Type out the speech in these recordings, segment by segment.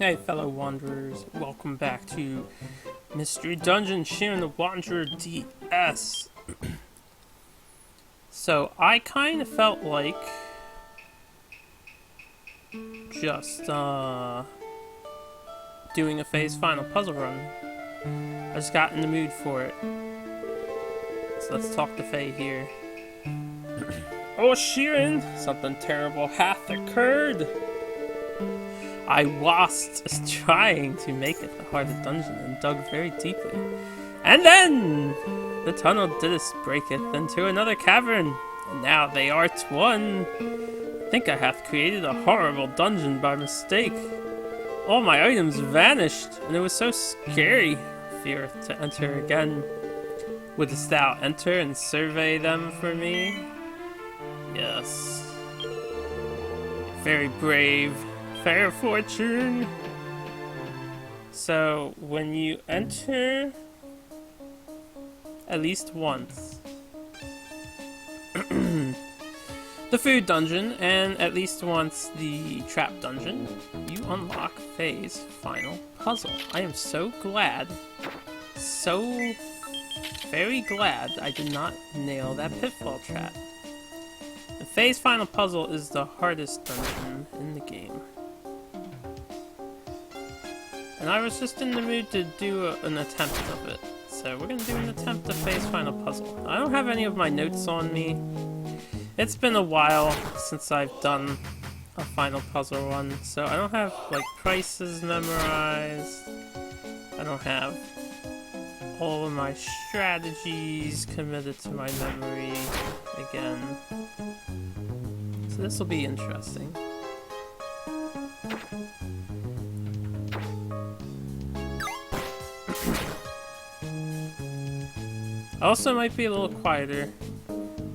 Hey fellow wanderers, welcome back to Mystery Dungeon Shiren the Wanderer DS. So I kind of felt like just doing a phase final puzzle run. I just got in the mood for it. So let's talk to Faye here. Oh Shiren, something terrible hath occurred. I was trying to make it the heart of the dungeon and dug very deeply. And then the tunnel didst breaketh into another cavern, and now they are one. I think I hath created a horrible dungeon by mistake. All my items vanished, and it was so scary. Fear to enter again. Wouldst thou enter and survey them for me? Yes. Very brave. Fair fortune. So when you enter at least once the food dungeon and at least once the trap dungeon, you unlock Faye's final puzzle. I am so glad, so very glad I did not nail that pitfall trap. The Faye's final puzzle is the hardest dungeon in the game. And I was just in the mood to do an attempt of it. So we're gonna do an attempt to Faye's final puzzle. I don't have any of my notes on me. It's been a while since I've done a final puzzle run, so I don't have like prices memorized. I don't have all of my strategies committed to my memory again. So this will be interesting. Also might be a little quieter.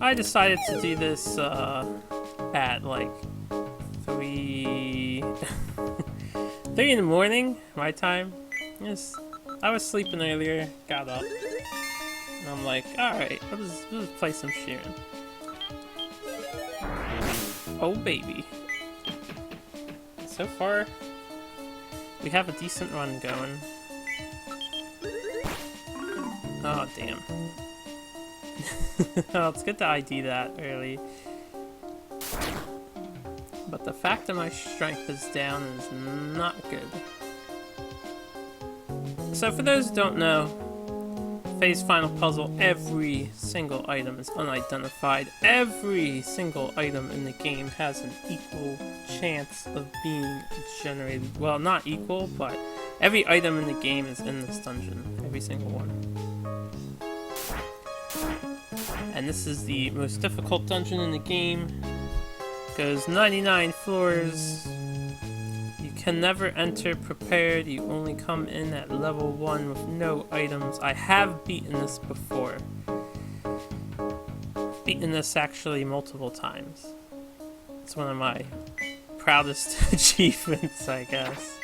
I decided to do this at like 3 3 in the morning, my time. Yes, I was sleeping earlier, got up, and I'm like, alright, let's play some Shiren. Oh baby. So far, we have a decent run going. Oh, damn. Well, it's good to ID that early. But the fact that my strength is down is not good. So for those who don't know, Faye's final puzzle, every single item is unidentified. Every single item in the game has an equal chance of being generated. Well, not equal, but every item in the game is in this dungeon. Every single one. And this is the most difficult dungeon in the game. Goes 99 floors. You can never enter prepared. You only come in at level 1 with no items. I have beaten this before. Beaten this actually multiple times. It's one of my proudest achievements, I guess.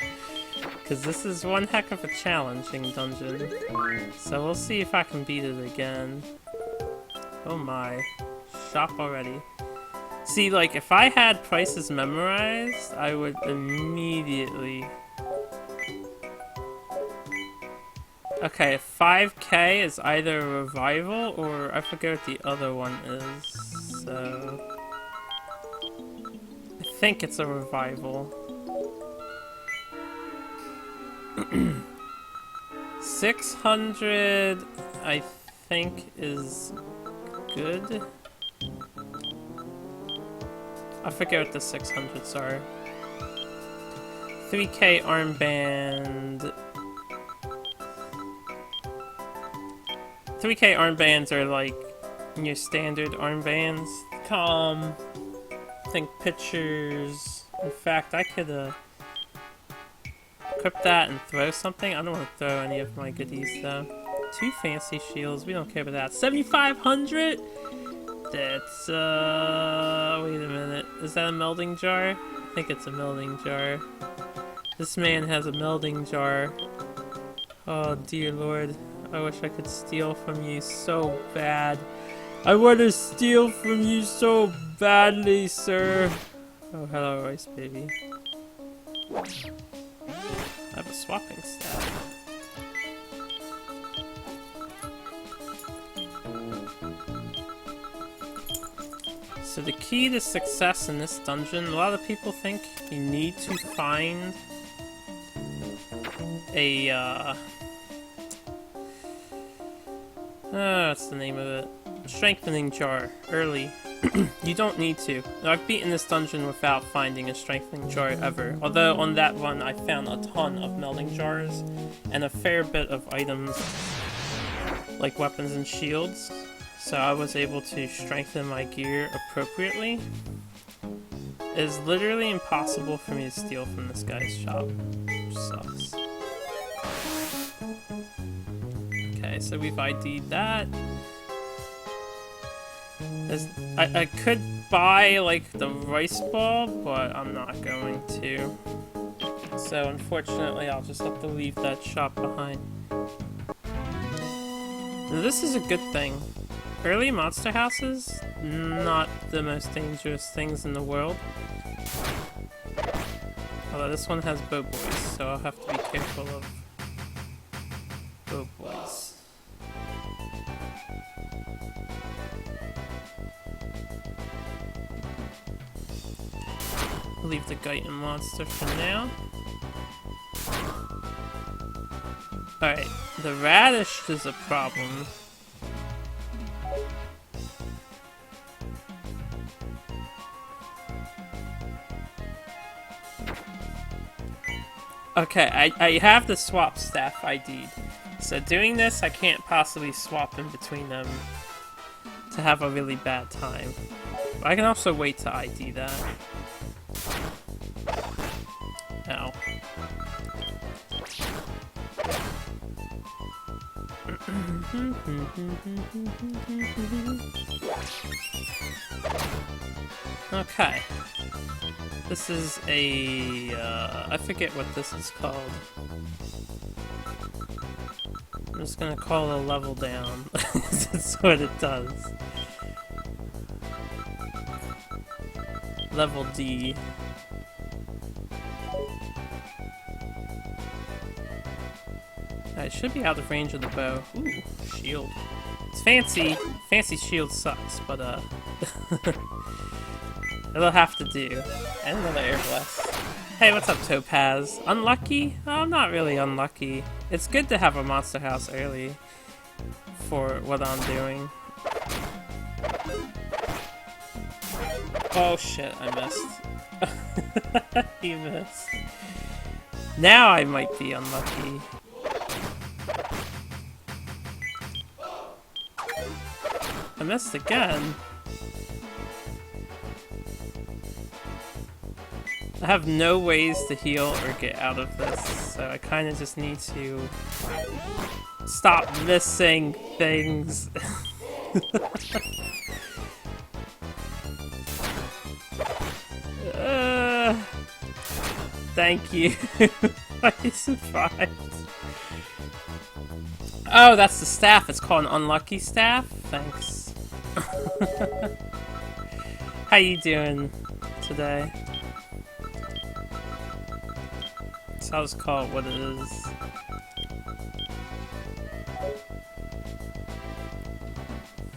Because this is one heck of a challenging dungeon. So we'll see if I can beat it again. Oh my. Shop already. See, like, if I had prices memorized, I would immediately... Okay, 5k is either a revival or I forget what the other one is, so... I think it's a revival. 600, I think, is good. I forget what the 600s are. 3k armband. 3k armbands are like your standard armbands. Think pictures. In fact, I could equip that and throw something. I don't want to throw any of my goodies though. 2 fancy shields. We don't care about that. 7,500? That's, wait a minute. Is that a melding jar? I think it's a melding jar. This man has a melding jar. Oh, dear lord. I wish I could steal from you so bad. I want to steal from you so badly, sir. Oh, hello, Rice Baby. I have a swapping staff. So the key to success in this dungeon, a lot of people think you need to find a, what's the name of it? Strengthening jar early. You don't need to. I've beaten this dungeon without finding a strengthening jar ever. Although on that one I found a ton of melding jars and a fair bit of items like weapons and shields. So I was able to strengthen my gear appropriately. It is literally impossible for me to steal from this guy's shop, which sucks. Okay, so we've ID'd that. I could buy, like, the rice ball, but I'm not going to. So, unfortunately, I'll just have to leave that shop behind. This is a good thing. Early monster houses, not the most dangerous things in the world. Although this one has bow boys, so I'll have to be careful of bow boys. Leave the Guyton monster for now. Alright, the radish is a problem. Okay, I have the swap staff ID'd. So doing this, I can't possibly swap in between them to have a really bad time. But I can also wait to ID that. Ow. Okay. This is a, I forget what this is called. I'm just gonna call it a level down. That's what it does. Level D. It should be out of range of the bow. Ooh, shield. It's fancy. Fancy shield sucks, but it'll have to do. And another air blast. Hey, what's up, Topaz? Unlucky? Oh, I'm not really unlucky. It's good to have a monster house early for what I'm doing. Oh shit, I missed. You missed. Now I might be unlucky. I missed again. I have no ways to heal or get out of this, so I kind of just need to stop missing things. Thank you. I survived. Oh, that's the staff. It's called an unlucky staff. Thanks. How you doing today? So I'll just call it what it is.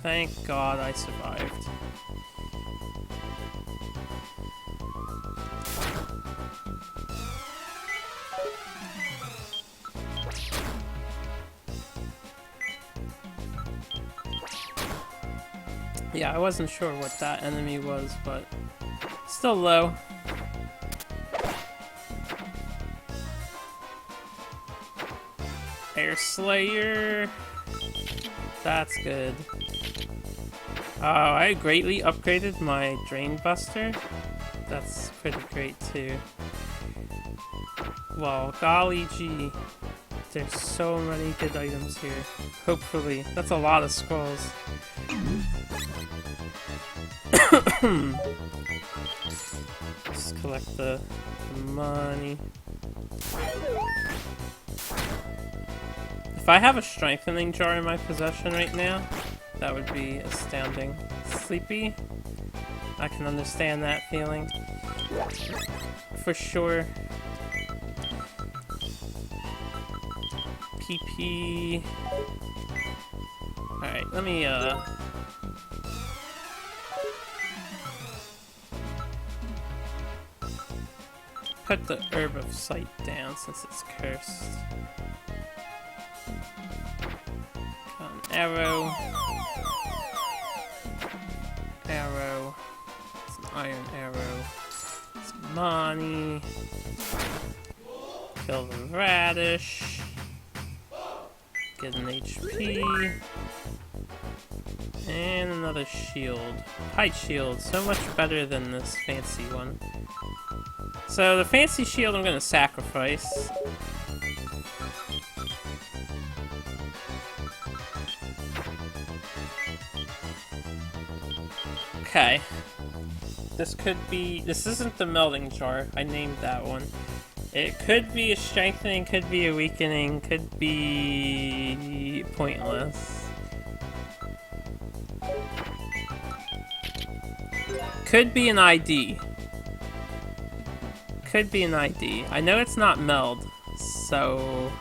Thank God I survived. Yeah, I wasn't sure what that enemy was, but still low. Air Slayer. That's good. Oh, I greatly upgraded my Drain Buster. That's pretty great too. Well, golly gee. There's so many good items here. Hopefully. That's a lot of scrolls. Just collect the money. If I have a strengthening jar in my possession right now, that would be astounding. Sleepy? I can understand that feeling. For sure. PP. Alright, let me, put the Herb of Sight down since it's cursed. Got an arrow. Arrow. It's an iron arrow. Some money. Kill the radish. Get an HP. And another shield. Height shield, so much better than this fancy one. So the fancy shield I'm gonna sacrifice. Okay. This isn't the melting jar. I named that one. It could be a strengthening, could be a weakening, could be pointless. Could be an ID. Could be an ID. I know it's not meld, so...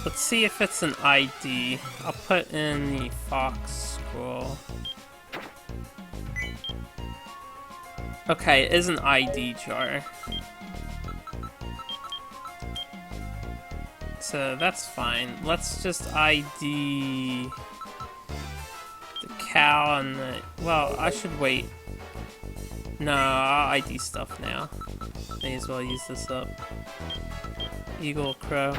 Let's see if it's an ID. I'll put in the fox scroll. Okay, it is an ID jar. So that's fine. Let's just ID the cow and the... Well, I should wait. No, I'll ID stuff now. May as well use this up. Eagle, crow.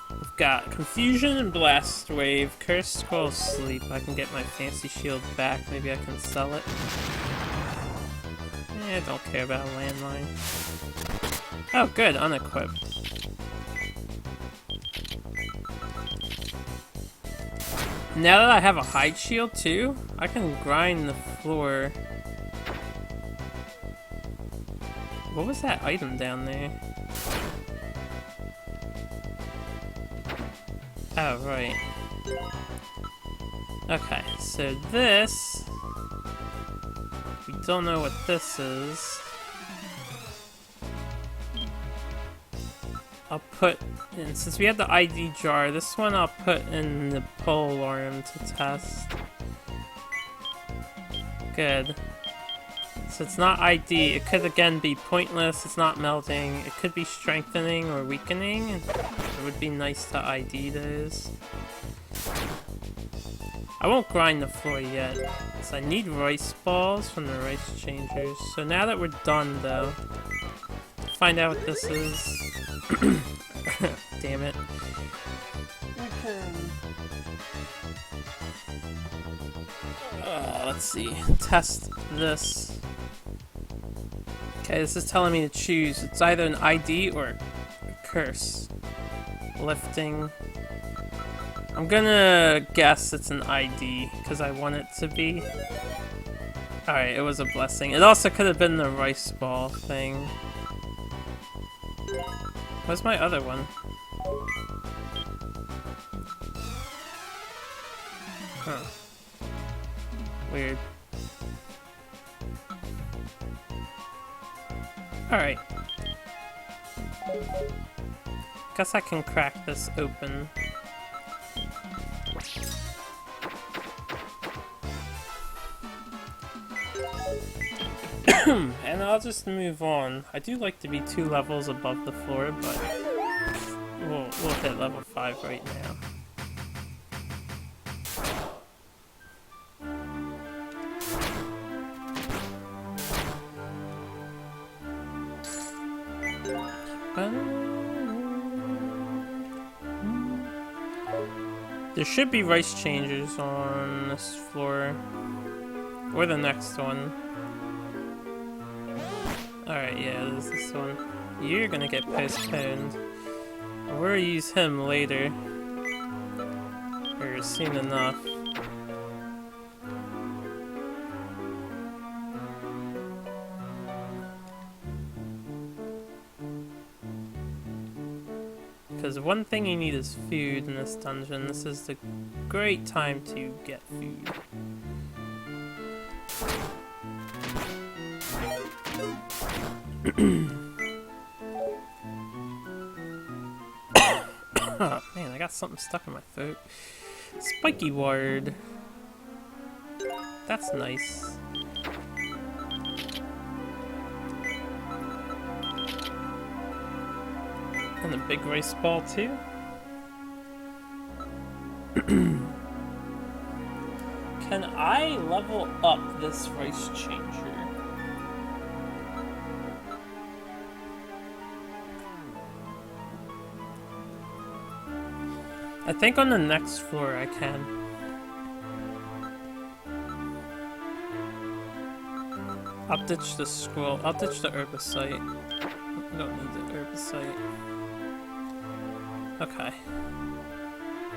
We've got Confusion and Blast Wave. Cursed Scroll, Sleep. I can get my fancy shield back. Maybe I can sell it. I don't care about a landmine. Oh, good, unequipped. Now that I have a hide shield too, I can grind the floor. What was that item down there? Oh, right. Okay, so this... We don't know what this is. I'll put in, since we have the ID jar, this one I'll put in the pole arm to test. Good. So it's not ID, it could again be pointless, it's not melting, it could be strengthening or weakening. It would be nice to ID those. I won't grind the floor yet, because I need rice balls from the rice changers. So now that we're done though, find out what this is. Damn it. Let's see. Test this. Okay, this is telling me to choose. It's either an ID or a curse. Lifting. I'm gonna guess it's an ID, because I want it to be. Alright, it was a blessing. It also could have been the rice ball thing. Where's my other one? Huh. Weird. Alright. Guess I can crack this open. And I'll just move on. I do like to be 2 levels above the floor, but we'll hit level 5 right now. There should be rice changers on this floor, or the next one. Alright, yeah, there's this one. You're gonna get postponed. We'll use him later. Or soon enough. Because one thing you need is food in this dungeon. This is the great time to get food. something stuck in my throat. Spiky ward. That's nice. And a big rice ball too. Can I level up this rice changer? I think on the next floor I can. I'll ditch the scroll. I'll ditch the herbicide. I don't need the herbicide. Okay.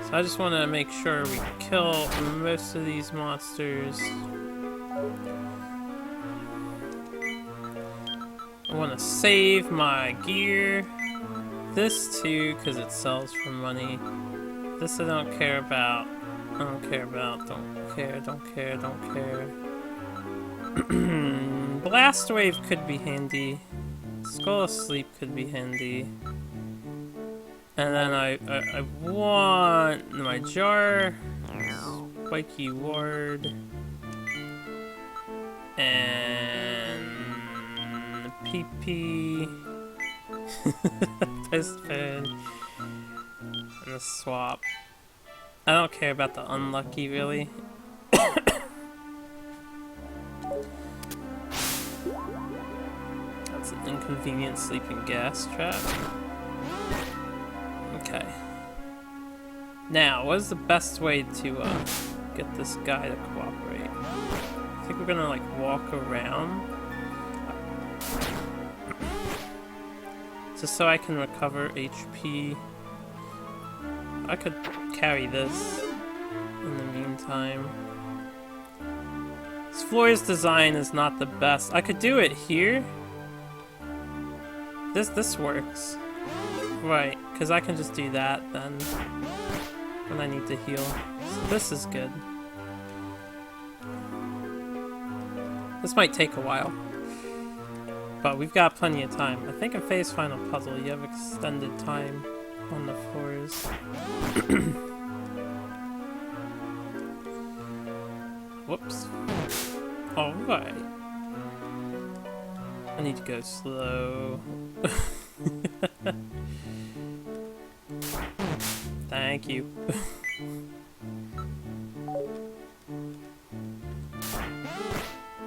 So I just want to make sure we kill most of these monsters. I want to save my gear. This too, because it sells for money. This I don't care about. I don't care about. Don't care, don't care, don't care. Blast Wave could be handy. Skull of Sleep could be handy. And then I want my jar, Spiky Ward, and PP, Piston, and the swap. I don't care about the unlucky really. That's an inconvenient sleeping gas trap. Okay. Now, what is the best way to get this guy to cooperate? I think we're gonna like walk around. Just so I can recover HP. I could carry this in the meantime. This floor's design is not the best. I could do it here. This works. Right, because I can just do that then when I need to heal. So this is good. This might take a while, but we've got plenty of time. I think in Phase Final Puzzle you have extended time on the floors. Whoops. Alright. I need to go slow. Thank you.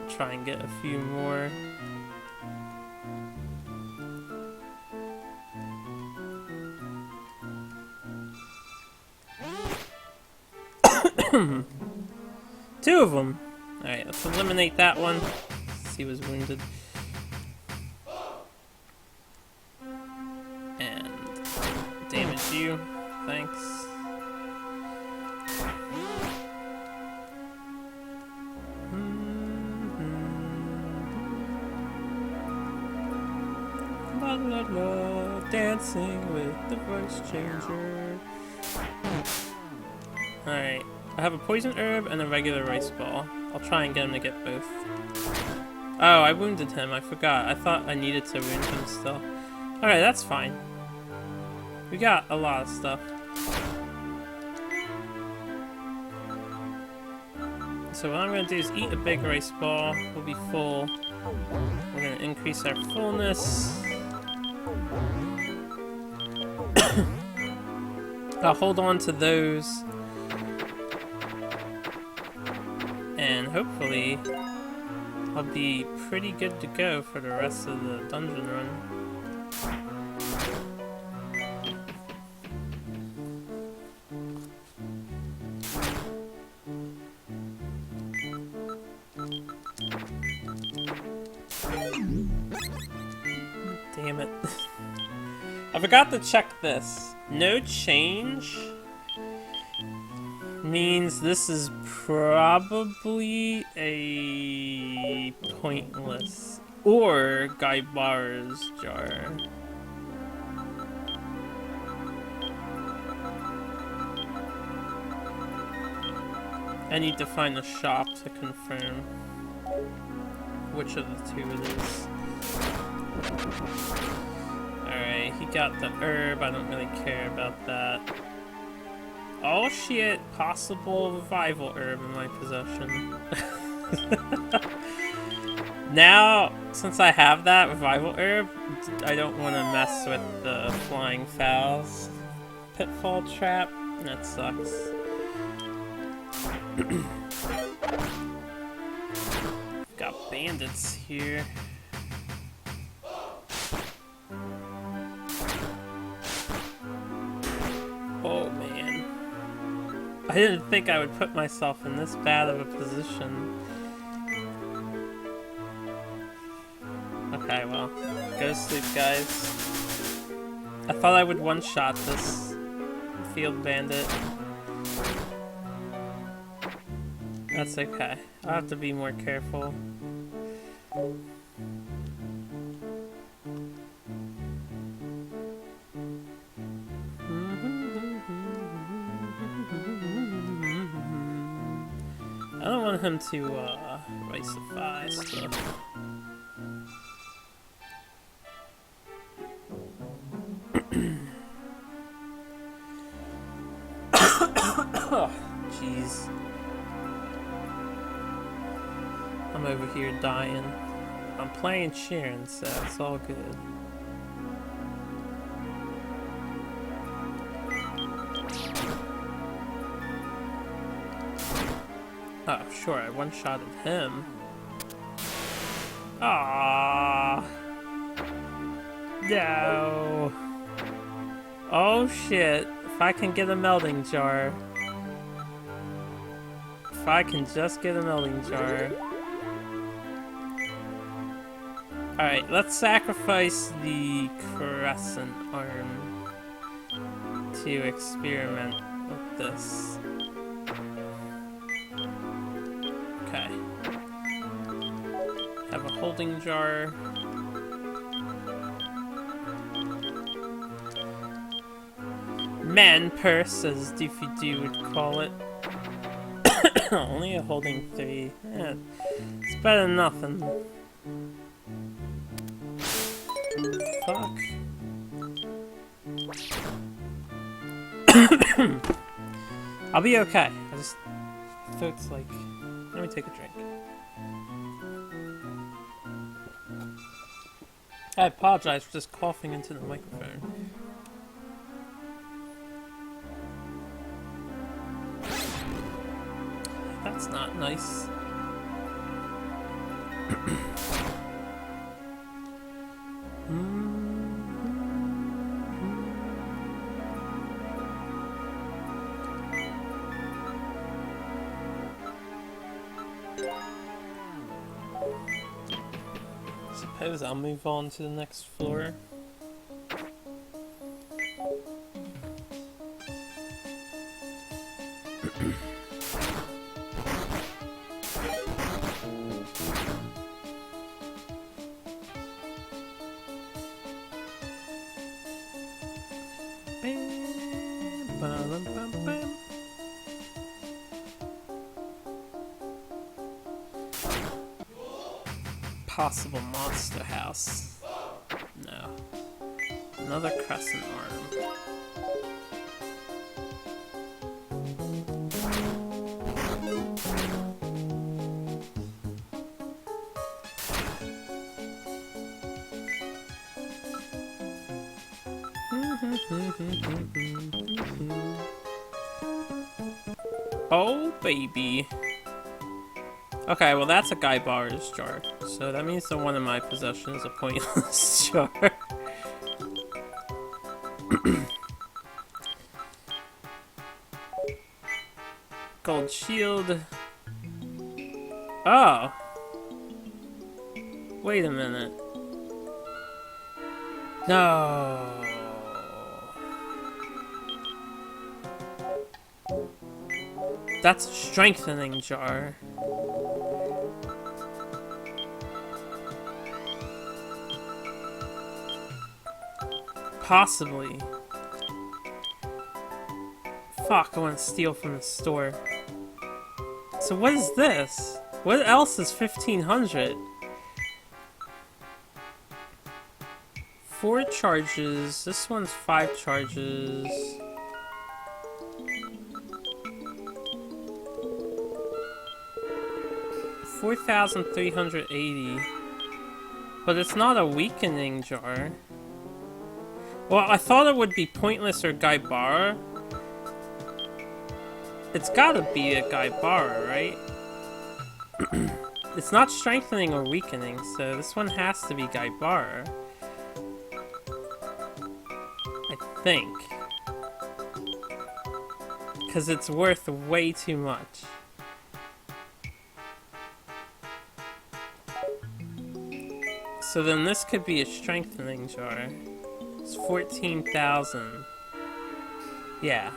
Try and get a few more. Two of them. Alright, let's eliminate that one. He was wounded. And damage you. Thanks. La la la, dancing with the voice changer. Alright, I have a poison herb and a regular rice ball. I'll try and get him to get both. Oh, I wounded him, I forgot. I thought I needed to wound him still. Alright, that's fine. We got a lot of stuff. So what I'm going to do is eat a big rice ball. We'll be full. We're going to increase our fullness. I'll hold on to those. And hopefully I'll be pretty good to go for the rest of the dungeon run. Damn it. I forgot to check this. No change means this is probably a pointless or Guybara's jar. I need to find a shop to confirm which of the two it is. Alright, he got the herb, I don't really care about that. Oh shit, possible revival herb in my possession. Now, since I have that revival herb, I don't want to mess with the flying fowls pitfall trap. That sucks. Got bandits here. Oh man. I didn't think I would put myself in this bad of a position. Okay, well, go to sleep, guys. I thought I would one-shot this field bandit. That's okay. I'll have to be more careful. I don't want him to, racify stuff. Oh, jeez. I'm over here dying. I'm playing Shiren, so it's all good. Oh, sure, I one-shotted him. Ah, no. Oh shit, if I can get a melting jar. If I can just get a melting jar. Alright, let's sacrifice the crescent arm to experiment with this. Okay. Have a holding jar. Man purse, as Doofy Doo would call it. Only a holding 3. Yeah, it's better than nothing. Fuck. I'll be okay. I just throat's like. Let me take a drink. I apologize for just coughing into the microphone. That's not nice. Suppose I'll move on to the next floor. Possible monster house. No. Another crescent arm. Oh, baby. Okay, well that's a Guy Bar's jar, so that means the one in my possession is a pointless jar. Gold shield. Oh! Wait a minute. No! That's a strengthening jar. Possibly. Fuck, I want to steal from the store. So what is this? What else is 1500? 4 charges. This one's 5 charges. 4,380. But it's not a weakening jar. Well, I thought it would be pointless or Gaibara. It's gotta be a Gaibara, right? It's not strengthening or weakening, so this one has to be Gaibara. I think. Because it's worth way too much. So then this could be a strengthening jar. It's 14,000. Yeah.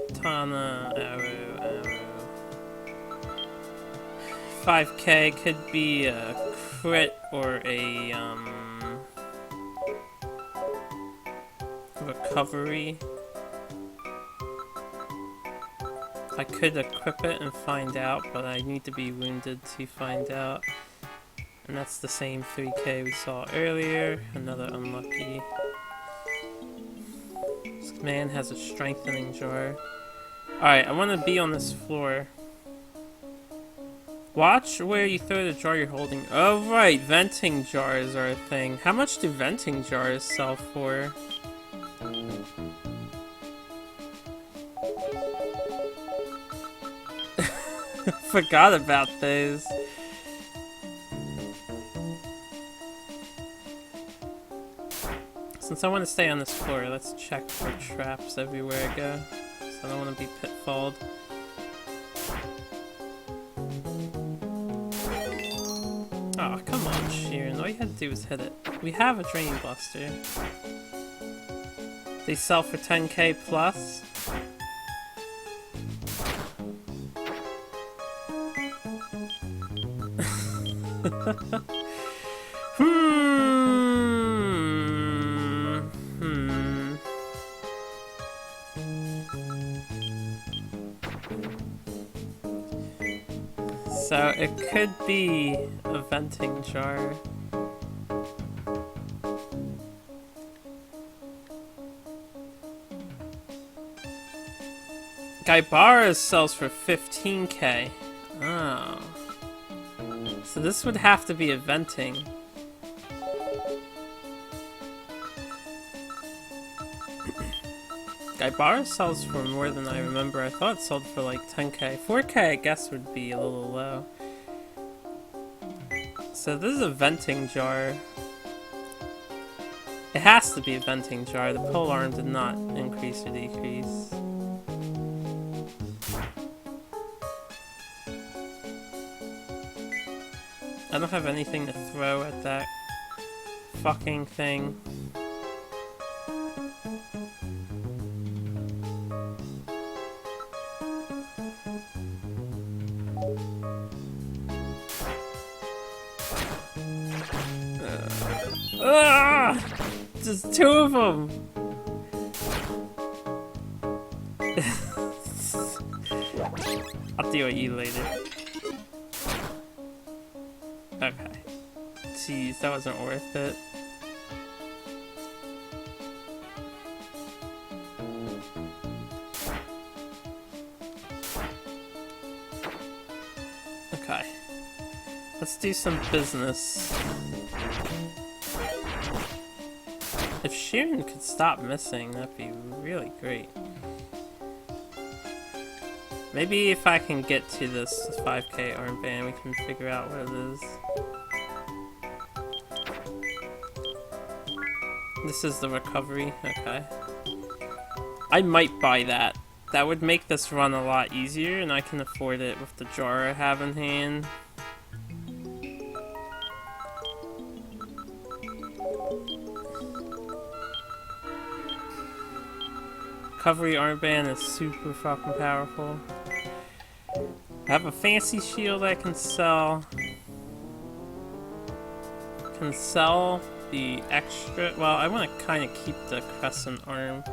Katana, arrow. 5k could be a crit or a recovery. I could equip it and find out, but I need to be wounded to find out. And that's the same 3k we saw earlier. Another unlucky. This man has a strengthening jar. Alright, I want to be on this floor. Watch where you throw the jar you're holding. Oh right, venting jars are a thing. How much do venting jars sell for? Forgot about those. Since I want to stay on this floor, let's check for traps everywhere I go. So I don't want to be pitfalled. Oh, come on, Shiren. All you had to do was hit it. We have a Drain Buster. They sell for 10k plus. So it could be a venting jar. Gaibara sells for 15k. Oh. So this would have to be a venting. Gaibara sells for more than I remember. I thought it sold for like 10k. 4k I guess would be a little low. So this is a venting jar. It has to be a venting jar. The pole arm did not increase or decrease. I don't have anything to throw at that fucking thing. Just two of them! I'll deal with you later. Okay. Jeez, that wasn't worth it. Okay. Let's do some business. If Shiren could stop missing, that'd be really great. Maybe if I can get to this 5k armband, we can figure out what it is. This is the recovery, okay. I might buy that. That would make this run a lot easier, and I can afford it with the jar I have in hand. Recovery armband is super fucking powerful. I have a fancy shield I can sell. Can sell the extra. Well, I want to kind of keep the crescent arm.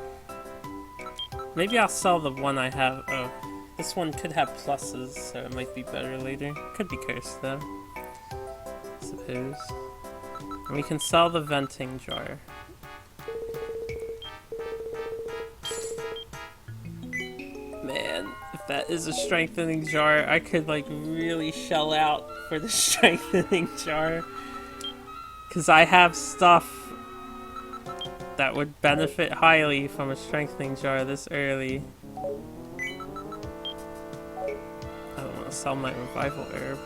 Maybe I'll sell the one I have. Oh, this one could have pluses, so it might be better later. Could be cursed though, I suppose. And we can sell the venting jar. That is a strengthening jar. I could like really shell out for the strengthening jar. Because I have stuff that would benefit highly from a strengthening jar this early. I don't want to sell my revival herb.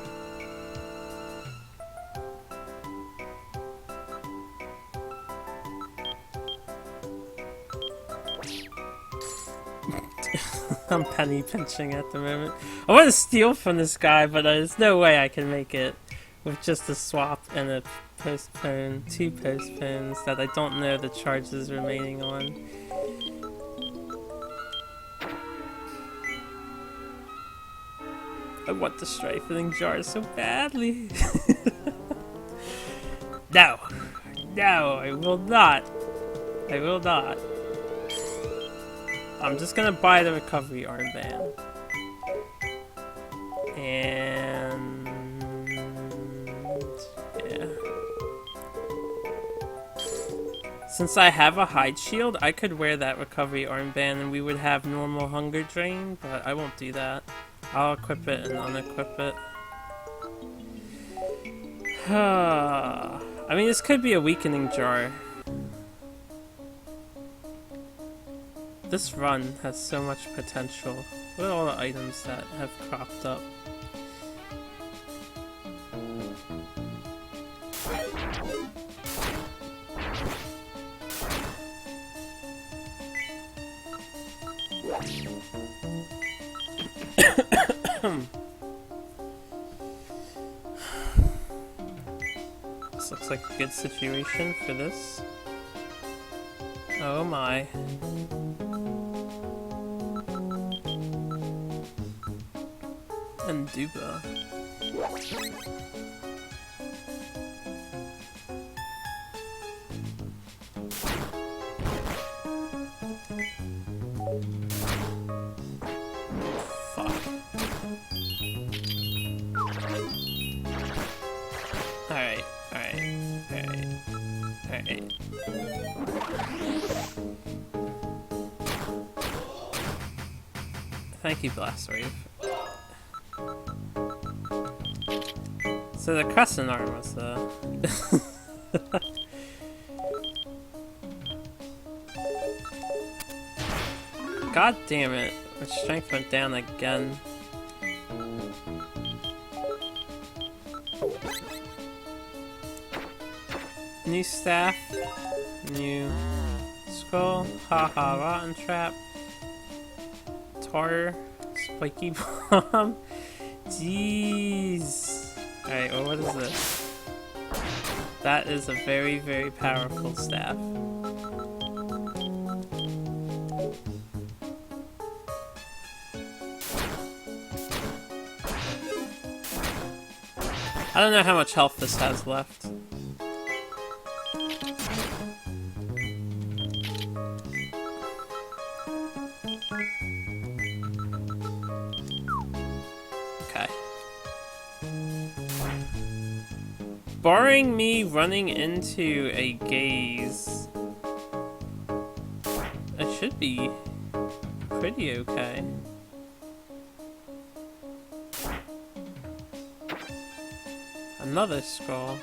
I'm penny pinching at the moment. I want to steal from this guy, but there's no way I can make it with just a swap and a postpone, 2 postpones that I don't know the charges remaining on. I want the strengthening jar so badly. No, no, I will not. I will not. I'm just gonna buy the recovery armband. And yeah. Since I have a hide shield, I could wear that recovery armband and we would have normal hunger drain, but I won't do that. I'll equip it and unequip it. I mean, this could be a weakening jar. This run has so much potential. Look at all the items that have cropped up. This looks like a good situation for this. Oh my. And Duba. Fuck. Alright, alright, alright, alright. Thank you, Blast Wave. So the crescent arm was the... God damn it, our strength went down again. New staff, new skull, haha, rotten trap, tar, spiky bomb, jeez. Alright, well what is this? That is a very, very powerful staff. I don't know how much health this has left. Okay. Barring me running into a gaze, I should be pretty okay. Another skull.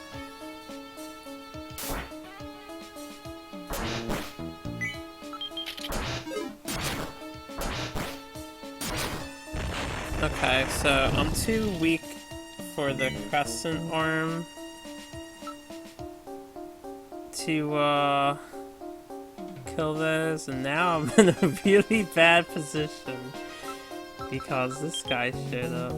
Okay, so I'm too weak for the crescent arm to kill those, and now I'm in a really bad position because this guy showed up.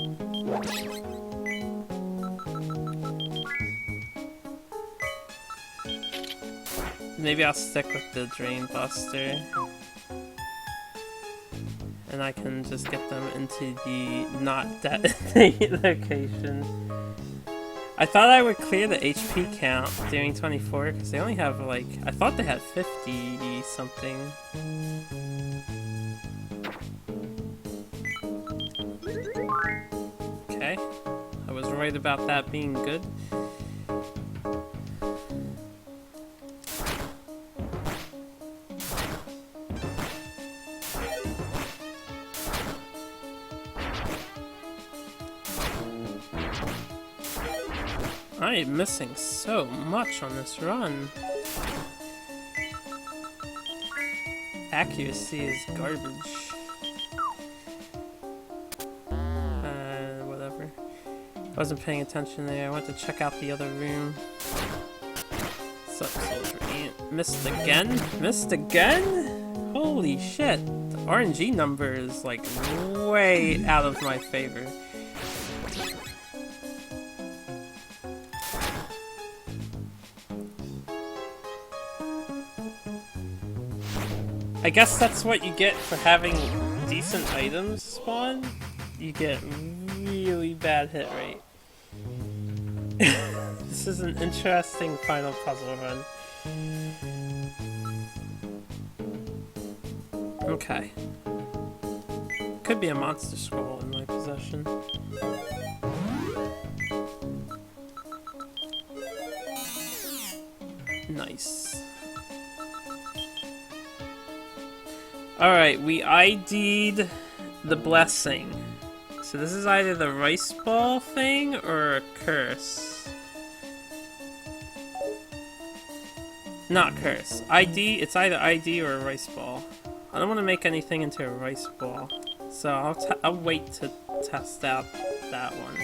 Maybe I'll stick with the Drain Buster. And I can just get them into the not detonate location. I thought I would clear the HP count doing 24 because they only have like, I thought they had 50 something. Okay, I was right about that being good. I am missing so much on this run. Accuracy is garbage. Whatever. Wasn't paying attention there. I went to check out the other room. What's up, soldier ant? Missed again? Missed again? Holy shit. The RNG number is like way out of my favor. I guess that's what you get for having decent items spawn. You get really bad hit rate. This is an interesting final puzzle run. Okay. Could be a monster scroll in my possession. Nice. Alright, we ID'd the blessing. So this is either the rice ball thing or a curse. Not curse. ID, it's either ID or a rice ball. I don't want to make anything into a rice ball. So I'll wait to test out that one.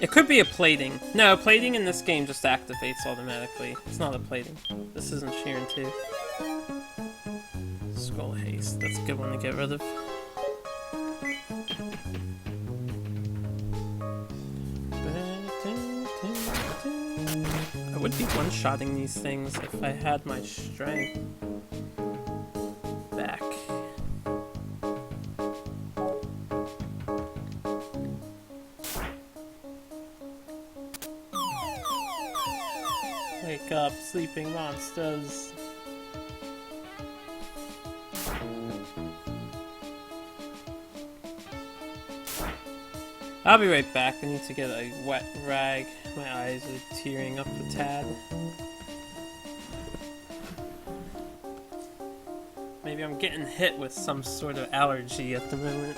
It could be a plating. No, plating in this game just activates automatically. It's not a plating. This isn't Shiren 2. Skull haste. That's a good one to get rid of. I would be one-shotting these things if I had my strength back. Wake up, sleeping monsters. I'll be right back. I need to get a wet rag. My eyes are tearing up a tad. Maybe I'm getting hit with some sort of allergy at the moment.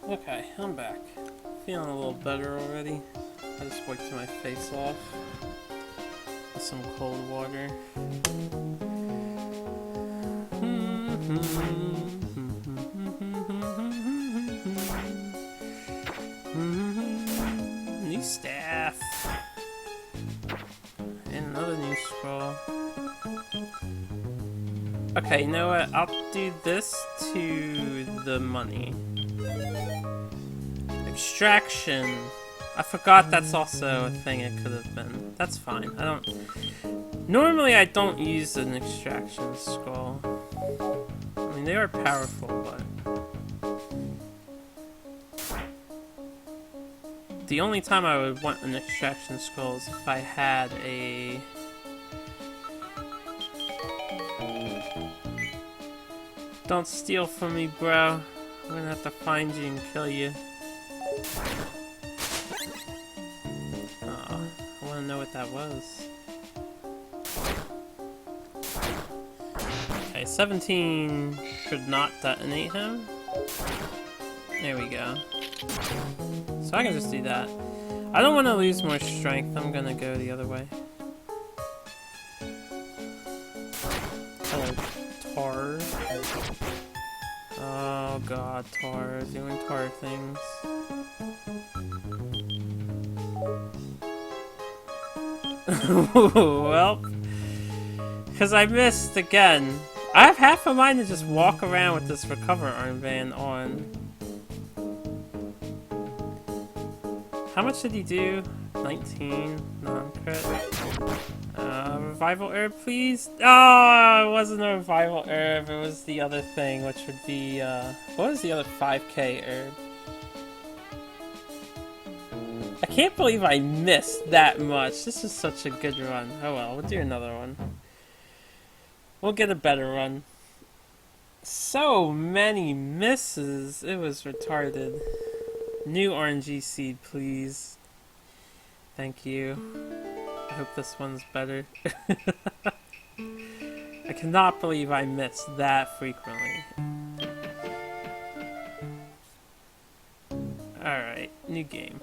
Okay, I'm back. Feeling a little better already. I just wiped my face off with some cold water. New staff. And another new scroll. Okay, you know what? I'll do this to the money. Extraction. I forgot that's also a thing it could have been. That's fine. Normally I don't use an extraction scroll. I mean, they are powerful, but the only time I would want an extraction scroll is if I had a... Don't steal from me, bro. I'm gonna have to find you and kill you. I wanna know what that was. Okay, 17 should not detonate him. There we go. So I can just do that. I don't want to lose more strength. I'm gonna go the other way. god, tar, doing tar things. Well, because I missed again. I have half a mind to just walk around with this recover armband on. How much did he do? 19 non-crit. Revival herb, please? Oh, it wasn't a revival herb. It was the other thing, which would be, what was the other 5k herb? I can't believe I missed that much. This is such a good run. Oh well, we'll do another one. We'll get a better run. So many misses. It was retarded. New RNG seed, please. Thank you. I hope this one's better. I cannot believe I missed that frequently. Alright, new game.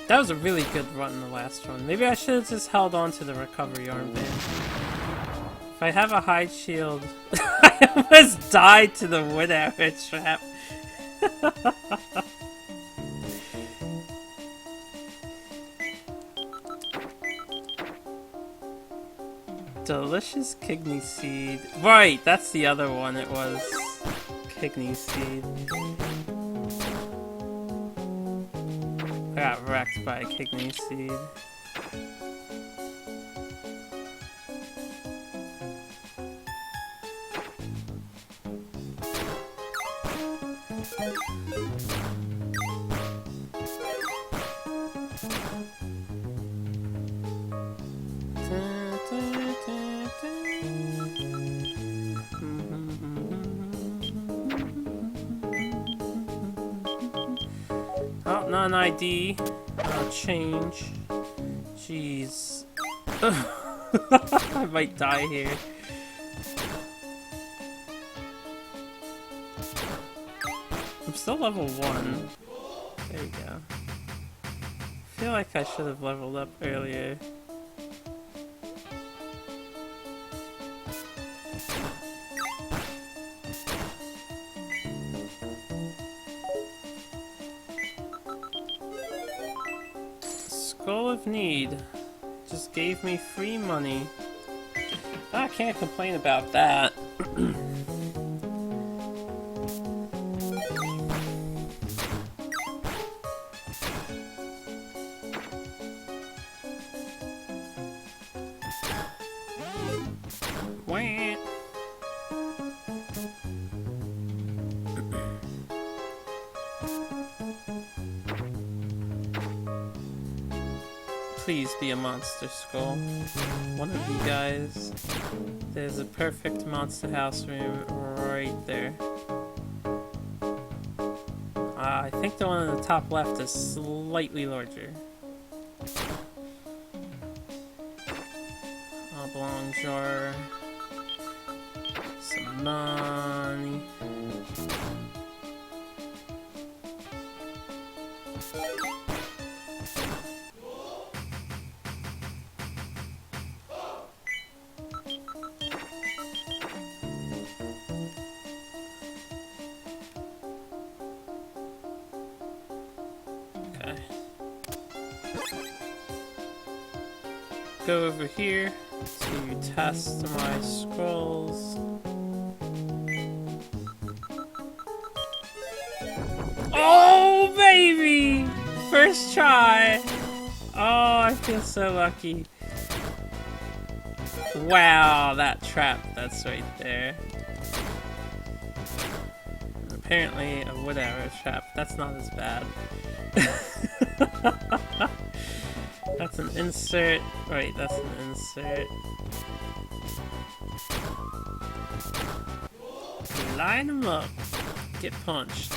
That was a really good run in the last one. Maybe I should have just held on to the recovery armband. If I have a high shield... I almost died to the wood arrow trap. Delicious kidney seed. Right, that's the other one. It was kidney seed. I got wrecked by a kidney seed. Oh, not an ID. No change. Jeez. I might die here. I'm still level 1. There you go. I feel like I should have leveled up earlier. Skull of Need just gave me free money. I can't complain about that. Wah. Please be a monster skull. One of you guys. There's a perfect monster house room right there. I think the one on the top left is slightly larger. Oblong jar. Some money. Go over here to test my scrolls. Oh, baby! First try! Oh, I feel so lucky. Wow, that trap that's right there. Apparently a wood arrow trap. That's not as bad. That's an insert. Right, that's an insert. Line them up. Get punched.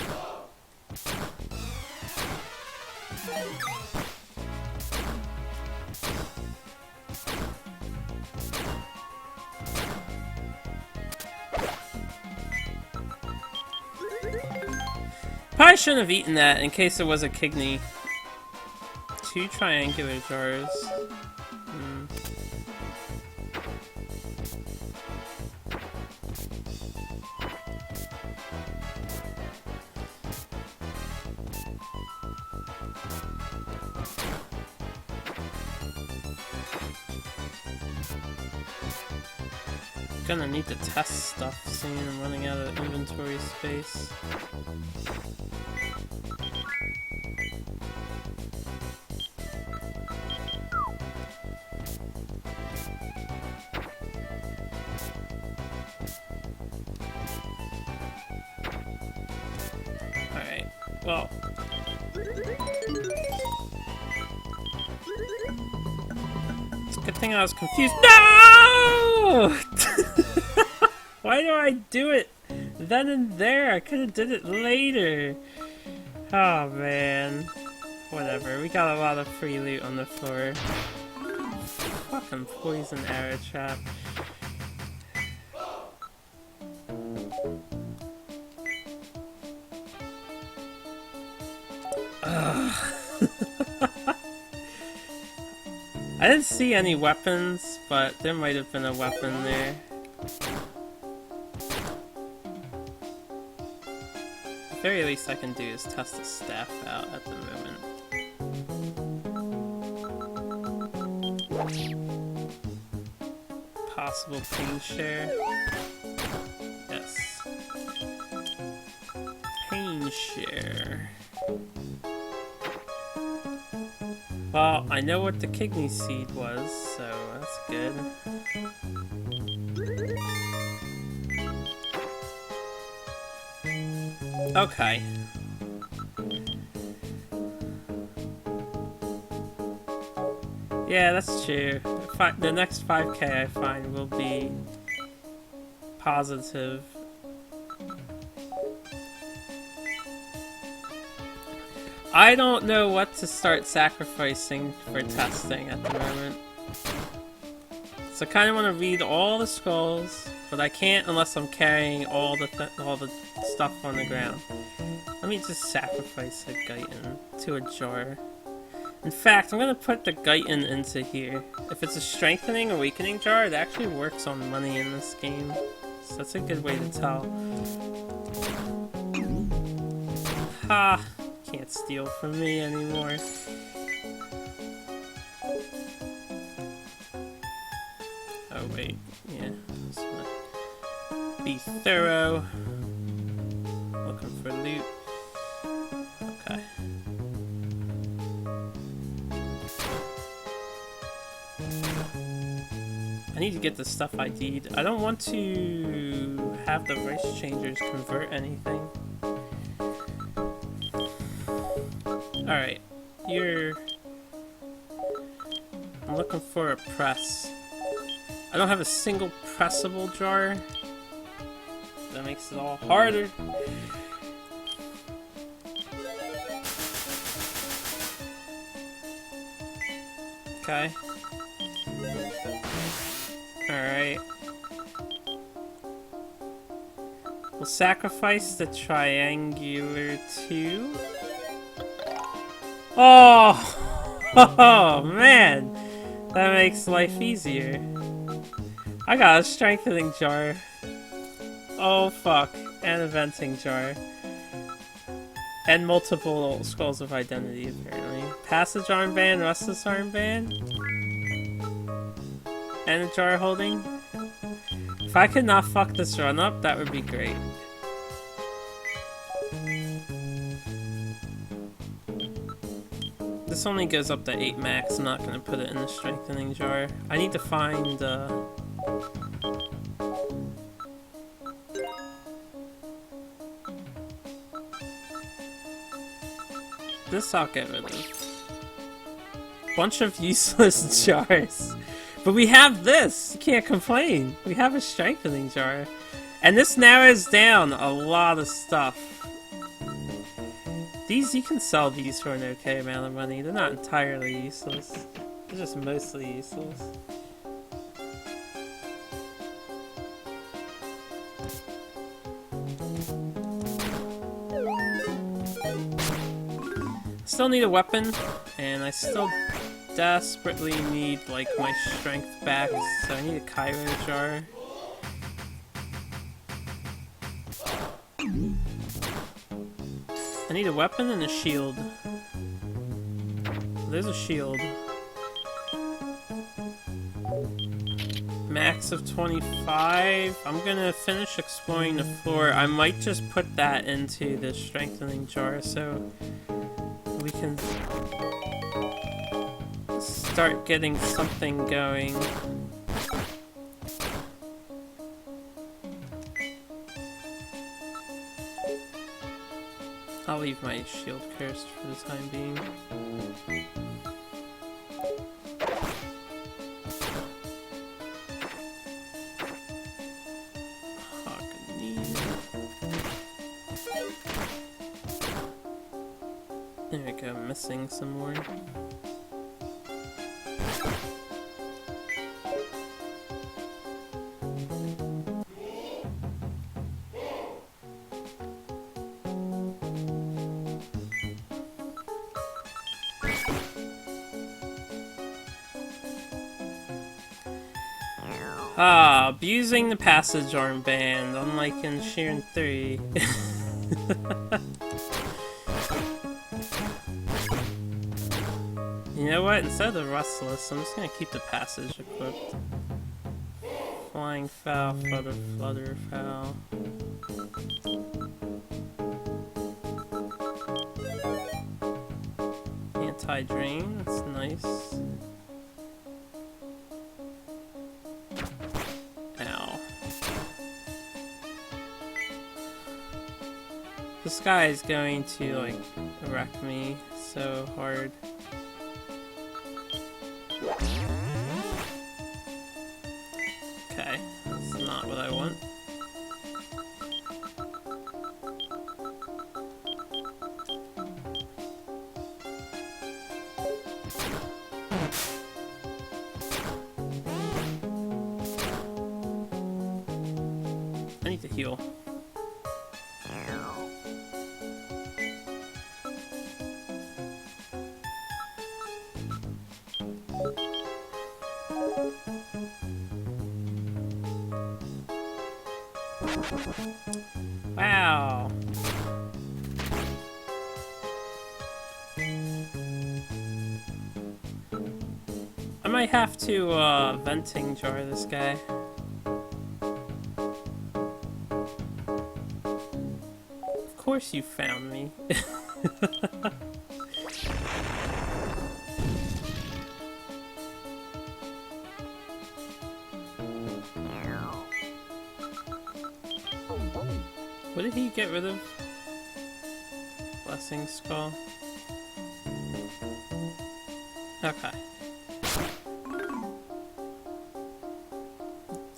Probably shouldn't have eaten that in case it was a kidney. 2 triangular jars. Gonna need to test stuff soon. I'm running out of inventory space. Alright, well. It's a good thing I was confused. No! Why do I do it then and there? I could have did it later. Oh man. Whatever, we got a lot of free loot on the floor. Fucking poison arrow trap. I didn't see any weapons, but there might have been a weapon there. The very least I can do is test the staff out at the moment. Possible pain share. Yes. Pain share. Well, I know what the kidney seed was, so that's good. Okay. Yeah, that's true. The next 5K I find will be positive. I don't know what to start sacrificing for testing at the moment. So I kind of want to read all the skulls, but I can't unless I'm carrying all the stuff on the ground. Let me just sacrifice a Guyton to a jar. In fact, I'm going to put the Guyton into here. If it's a strengthening or weakening jar, it actually works on money in this game. So that's a good way to tell. Ha! Can't steal from me anymore. Oh wait, yeah. Just wanna be thorough. Looking for loot. Okay. I need to get the stuff ID'd. I don't want to have the race changers convert anything. Alright, I'm looking for a press. I don't have a single pressable jar. That makes it all harder. Okay. Alright. We'll sacrifice the triangular 2. Oh! Oh, man! That makes life easier. I got a strengthening jar. Oh, fuck. And a venting jar. And multiple skulls of identity, apparently. Passage armband, restless armband. And a jar holding. If I could not fuck this run up, that would be great. This only goes up to 8 max. I'm not going to put it in the strengthening jar. I need to find this I'll get rid of. Bunch of useless jars. But we have this! You can't complain. We have a strengthening jar. And this narrows down a lot of stuff. These, you can sell these for an okay amount of money. They're not entirely useless. They're just mostly useless. Still need a weapon, and I still desperately need, like, my strength back, so I need a Cairo jar. I need a weapon and a shield. There's a shield. Max of 25. I'm gonna finish exploring the floor. I might just put that into the strengthening jar so we can start getting something going. I'll leave my shield cursed for the time being. There we go, missing some more. Ah, abusing the passage armband, unlike in Shiren 3. You know what? Instead of the Restless, I'm just gonna keep the passage equipped. Flying foul, flutter foul. Anti-drain, that's nice. Ow. This guy is going to, like, wreck me so hard. Okay, that's not what I want. I need to heal. Wow. I might have to venting jar this guy. Of course you found me. What did he get rid of? Blessing Skull. Okay.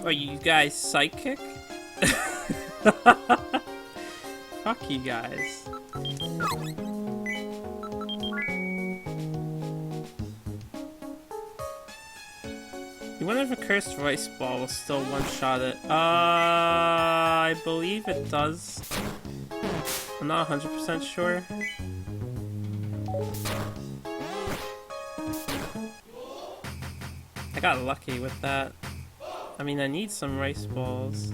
Are you guys psychic? Fuck you guys. You wonder if a cursed rice ball will still one-shot it. I believe it does. I'm not 100% sure. I got lucky with that. I mean, I need some rice balls.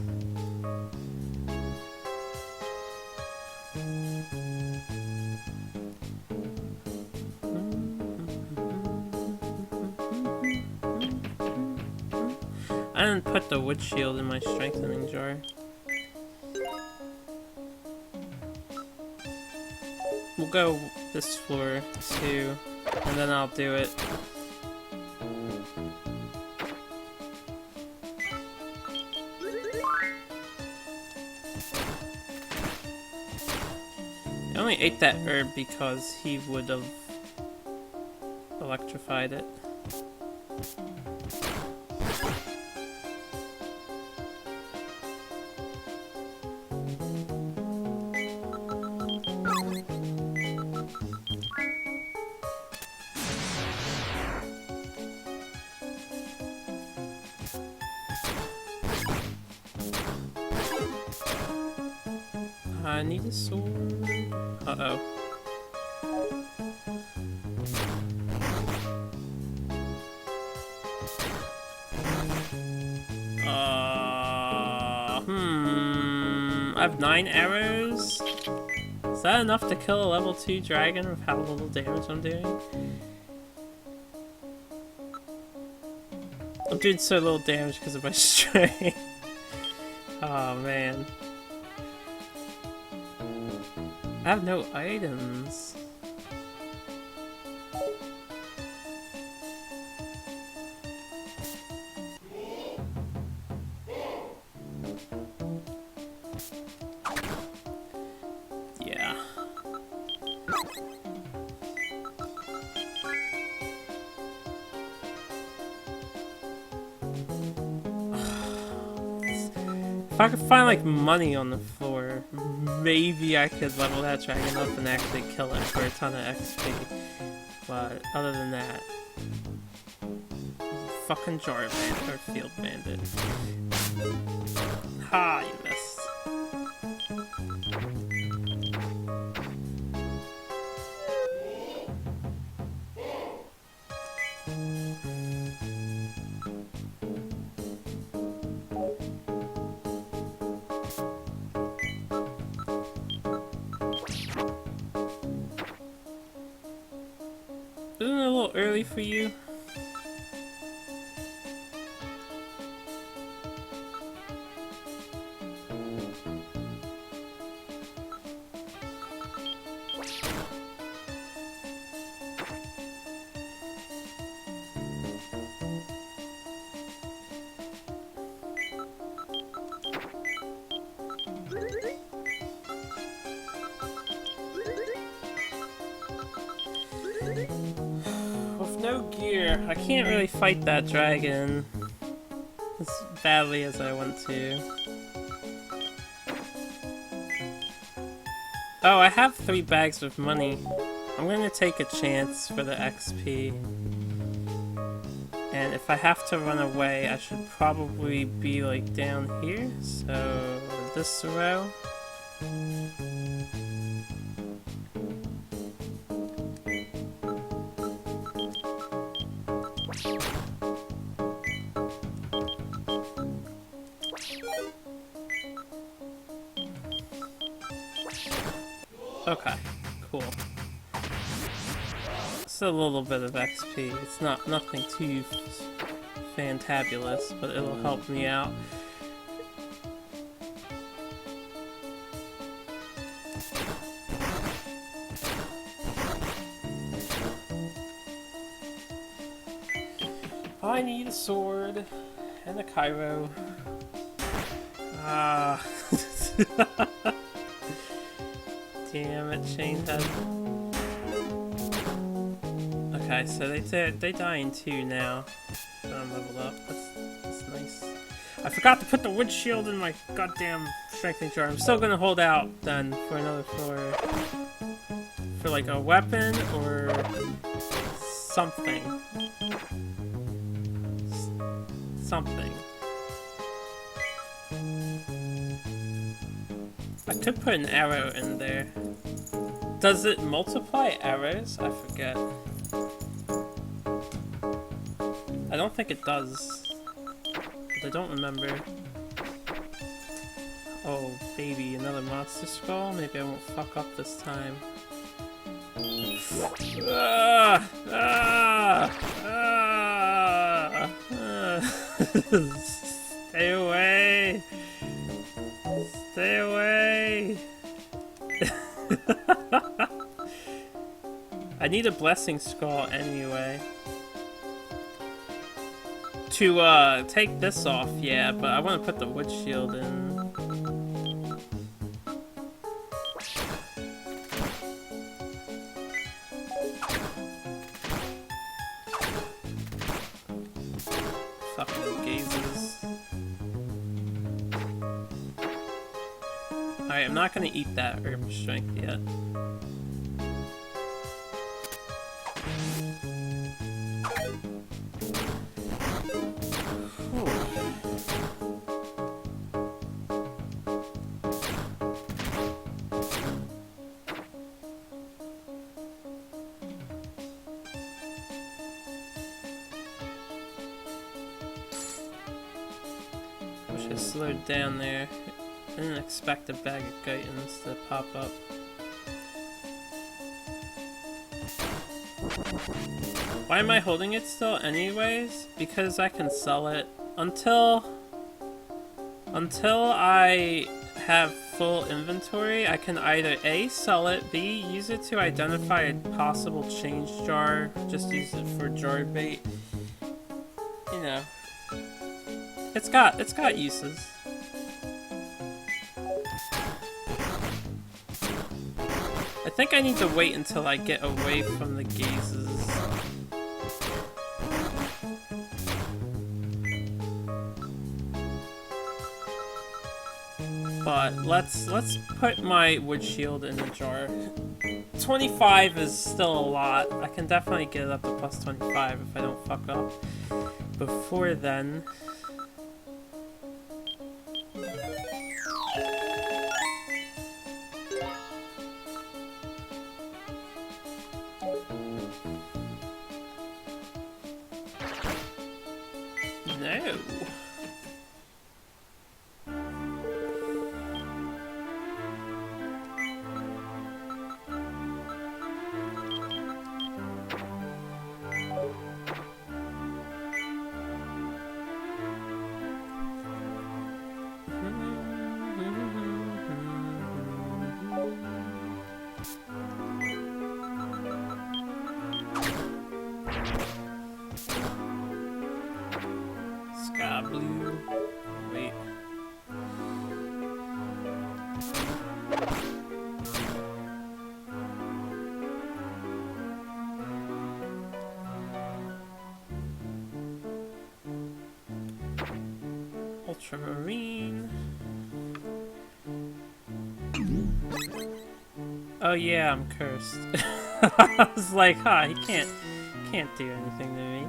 I didn't put the wood shield in my strengthening jar. We'll go this floor too, and then I'll do it. I only ate that herb because he would have electrified it. I need a sword. Uh-oh. I have 9 arrows? Is that enough to kill a level 2 dragon with how little damage I'm doing? I'm doing so little damage because of my strength. Oh man. I have no items. Yeah. If I could find like money on the floor, maybe I could level that dragon up and actually kill it for a ton of XP. But other than that, fucking jar bandit or field bandit. Ha, you missed. Isn't it a little early for you? With no gear, I can't really fight that dragon as badly as I want to. Oh, I have 3 bags of money. I'm gonna take a chance for the XP. And if I have to run away, I should probably be like down here. So, this row. Okay, cool. It's a little bit of XP. It's not nothing too fantabulous, but it'll help me out. I need a sword and a Cairo. Ah. Damn it, Chainhead. Okay, so they die in 2 now. So I'm leveled up. That's nice. I forgot to put the wood shield in my goddamn strengthening jar. I'm still gonna hold out then for another floor. For like a weapon or something. Something. I could put an arrow in there. Does it multiply arrows? I forget. I don't think it does. But I don't remember. Oh, baby, another monster skull? Maybe I won't fuck up this time. Ah! Ah! Ah! Ah! Stay away! Stay away! I need a blessing skull anyway. To take this off, yeah, but I want to put the wood shield in. Fucking gazes. Alright, I'm not gonna eat that herb strength yet. Wish I slowed down there. I didn't expect a bag of guidance to pop up. Why am I holding it still anyways? Because I can sell it until I have full inventory. I can either A, sell it, B, use it to identify a possible change jar, just use it for jar bait. You know, it's got uses. I think I need to wait until I get away from the gazes. But let's put my wood shield in the jar. 25 is still a lot. I can definitely get it up to plus 25 if I don't fuck up before then. No. Sky blue. Wait. Ultramarine. Oh yeah, I'm cursed. I was like, huh, he can't do anything to me.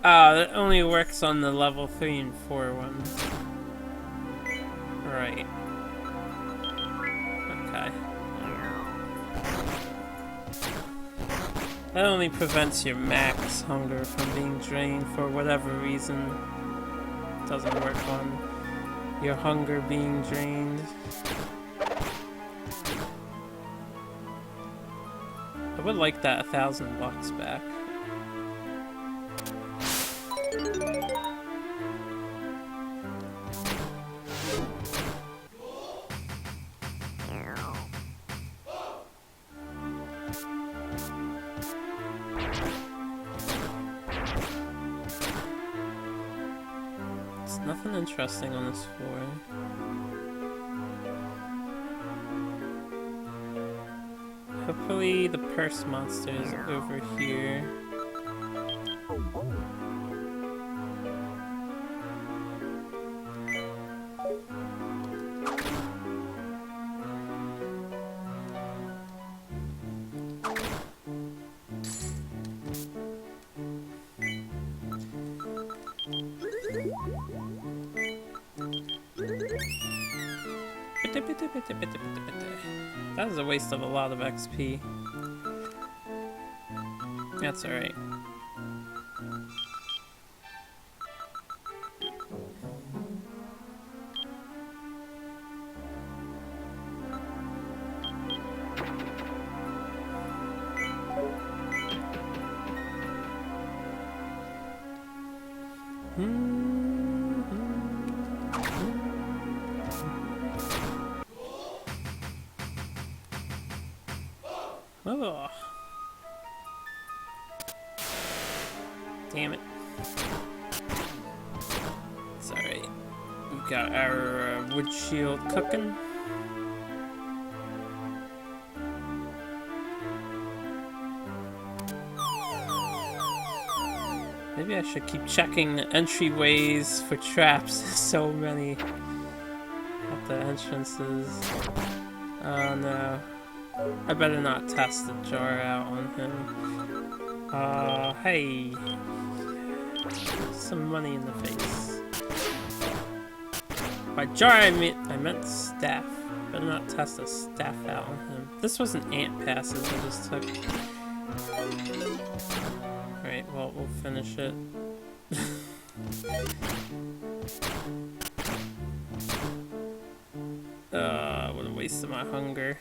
Oh, that only works on the level 3 and 4 ones. Right. Okay. That only prevents your max hunger from being drained for whatever reason. It doesn't work on your hunger being drained. I would like that $1,000 back. Nothing interesting on this floor. Hopefully the purse monster is over here. That was a waste of a lot of XP. That's alright. Oh. Damn it. It's alright. We've got our wood shield cooking. Maybe I should keep checking the entryways for traps. So many at the entrances. Oh no. I better not test the jar out on him. Hey. Some money in the face. By jar I meant staff. Better not test a staff out on him. This wasn't ant passes I just took. Alright, well, we'll finish it. What a waste of my hunger.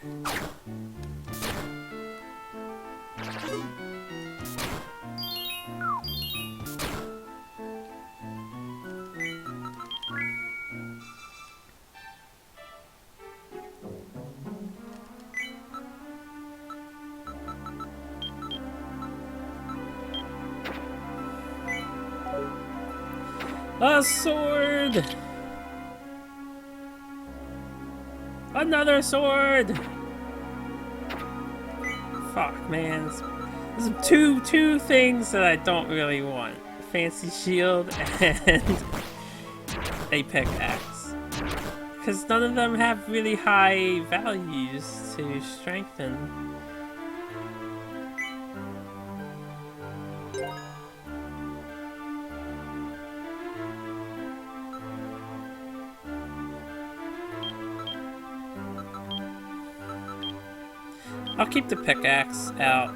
A sword! Another sword! Fuck, man. There's two things that I don't really want. Fancy shield and a pickaxe. Because none of them have really high values to strengthen. I'll keep the pickaxe out,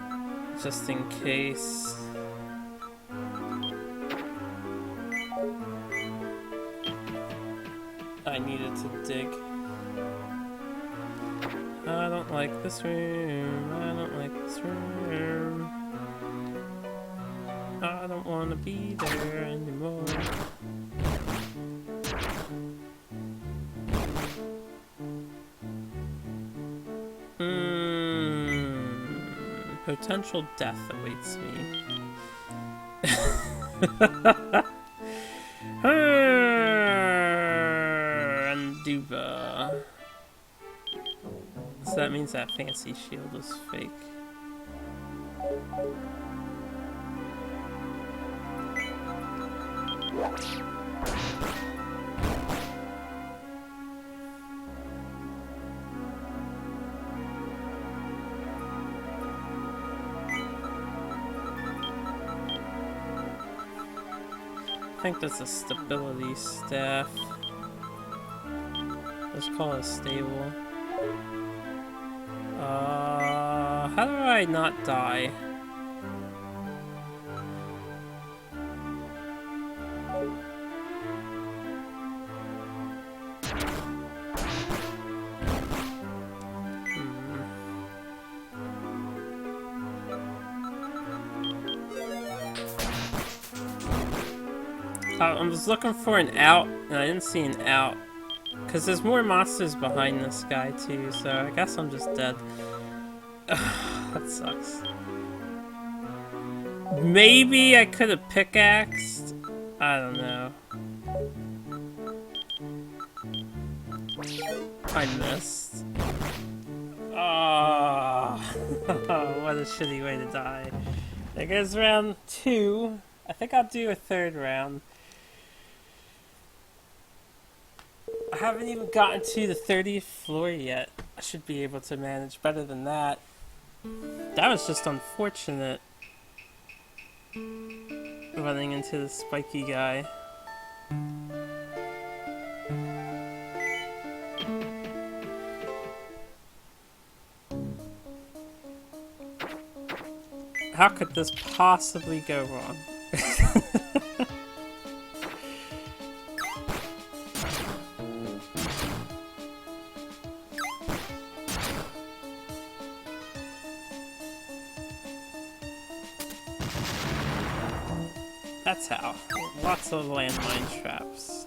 just in case. I needed to dig. I don't like this room. I don't like this room. I don't want to be there anymore. Potential death awaits me. Anduba. So that means that fancy shield is fake. I think that's a stability staff. Let's call it stable. How do I not die? I was looking for an out, and I didn't see an out. Because there's more monsters behind this guy, too, so I guess I'm just dead. That sucks. Maybe I could have pickaxed? I don't know. I missed. Oh, what a shitty way to die. There goes round 2. I think I'll do a 3rd round. I haven't even gotten to the 30th floor yet. I should be able to manage better than that. That was just unfortunate. Running into the spiky guy. How could this possibly go wrong? That's how. Lots of landmine traps.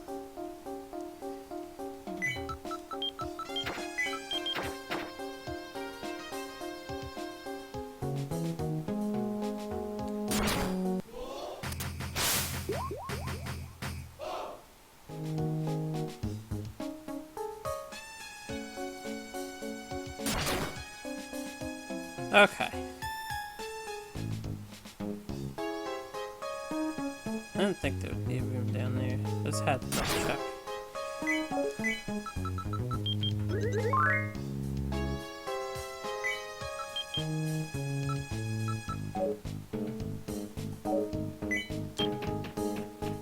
Okay. I didn't think there would be a room down there. Just had to check.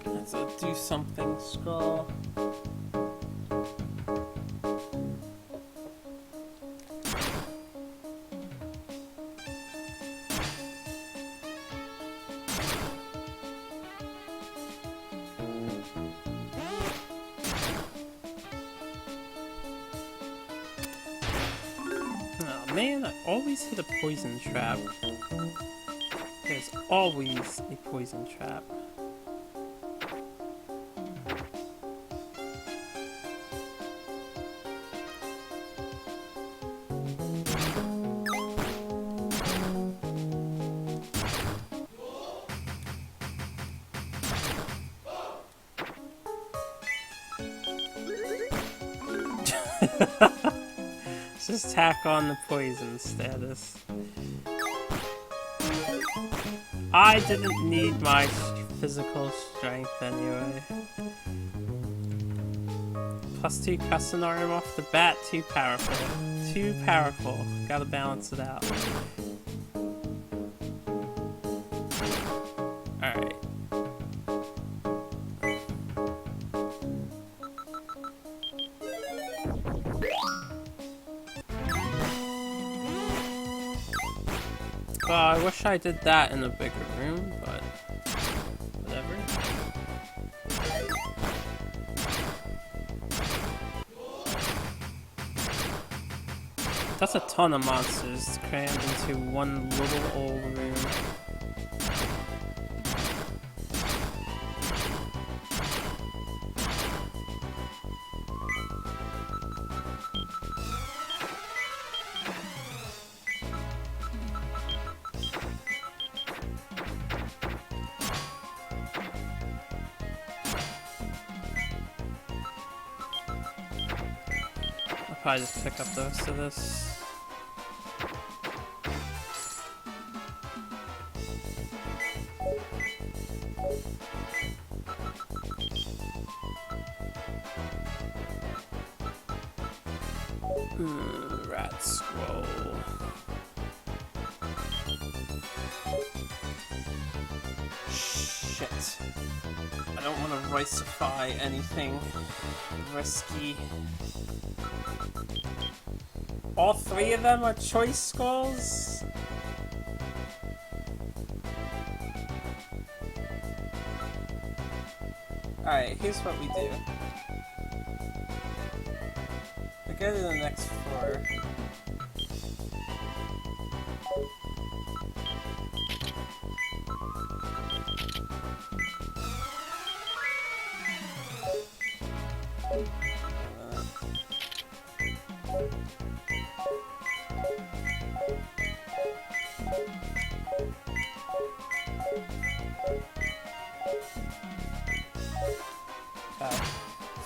Let's do something scroll. Man, I always hit a poison trap. There's always a poison trap. Just tack on the poison status. I didn't need my physical strength anyway. +2 custom arm off the bat, too powerful. Too powerful. Gotta balance it out. Alright. I wish I did that in a bigger room, but whatever. That's a ton of monsters crammed into one little old room. Probably just pick up the rest of this. Rat scroll. Shit. I don't want to ricify anything risky. All three of them are choice skulls? Alright, here's what we do. We go to the next floor.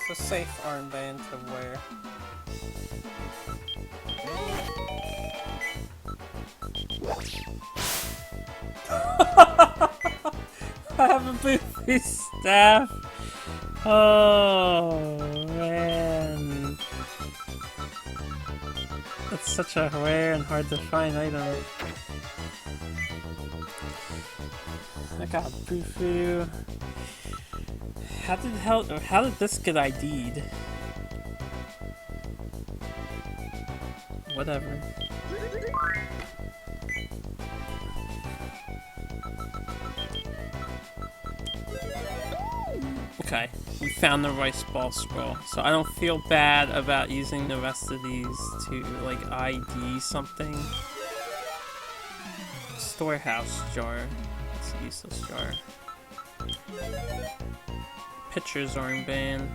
It's a safe armband to wear. I have a boofy staff. Oh man, that's such a rare and hard to find item. I got Bufu. How did this get ID'd? Whatever. Okay, we found the rice ball scroll, so I don't feel bad about using the rest of these to like ID something. Storehouse jar. It's a useless jar. Pitcher's armband.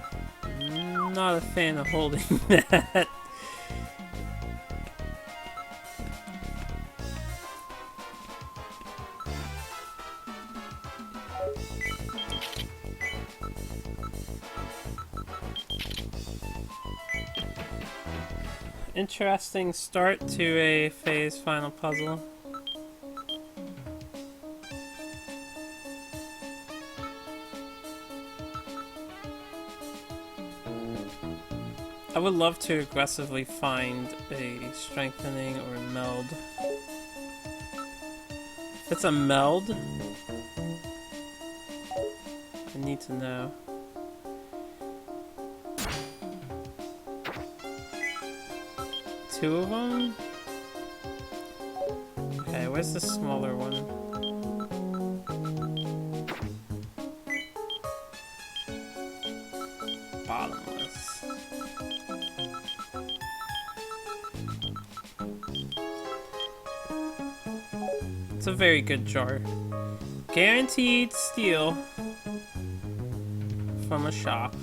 Not a fan of holding that. Interesting start to a phase final puzzle. I would love to aggressively find a strengthening or a meld. If it's a meld, I need to know. Two of them? Okay, where's the smaller one? Bottomless. a very good jar. Guaranteed steal from a shop.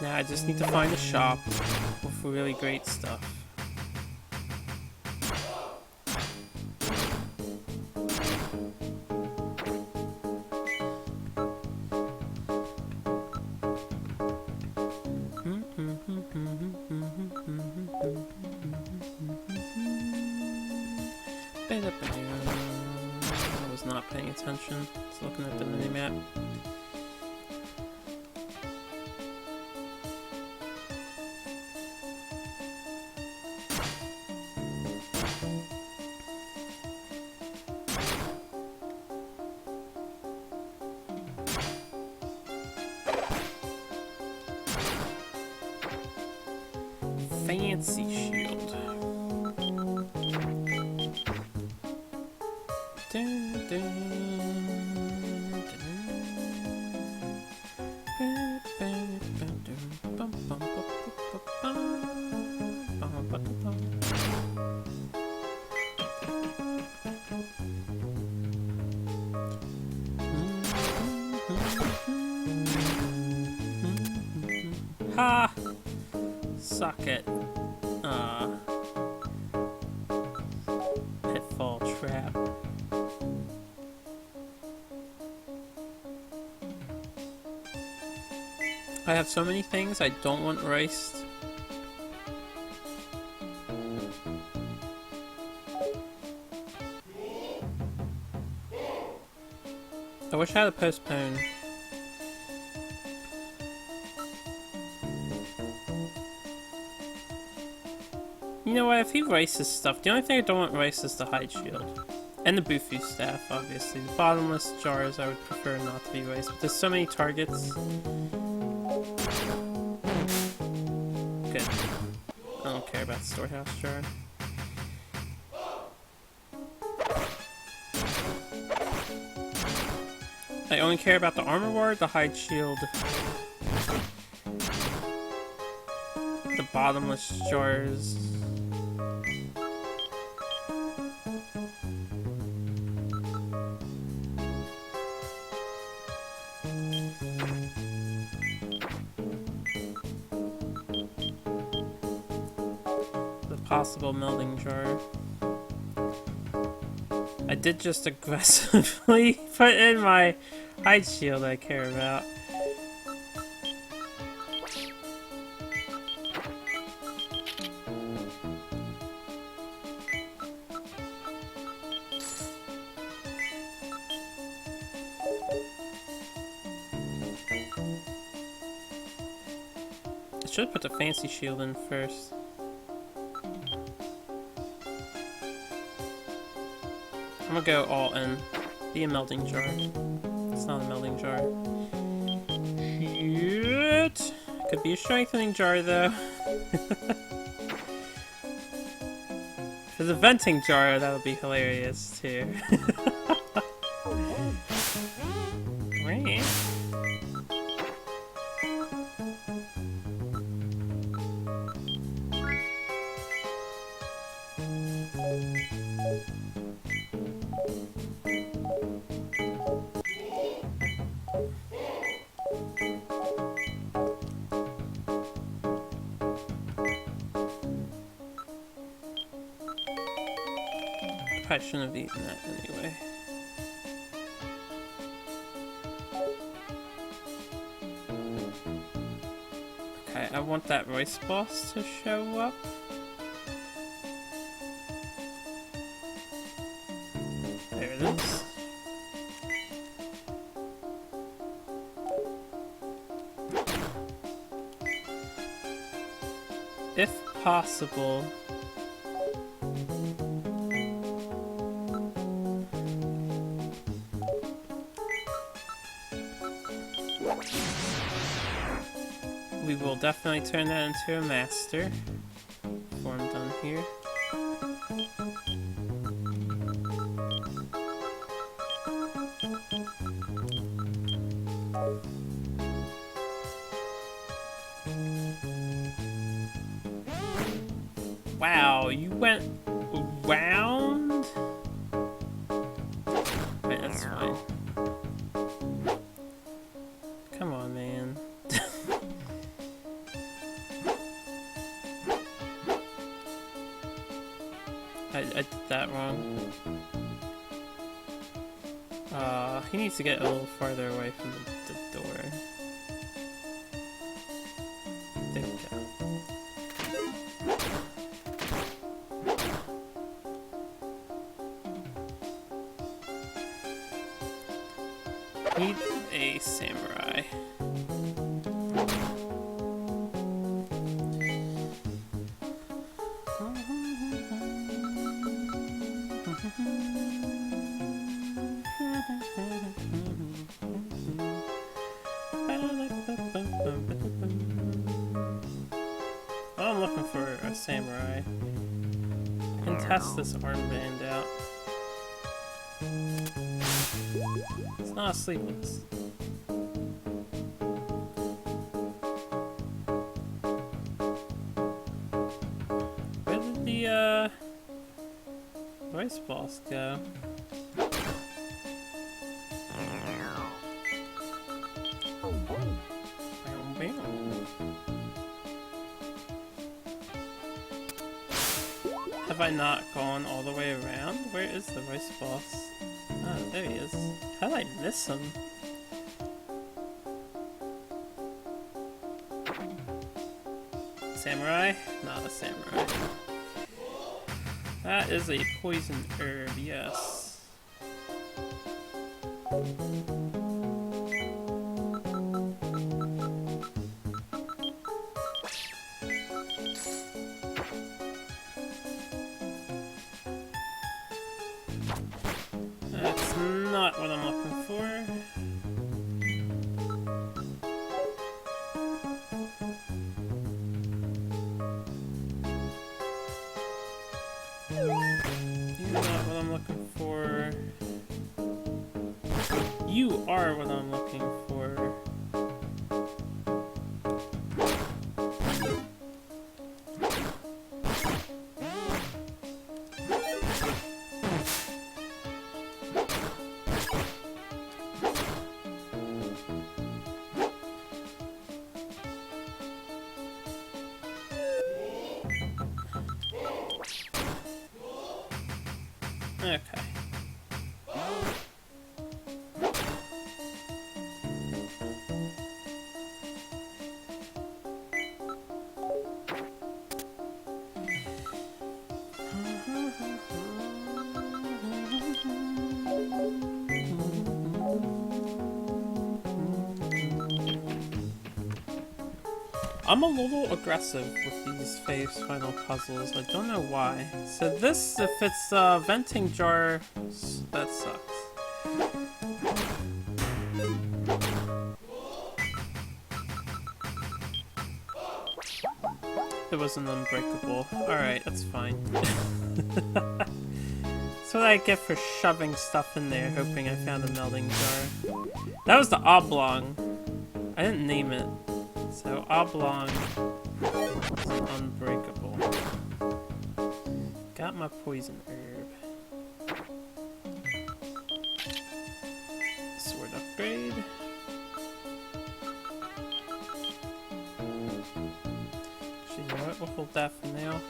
Now I just need to find a shop with really great stuff. I was not paying attention. Just looking at the mini-map. Fancy shield. Dun, dun, ha! Suck it. Pitfall trap. I have so many things I don't want riced. I wish I had a postpone. You know what, if he races stuff, the only thing I don't want race is the hide shield. And the Bufu staff, obviously. The bottomless jars I would prefer not to be raced, but there's so many targets. Good. I don't care about the storehouse jar. I only care about the armor ward, the hide shield, the bottomless jars. The possible melding jar. I did just aggressively put in my hide shield I care about. I should put the fancy shield in first. I'm gonna go all in. Be a melting jar. It's not a melting jar. Shit. Could be a strengthening jar though. If there's a venting jar, that would be hilarious too. Right. I shouldn't have eaten that anyway. Okay, I want that rice boss to show up. There it is. If possible, we will definitely turn that into a master before I'm done here. Wow, you went around? That's fine. Come on, man. I did that wrong. He needs to get a little farther away from the door. There we go. Need a samurai. I'm looking for a samurai. I can test this armband out. It's not sleeveless. Where did the rice balls go? Have I not gone all the way around? Where is the rice boss? Oh, there he is. How did I miss him? Samurai? Not a samurai. That is a poison herb, yes. That's not what I'm looking for. You're not what I'm looking for. You are what I'm looking for. Okay. I'm a little aggressive with these final puzzles. I don't know why. So this, if it's venting jar, that sucks. It wasn't unbreakable. Alright, that's fine. That's what I get for shoving stuff in there, hoping I found a melting jar. That was the oblong. I didn't name it. So oblong is unbreakable. Got my poison herb. Sword upgrade. Actually, you know what? We'll hold that for now.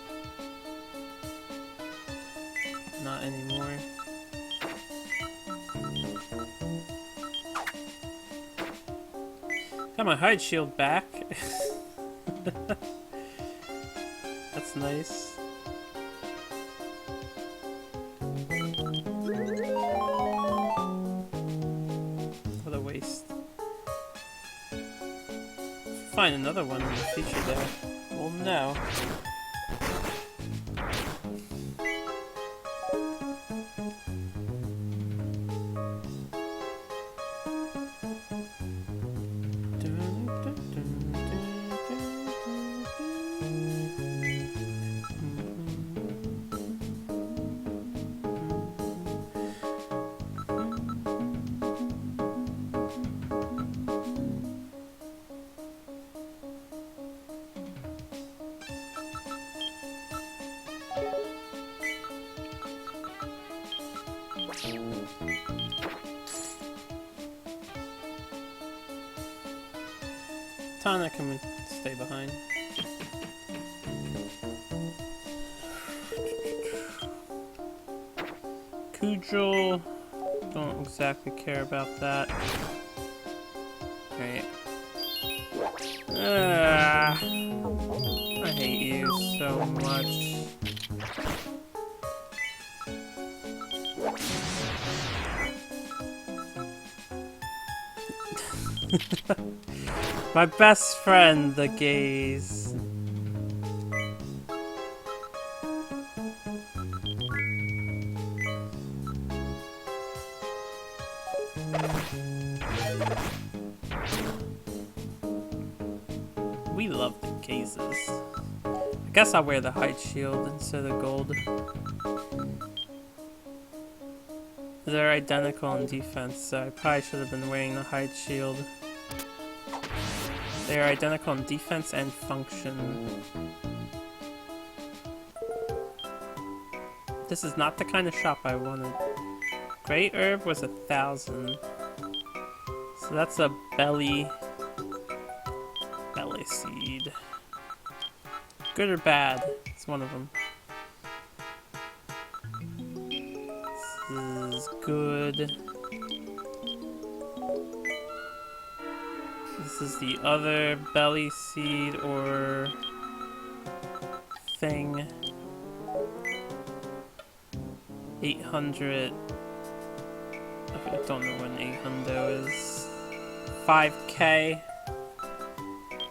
Not anymore. Got my hide shield back. That's nice. What a waste. Find another one in the future though. Well, no. Tana can stay behind. Kujul, don't exactly care about that. Right. I hate you so much. My best friend, the gaze. We love the cases. I guess I'll wear the hide shield instead of gold. They're identical in defense, so I probably should have been wearing the hide shield. They are identical in defense and function. This is not the kind of shop I wanted. Great herb was 1,000. So that's a belly seed. Good or bad? It's one of them. This is good. This is the other belly seed or thing. 800. I don't know what an 800 is. 5k.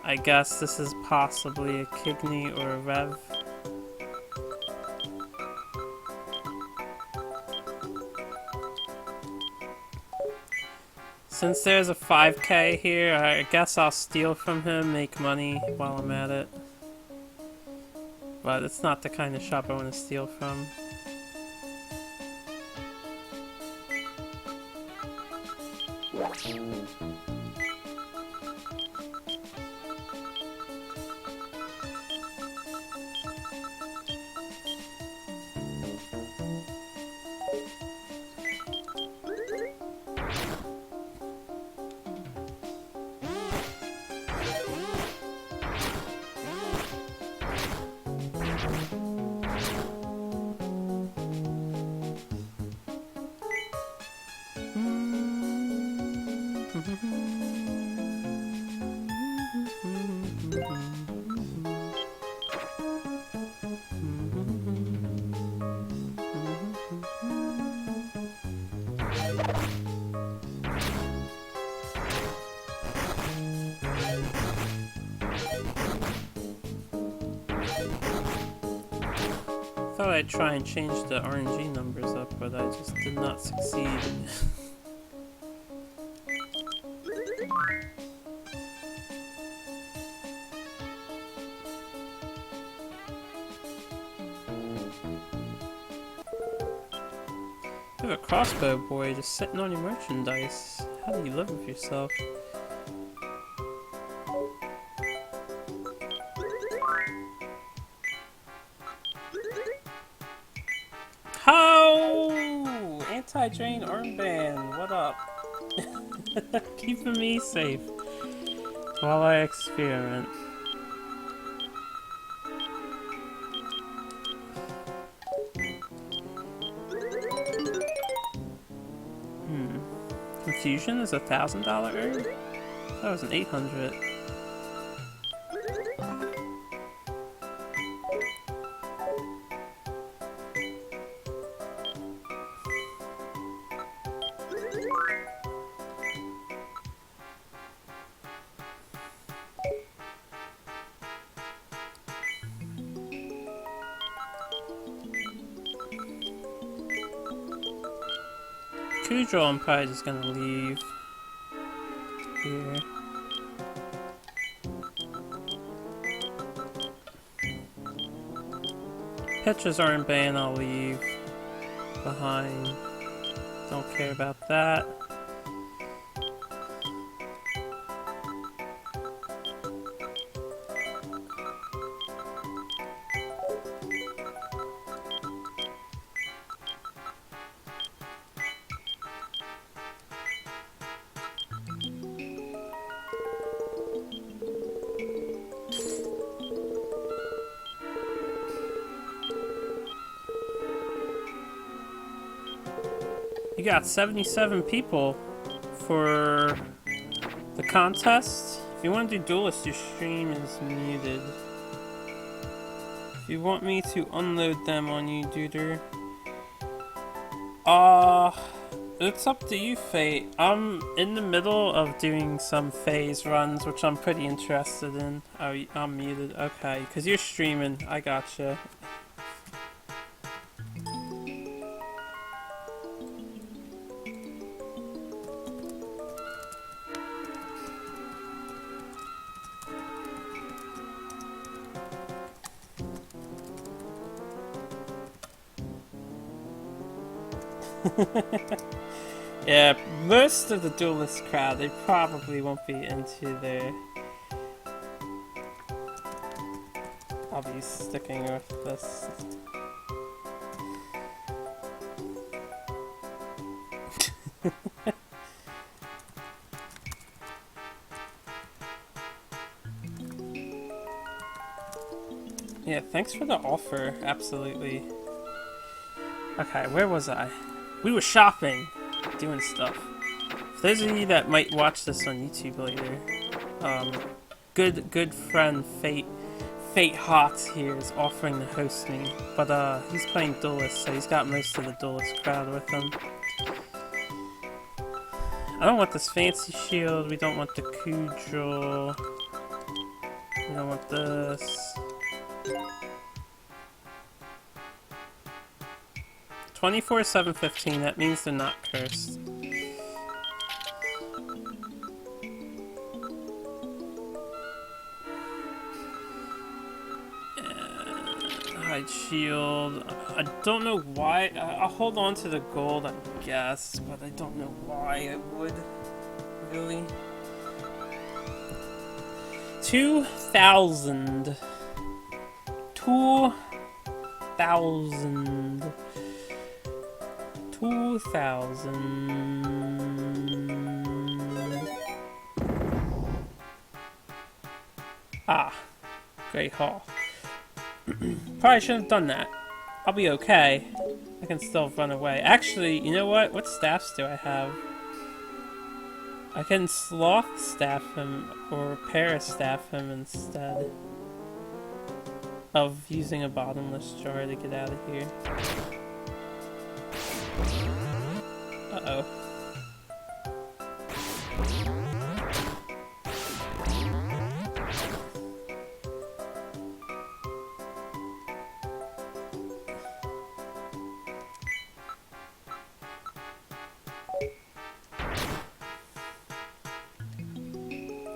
I guess this is possibly a kidney or a rev. Since there's a 5k here, I guess I'll steal from him, make money while I'm at it. But it's not the kind of shop I want to steal from. I thought I'd try and change the RNG numbers up, but I just did not succeed. You have a crossbow, boy, just sitting on your merchandise. How do you live with yourself? How? Anti-drain armband, what up? Keeping me safe while I experiment. Confusion is $1,000 herb? That was an 800. Cujo, I'm probably just gonna leave here. Petra's armband I'll leave behind. Don't care about that. You got 77 people for the contest. If you want to do duelist, your stream is muted. If you want me to unload them on you, Duder, it's up to you, Fate. I'm in the middle of doing some phase runs, which I'm pretty interested in. Oh, I'm muted. Okay, because you're streaming. I gotcha. Yeah, most of the duelist crowd, they probably won't be into their... I'll be sticking with this. Yeah, thanks for the offer, absolutely. Okay, where was I? We were shopping, doing stuff. For those of you that might watch this on YouTube later, good friend Fate Hot here is offering to host me, but he's playing duelist, so he's got most of the duelist crowd with him. I don't want this fancy shield. We don't want the Kudril. We don't want this. 24/7/15, that means they're not cursed. Hide shield. I don't know why. I'll hold on to the gold, I guess, but I don't know why I would. Really? 2,000. 2,000. 2,000. Ah, Great Hall. Probably shouldn't have done that. I'll be okay. I can still run away. Actually, you know what? What staffs do I have? I can sloth staff him or para-staff him instead of using a bottomless jar to get out of here. Uh-oh.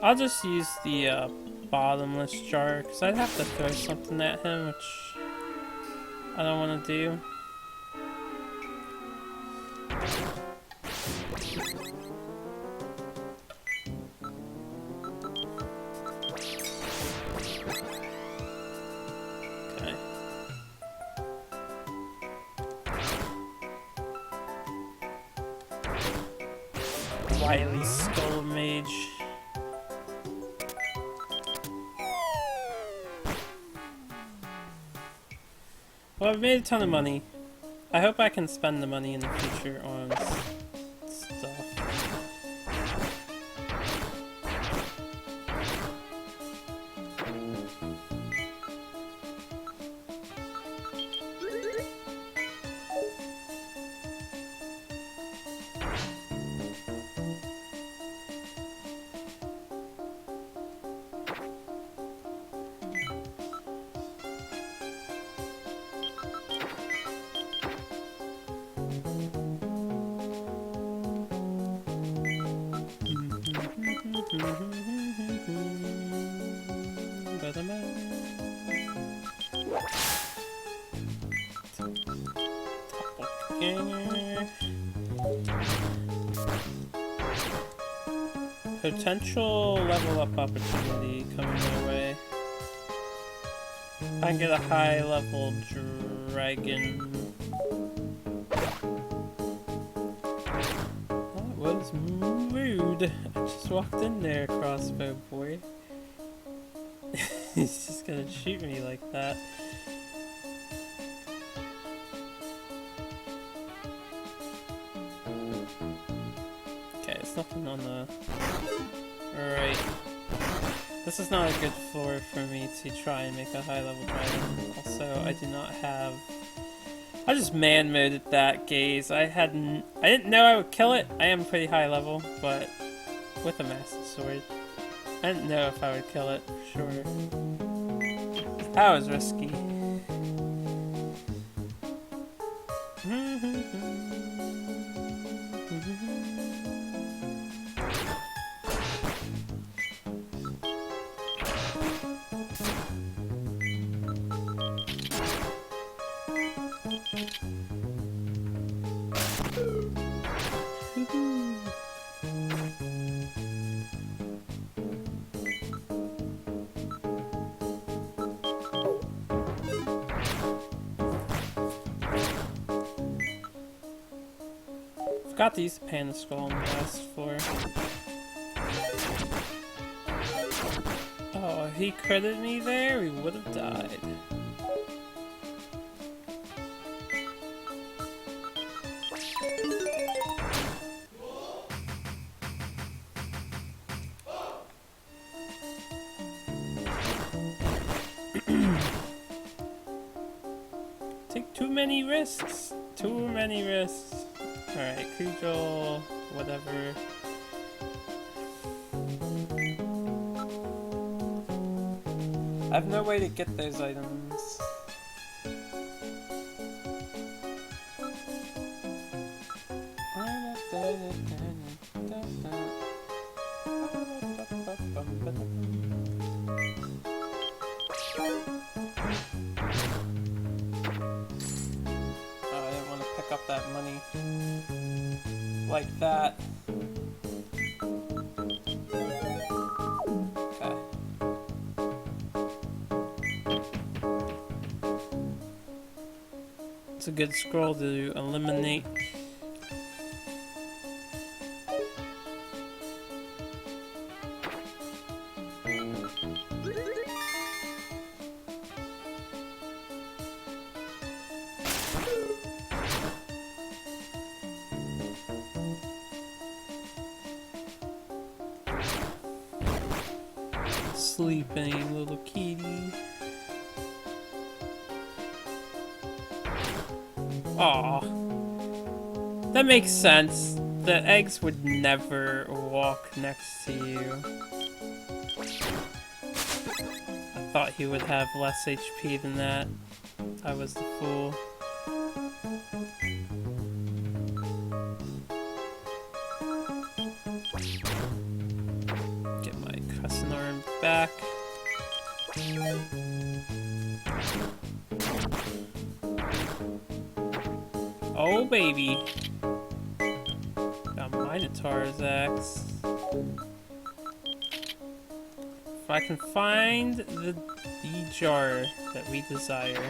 I'll just use the bottomless jar, because I'd have to throw something at him, which I don't want to do. Okay. Wily Skull Mage. Well, I've made a ton of money. I hope I can spend the money in the future on stuff. Potential level up opportunity coming my way. I can get a high level dragon. That was rude. I just walked in there, crossbow boy. He's just gonna shoot me like that. nothing on the... Alright. This is not a good floor for me to try and make a high level dragon. Also, I do not have... I just man-moded that gaze. I didn't know I would kill it. I am pretty high level, but with a massive sword. I didn't know if I would kill it, for sure. That was risky. Forgot to use the panda skull on the last floor. Oh, if he critted me there, we would have died. Take too many risks. Too many risks. Alright, Cujo, whatever. I have no way to get those items. Up that money like that. Okay. It's a good scroll to eliminate. Sleeping little kitty. Aw. That makes sense. The eggs would never walk next to you. I thought he would have less HP than that. I was the fool. Get my crescent arm back. Oh baby! Got Minotaur's axe. If I can find the jar that we desire.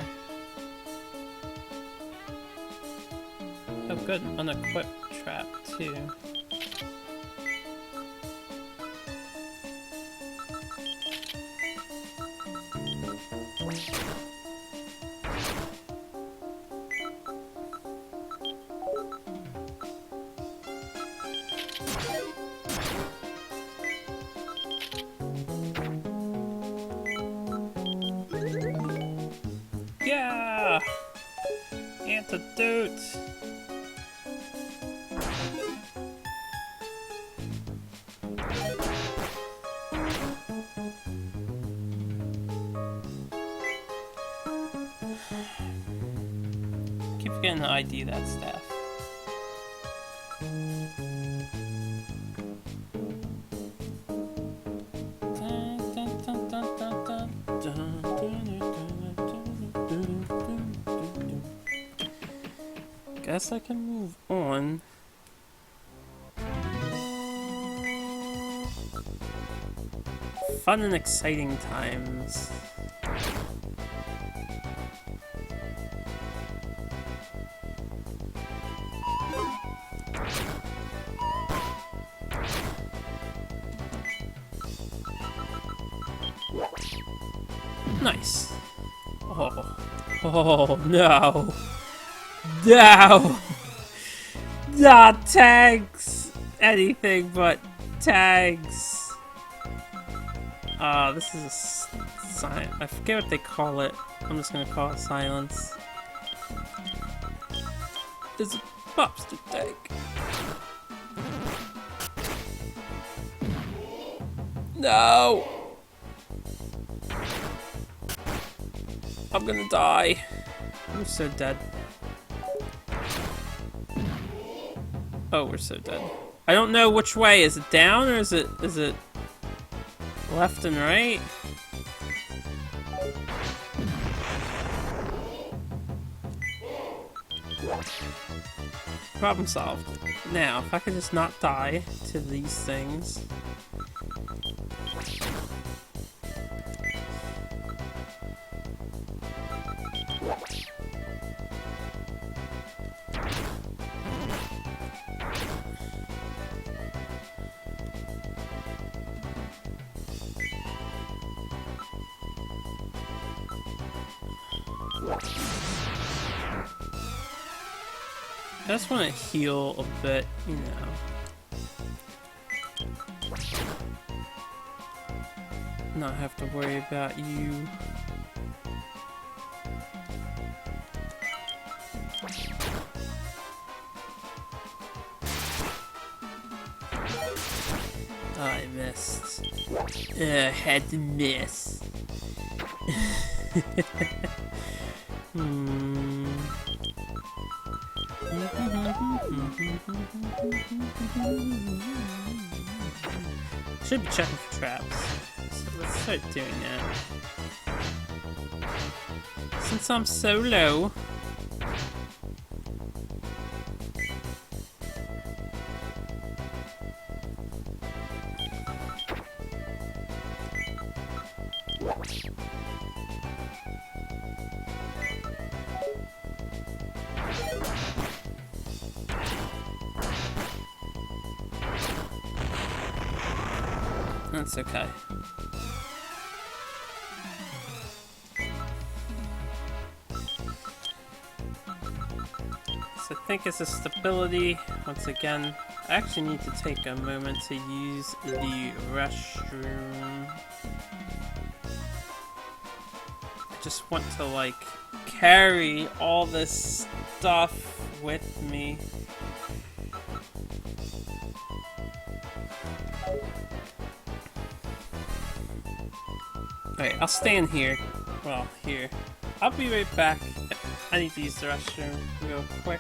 Oh good, unequipped trap too. Yeah! Antidote! Keep forgetting to ID that staff. Guess I can move on. Fun and exciting times. Nice. Oh. Oh no. No! Ah, tanks! anything but tags. This is a sign. I forget what they call it. I'm just gonna call it silence. There's a lobster tag. No! I'm gonna die. I'm so dead. Oh, we're so dead. I don't know which way. Is it down or is it left and right? Problem solved. Now, if I could just not die to these things. I just want to heal a bit, you know. Not have to worry about you. Oh, I missed. I had to miss. Should be checking for traps. So let's start doing that. Since I'm so low. That's okay. So I think it's a stability. Once again, I actually need to take a moment to use the restroom. I just want to like carry all this stuff with me. Alright, I'll stand here. Well, here. I'll be right back. I need to use the restroom real quick.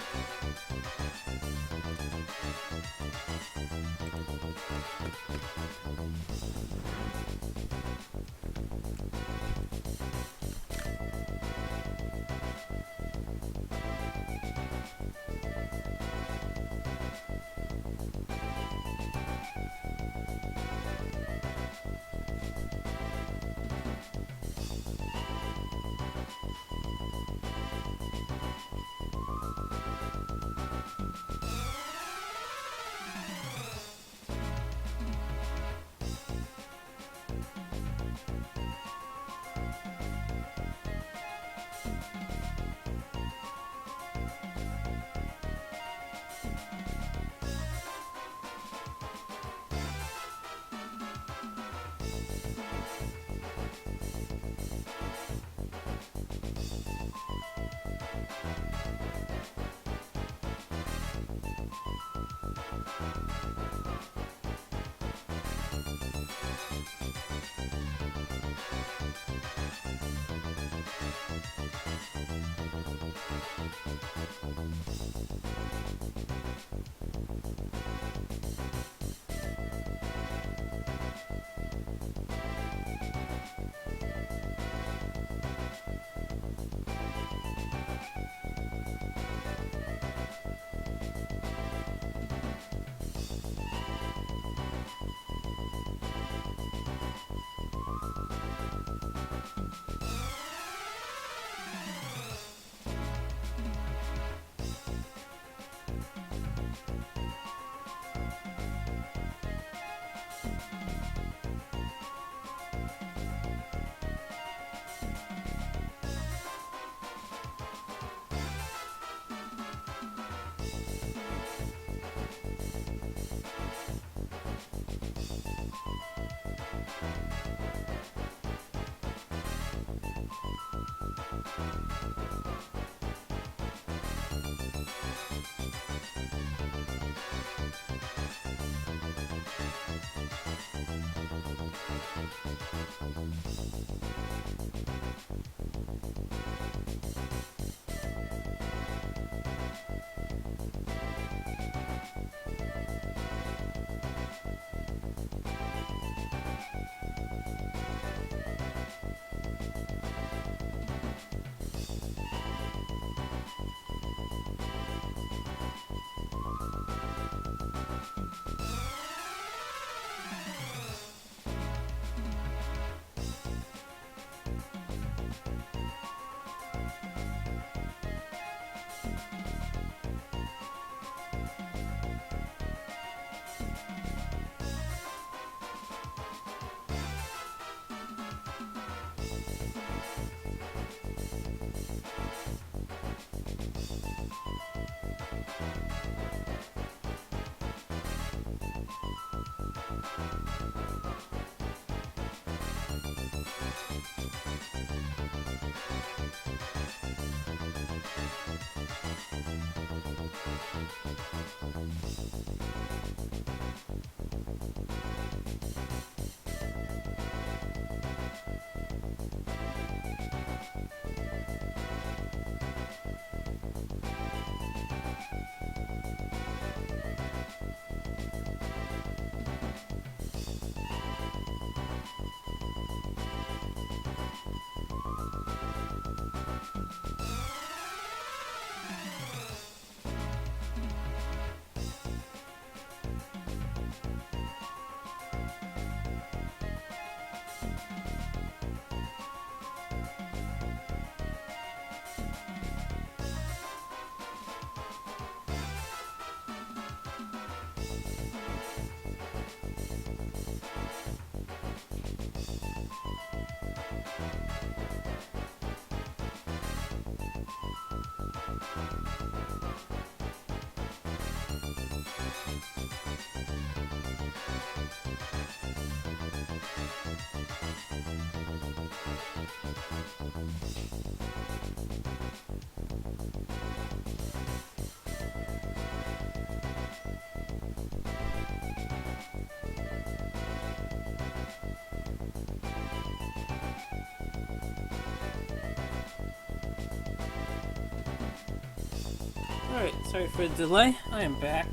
Alright, sorry for the delay. I am back.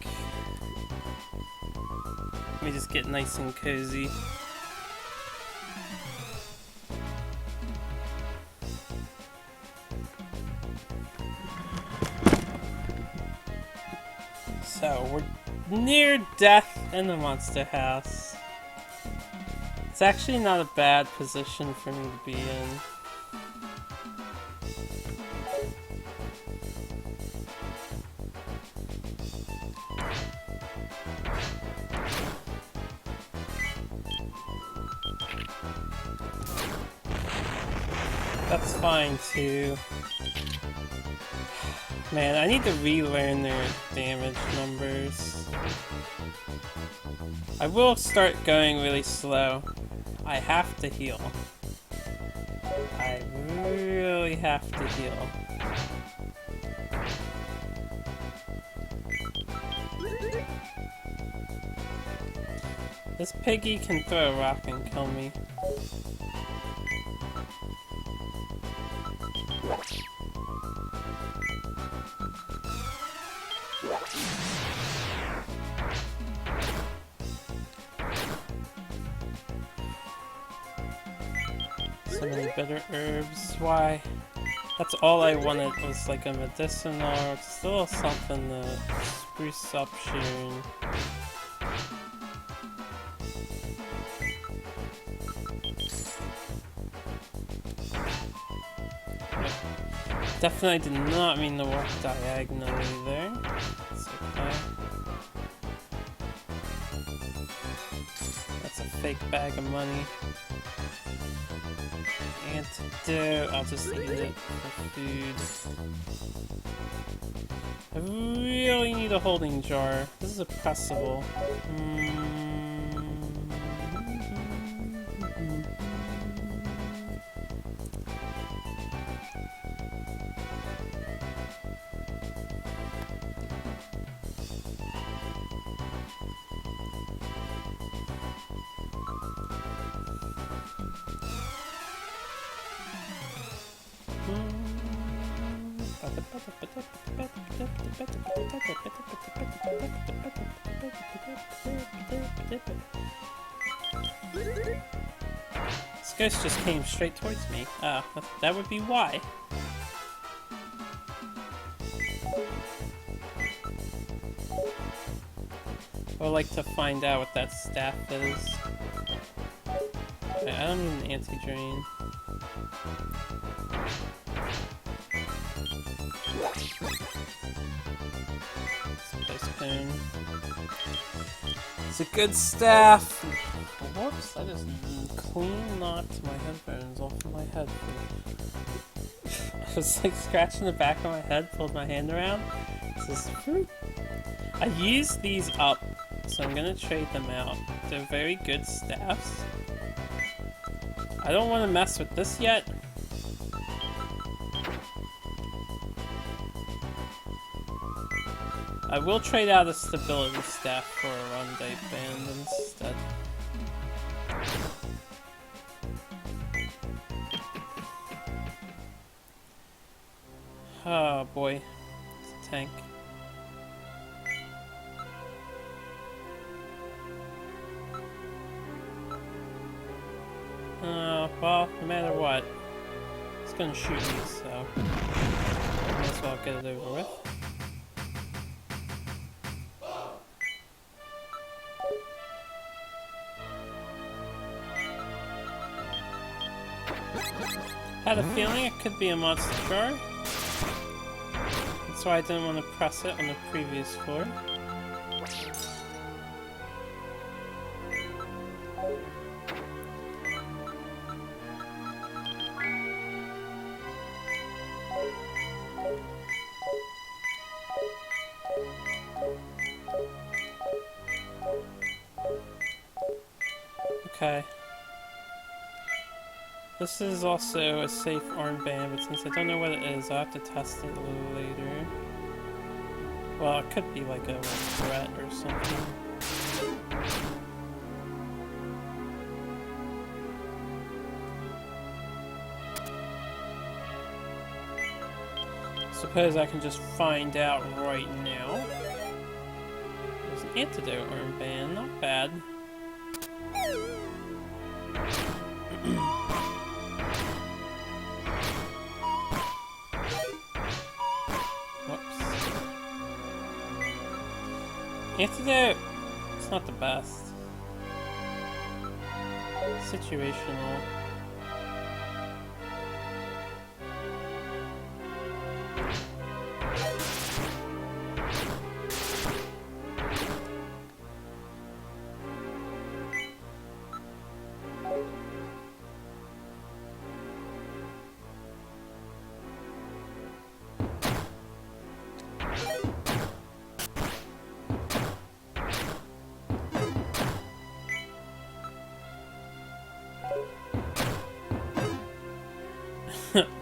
Let me just get nice and cozy. So, we're near death in the monster house. It's actually not a bad position for me to be in. That's fine too. Man, I need to relearn their damage numbers. I will start going really slow. I have to heal. I really have to heal. This piggy can throw a rock and kill me. So many better herbs. Why? That's all I wanted was like a medicinal, just a little something to spruce up Shiren. Definitely did not mean to walk diagonally there. It's okay. That's a fake bag of money. Antidote. I'll just eat it for food. I really need a holding jar. This is a pressable. This ghost just came straight towards me. That would be why. I would like to find out what that staff is. Wait, I don't need an anti-drain. It's a good staff. Whoops, I just clean knocked my headphones off of my head. I was like scratching the back of my head, pulled my hand around. This is I used these up, so I'm gonna trade them out. They're very good staffs. I don't want to mess with this yet. I will trade out a stability staff for a Ronde band instead. Oh boy, it's a tank. Well, no matter what, it's gonna shoot me, so might as well get it over with. Had a feeling it could be a monster jar. That's why I didn't want to press it on the previous floor. Okay. This is also a safe armband, but since I don't know what it is, I'll have to test it a little later. Well, it could be like a threat or something. Suppose I can just find out right now. There's an antidote armband, not bad. Whoops. Antidote, it's not the best. Situational.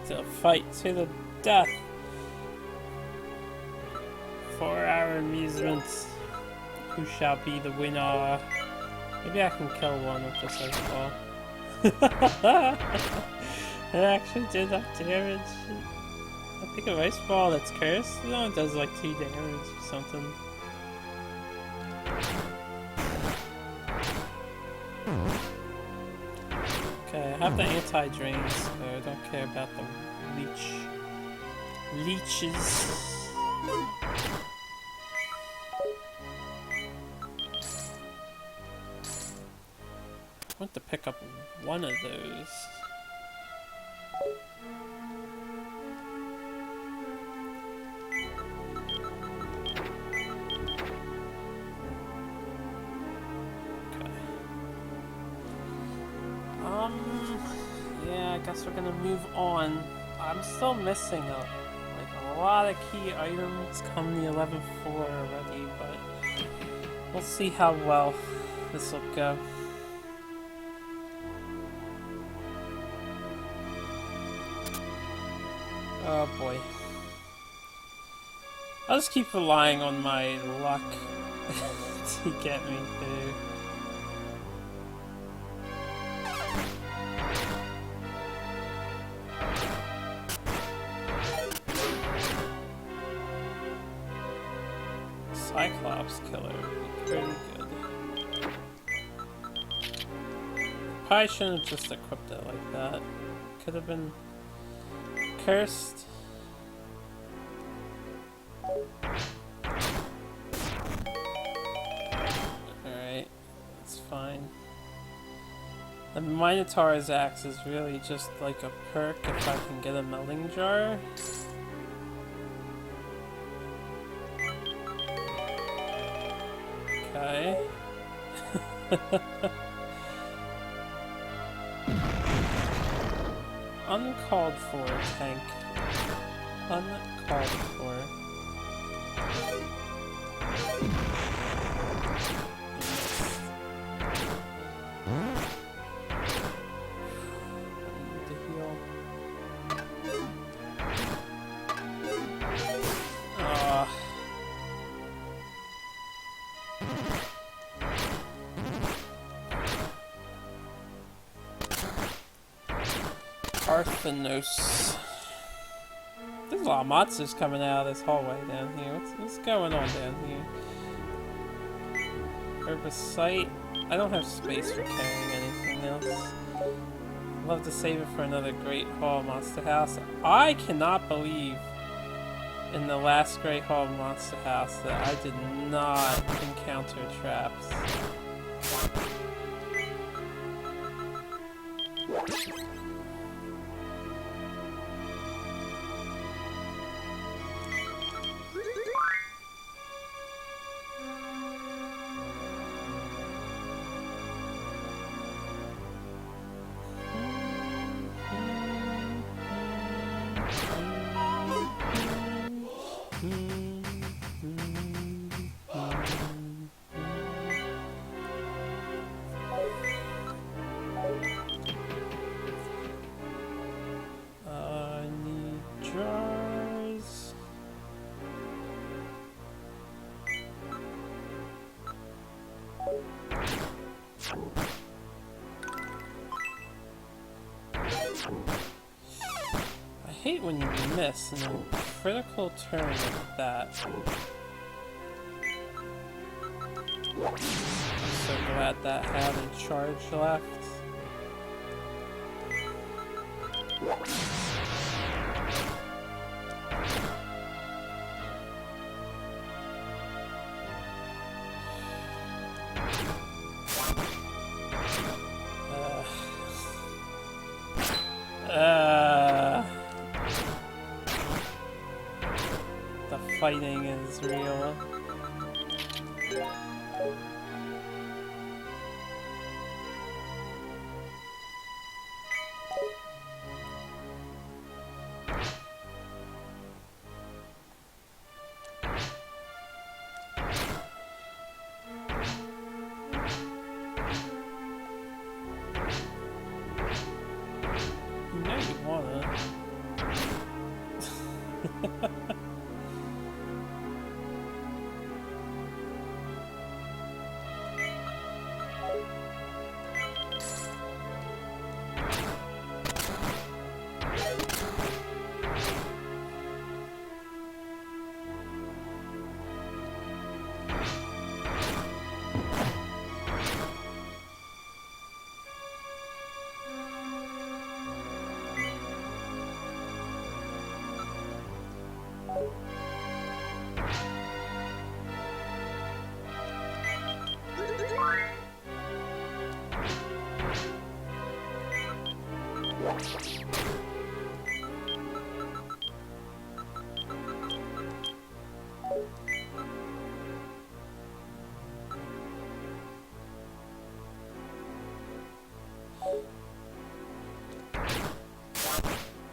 To fight to the death. 4-hour amusement. Who shall be the winner? Maybe I can kill one with this ice ball. It actually did that damage. I think a ice ball that's cursed, no, it does like 2 damage or something. Okay, I have the anti-drain, so I don't care about the leeches. I want to pick up one of those. Yeah, I guess we're gonna move on. I'm still missing a lot of key items come the 11th floor already, but we'll see how well this will go. Oh boy. I'll just keep relying on my luck to get me through. Cyclops killer would be pretty good. Probably shouldn't have just equipped it like that. Could have been cursed. Alright, that's fine. The Minotaur's axe is really just like a perk if I can get a melding jar. Okay. Uncalled for, tank. Uncalled for. I need to heal. Arthanos. There's a lot of monsters coming out of this hallway down here. What's going on down here? Herbicide. I don't have space for carrying anything else. I'd love to save it for another Great Hall Monster House. I cannot believe in the last Great Hall Monster House that I did not encounter traps. I hate when you miss in a critical turn like that. I'm so glad that had a charge left. The fighting is real. You know you wanna.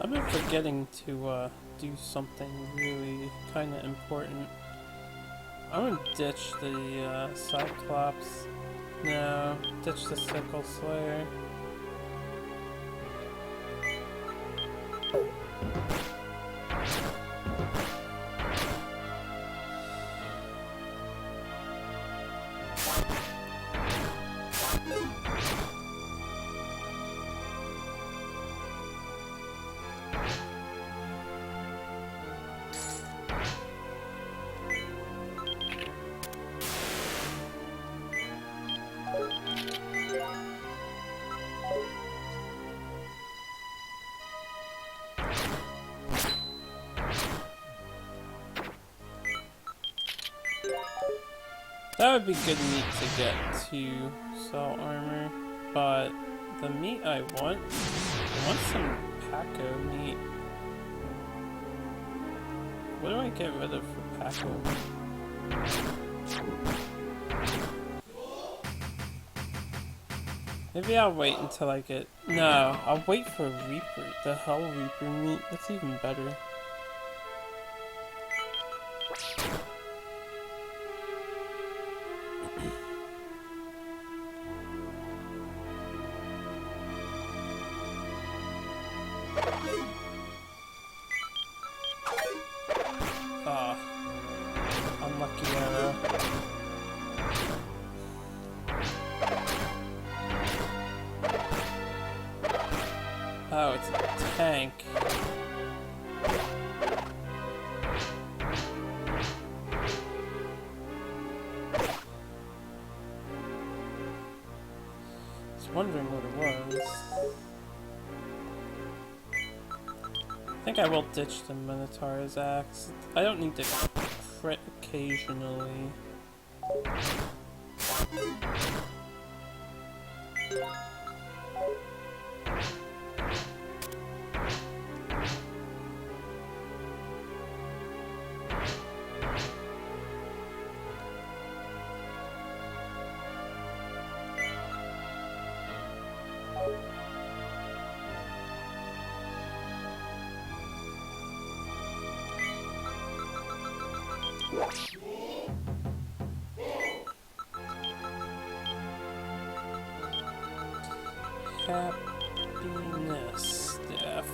I've been forgetting to do something really kind of important. I'm gonna ditch the Cyclops. No, ditch the Sickle Slayer. That would be good meat to get to salt armor, but the meat I want some Paco meat. What do I get rid of for Paco meat? Maybe I'll wait until I get... No, I'll wait for Reaper, the Hell Reaper meat. That's even better. Ah, unlucky arrow. Oh, it's a tank. I was wondering what it was. I think I will ditch the Minotaur's axe. I don't need to crit occasionally. Happiness stuff.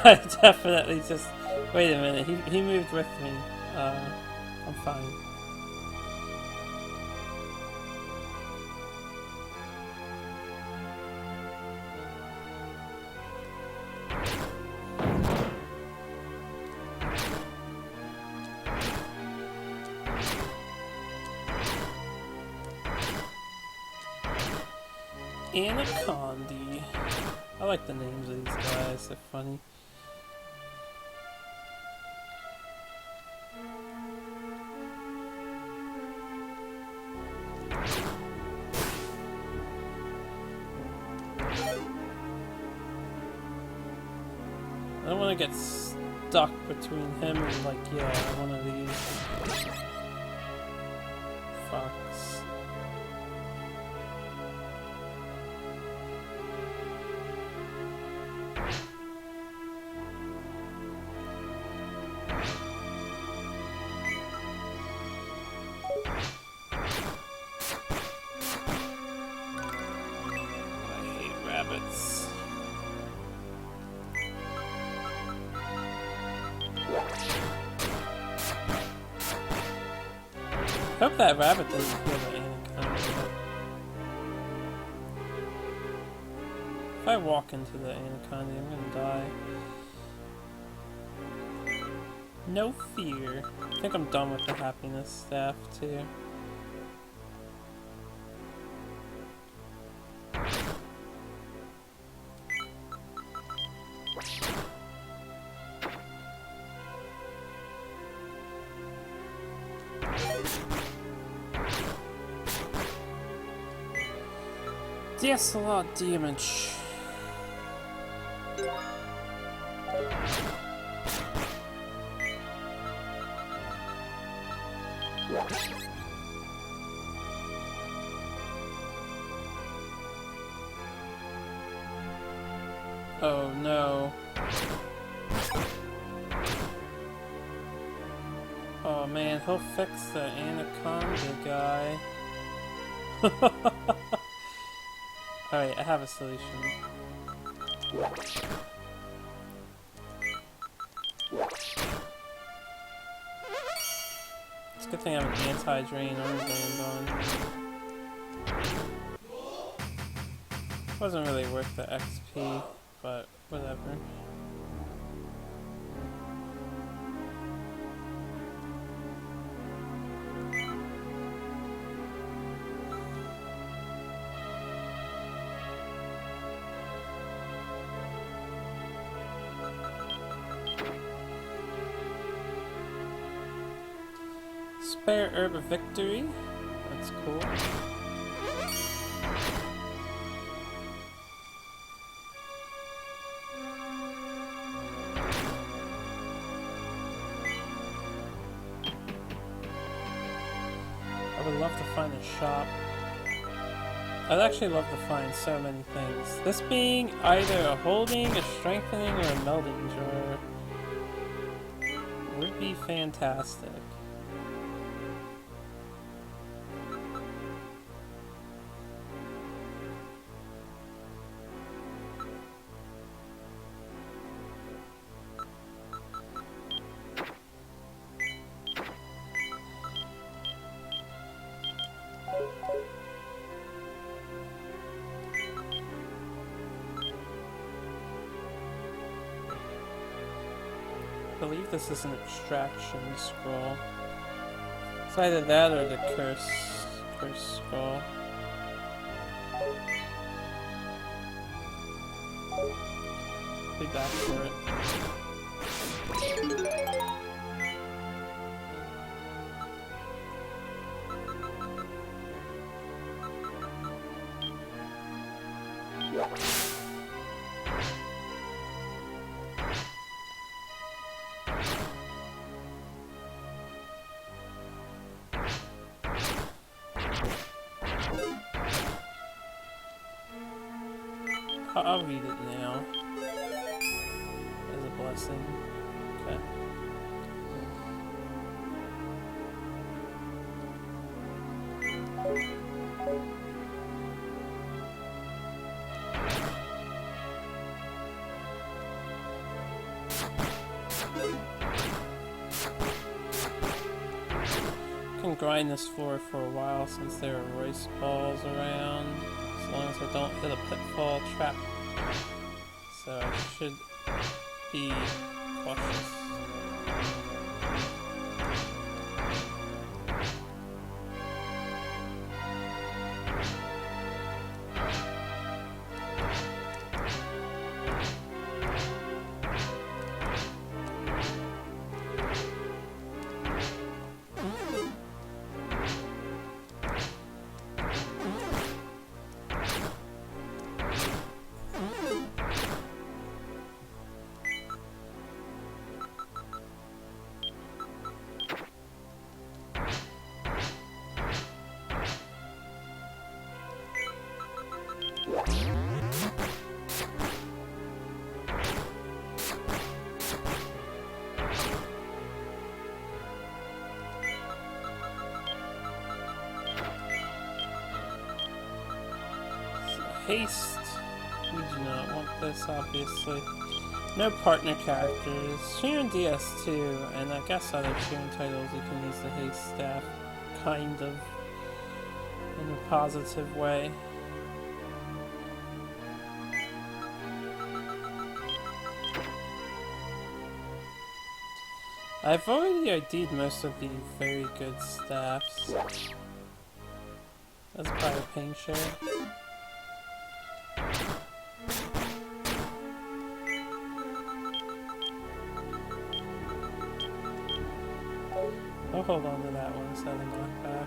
I definitely just... Wait a minute, he moved with me. I'm fine. Anacondi. I like the names of these guys, they're funny. I don't want to get stuck between him and, like, yeah, one of these fucks. I hate rabbits. I hope that rabbit doesn't hear the anaconda. If I walk into the anaconda, I'm gonna die. No fear. I think I'm done with the happiness staff too. Yes, a lot of damage. Oh no. Oh man, he'll fix the anaconda guy. Alright, I have a solution. It's a good thing I have an anti-drain armband on. Wasn't really worth the XP, but whatever. Spare Herb of Victory. That's cool. I would love to find a shop. I'd actually love to find so many things. This being either a holding, a strengthening, or a melding jar would be fantastic. I believe this is an extraction scroll. It's either that or the curse scroll. Be back for it. I'll read it now. lesson. Okay. Can grind this floor for a while since there are rice balls around, as long as I don't hit a pitfall trap, so I should be cautious. Haste. We do not want this, obviously. No partner characters. Shiren DS2, and I guess other Shiren titles you can use the haste staff, kind of, in a positive way. I've already ID'd most of the very good staffs. That's probably a pain share. I'll hold on to that one instead of knockback.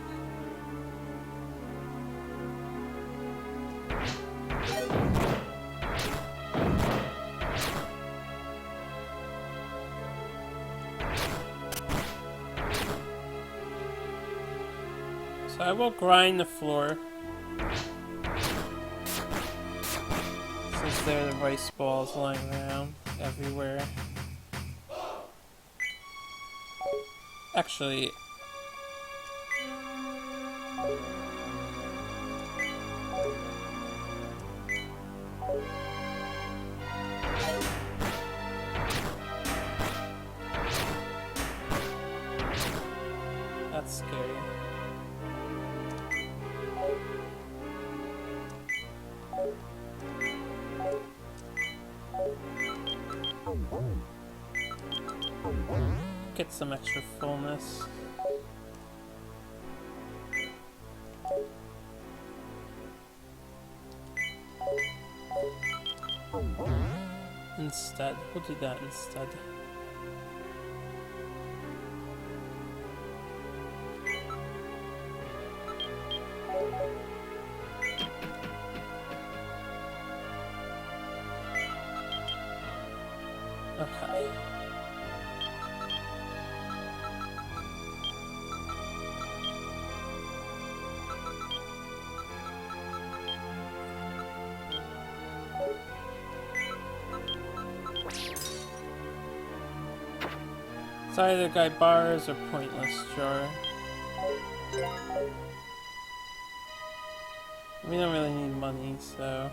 So I will grind the floor, since there are the rice balls lying around everywhere. Actually, that's scary. Get some extra fullness. Instead, we'll do that instead. Okay. It's either guy bars or pointless jar. We don't really need money, so...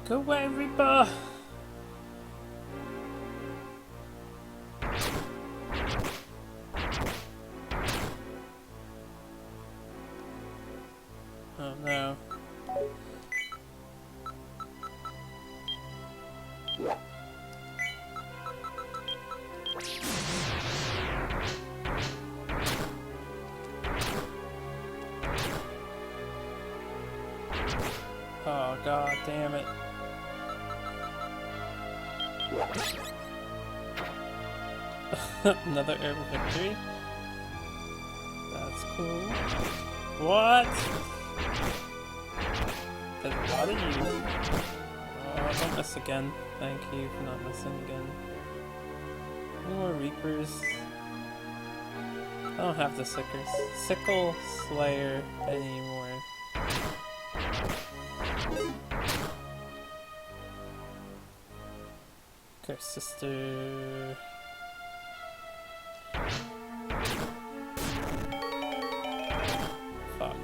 Go away, Reaper! Oh god damn it. Another herb victory. That's cool. What? There's a lot of you. Oh, don't miss again. Thank you for not missing again. No more reapers. I don't have the sickle slayer anymore. Curse sister. Fuck.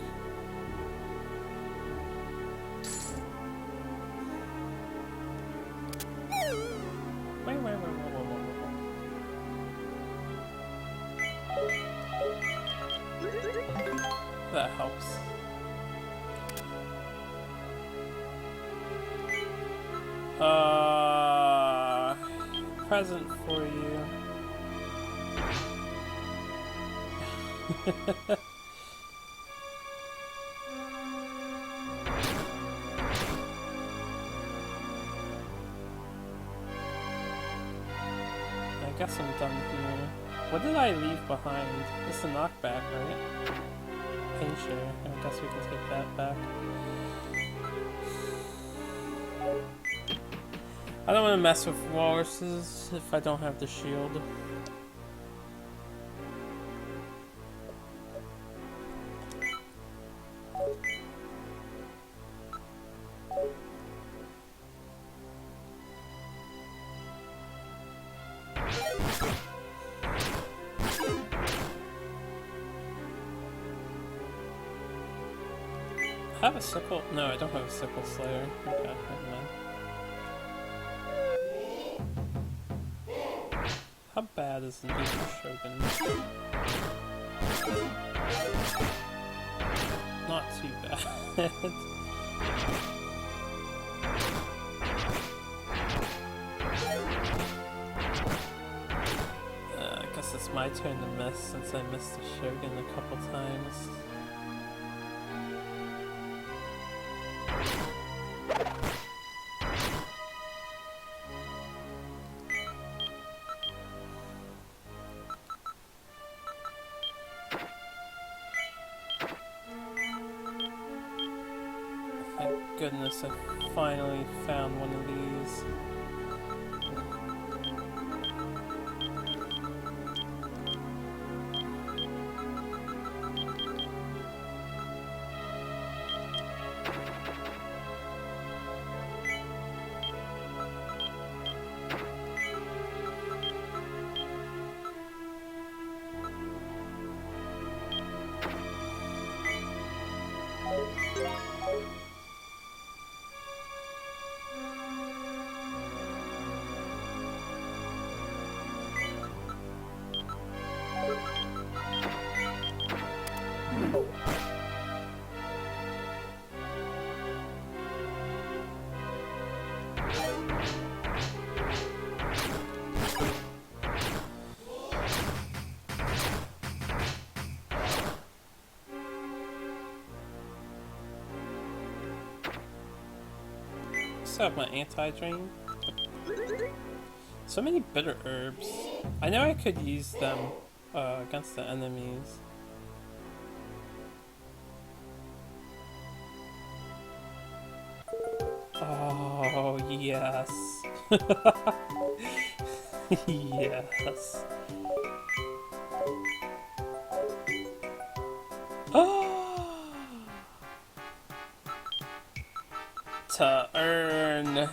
That helps. Present for you. I guess I'm done here. What did I leave behind? It's a knockback, right? Pincher. I guess we can take that back. I don't want to mess with walruses if I don't have the shield. I have a sickle? No, I don't have a sickle slayer. Okay, never mind. How bad is an evil shogun? Not too bad. I guess it's my turn to miss since I missed the shogun a couple times. Goodness, I finally found one of these. Have my anti-drain. So many bitter herbs. I know I could use them against the enemies. Oh yes. Yes. To earn.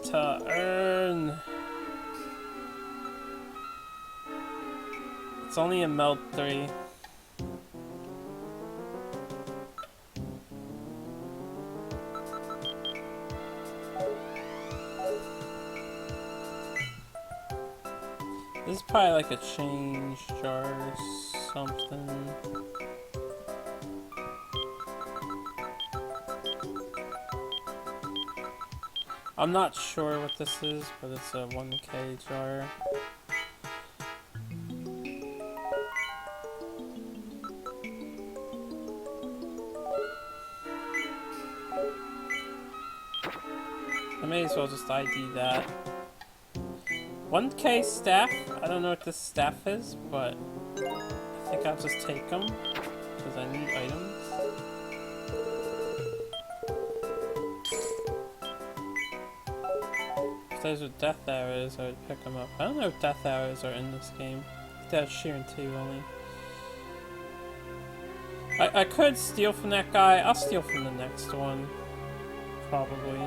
To earn. It's only a meld 3. This is probably like a change jar or something. I'm not sure what this is, but it's a 1K jar. I may as well just ID that. 1K staff? I don't know what this staff is, but I think I'll just take them, because I need items. If those are death arrows, I would pick them up. I don't know if death arrows are in this game. That's Shiren 2 only. I could steal from that guy. I'll steal from the next one. Probably.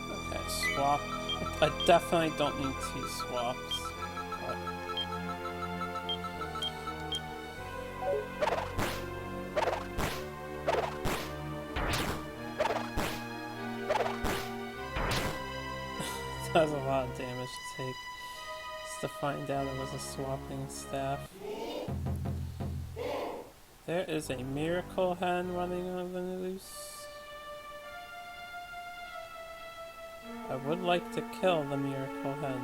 Okay, swap. I definitely don't need 2 swaps. But... that was a lot of damage to take. Just to find out it was a swapping staff. There is a miracle hen running on the loose. I would like to kill the miracle hen.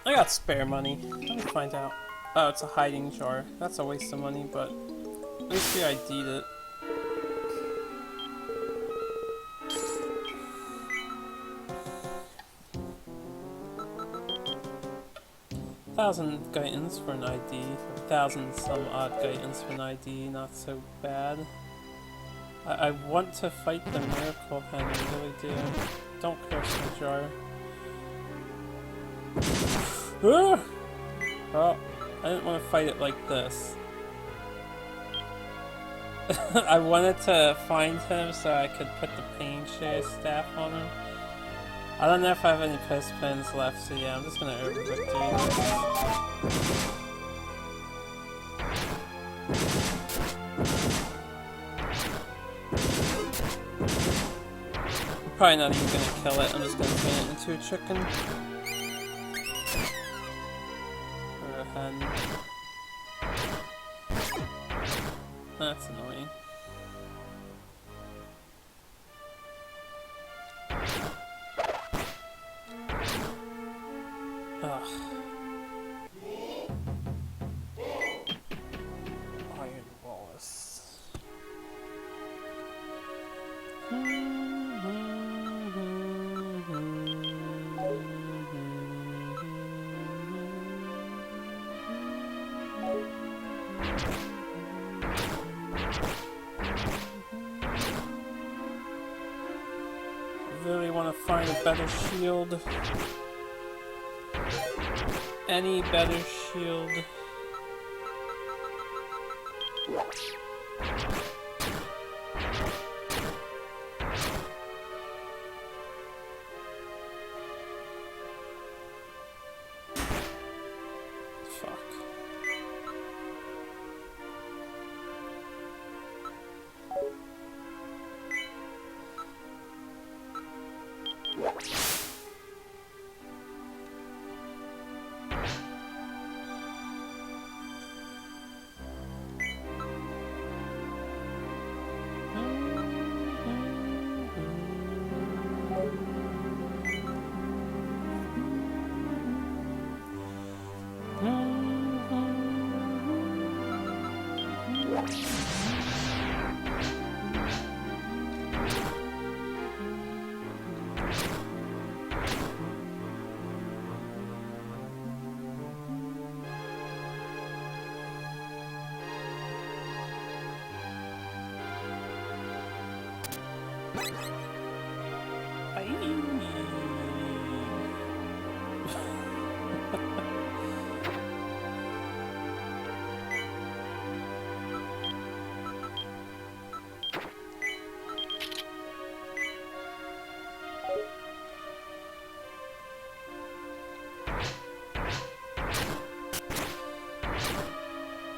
I got spare money. Let me find out. Oh, it's a hiding jar. That's a waste of money, but at least we ID'd it. $1,000 guidance for an ID. 1,000 some odd guidance for an ID. Not so bad. I want to fight the miracle hen. I really do. Don't curse the jar. Oh, I didn't want to fight it like this. I wanted to find him so I could put the pain share staff on him. I don't know if I have any post pins left, so yeah, I'm just gonna overdo this. I'm probably not even gonna kill it, I'm just gonna turn it into a chicken. That's annoying. Ugh. Iron Wallace. Really want to find a better shield. Any better shield. Fuck.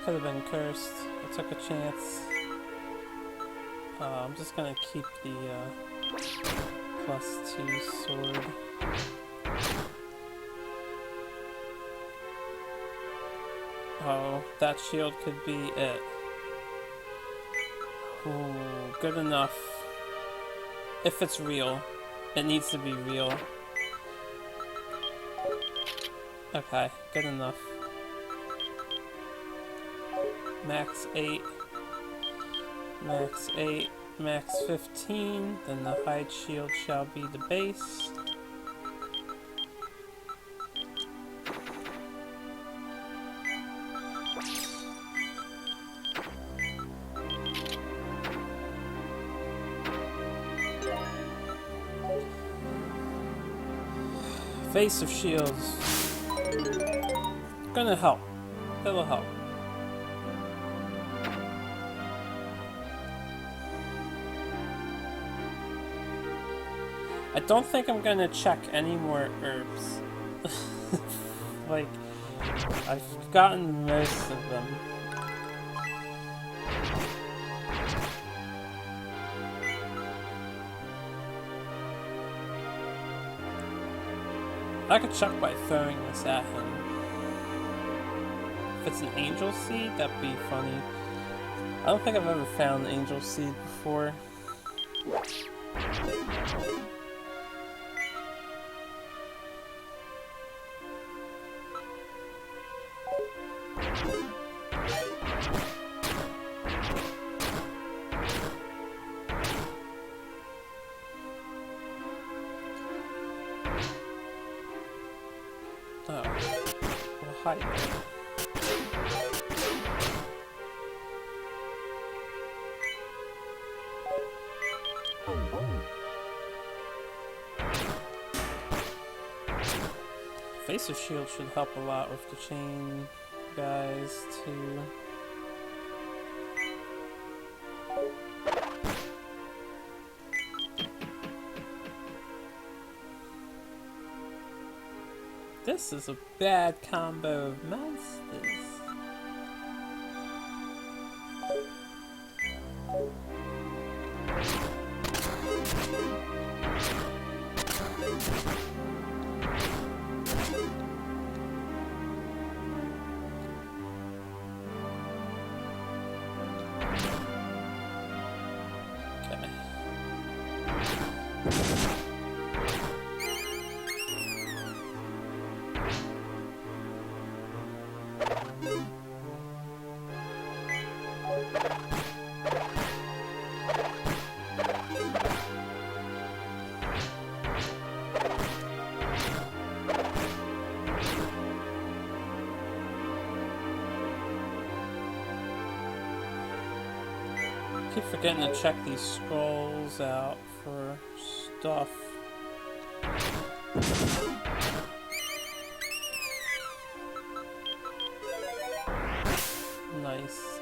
Could have been cursed. I took a chance. I'm just gonna keep the +2 sword. Oh, that shield could be it. Ooh, good enough. If it's real. It needs to be real. Okay, good enough. Max 8. Max 8. Max 15. Then the hide shield shall be the base. Face of shields. Gonna help. It'll help. I don't think I'm gonna check any more herbs. Like, I've gotten most of them. I could check by throwing this at him. If it's an angel seed, that'd be funny. I don't think I've ever found an angel seed before. Oh, well, hide there. Face of shield should help a lot with the chain guys too. This is a bad combo of monsters. I keep forgetting to check these scrolls out for stuff. Nice.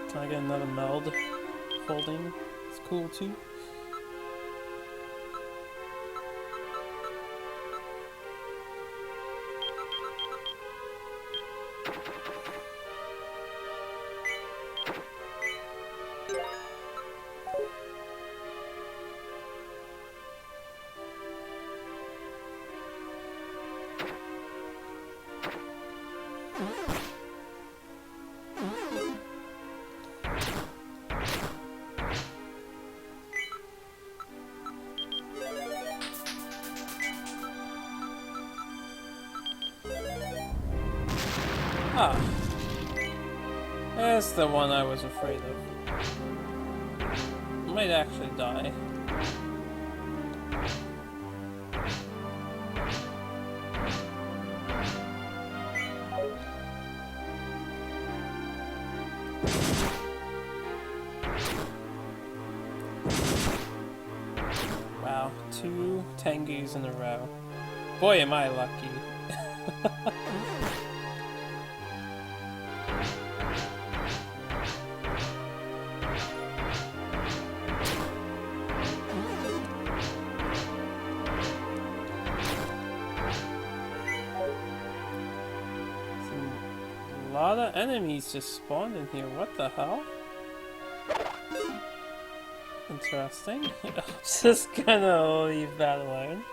Can I get another meld holding? It's cool too. Ah, that's the one I was afraid of. I might actually die. Wow, 2 Tengus in a row. Boy, am I lucky. A lot of enemies just spawned in here. What the hell? Interesting. I'm just gonna leave that alone.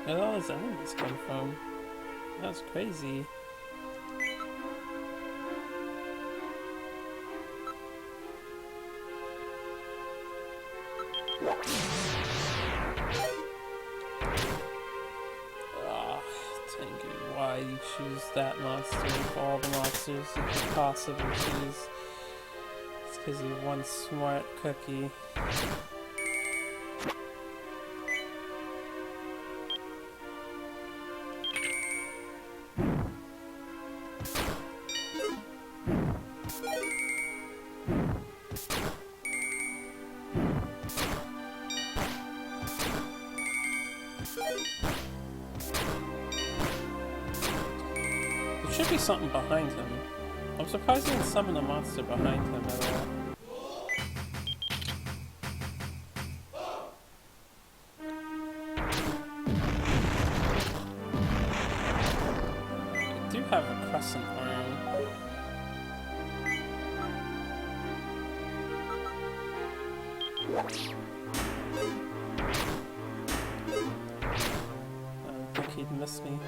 Where did all those enemies come from? That's crazy. Why you choose that monster of all the monsters you could possibly choose? It's because you're one smart cookie. There should be something behind him. I'm surprised he didn't summon a monster behind him at all. I do have a crescent arm. I don't think he'd miss me.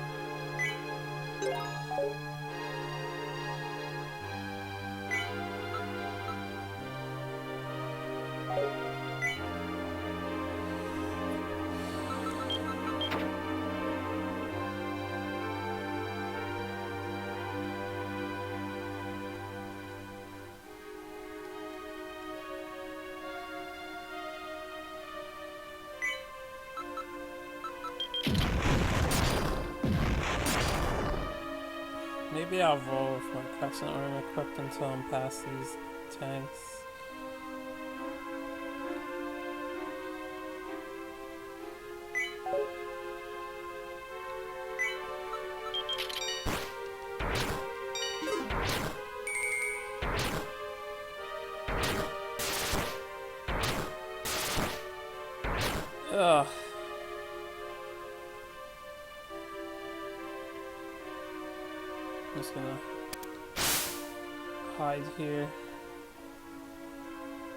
Maybe I'll roll with my crescent arm equipped until I'm past these tanks. Ugh. I'm just gonna hide here.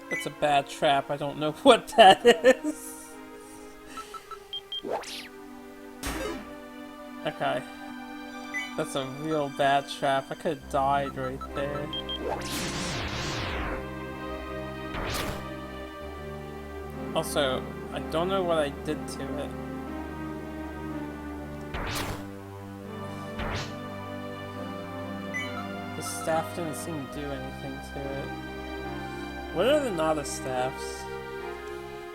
That's a bad trap. I don't know what that is. Okay. That's a real bad trap. I could have died right there. Also, I don't know what I did to it. The staff didn't seem to do anything to it. What are the Nada staffs?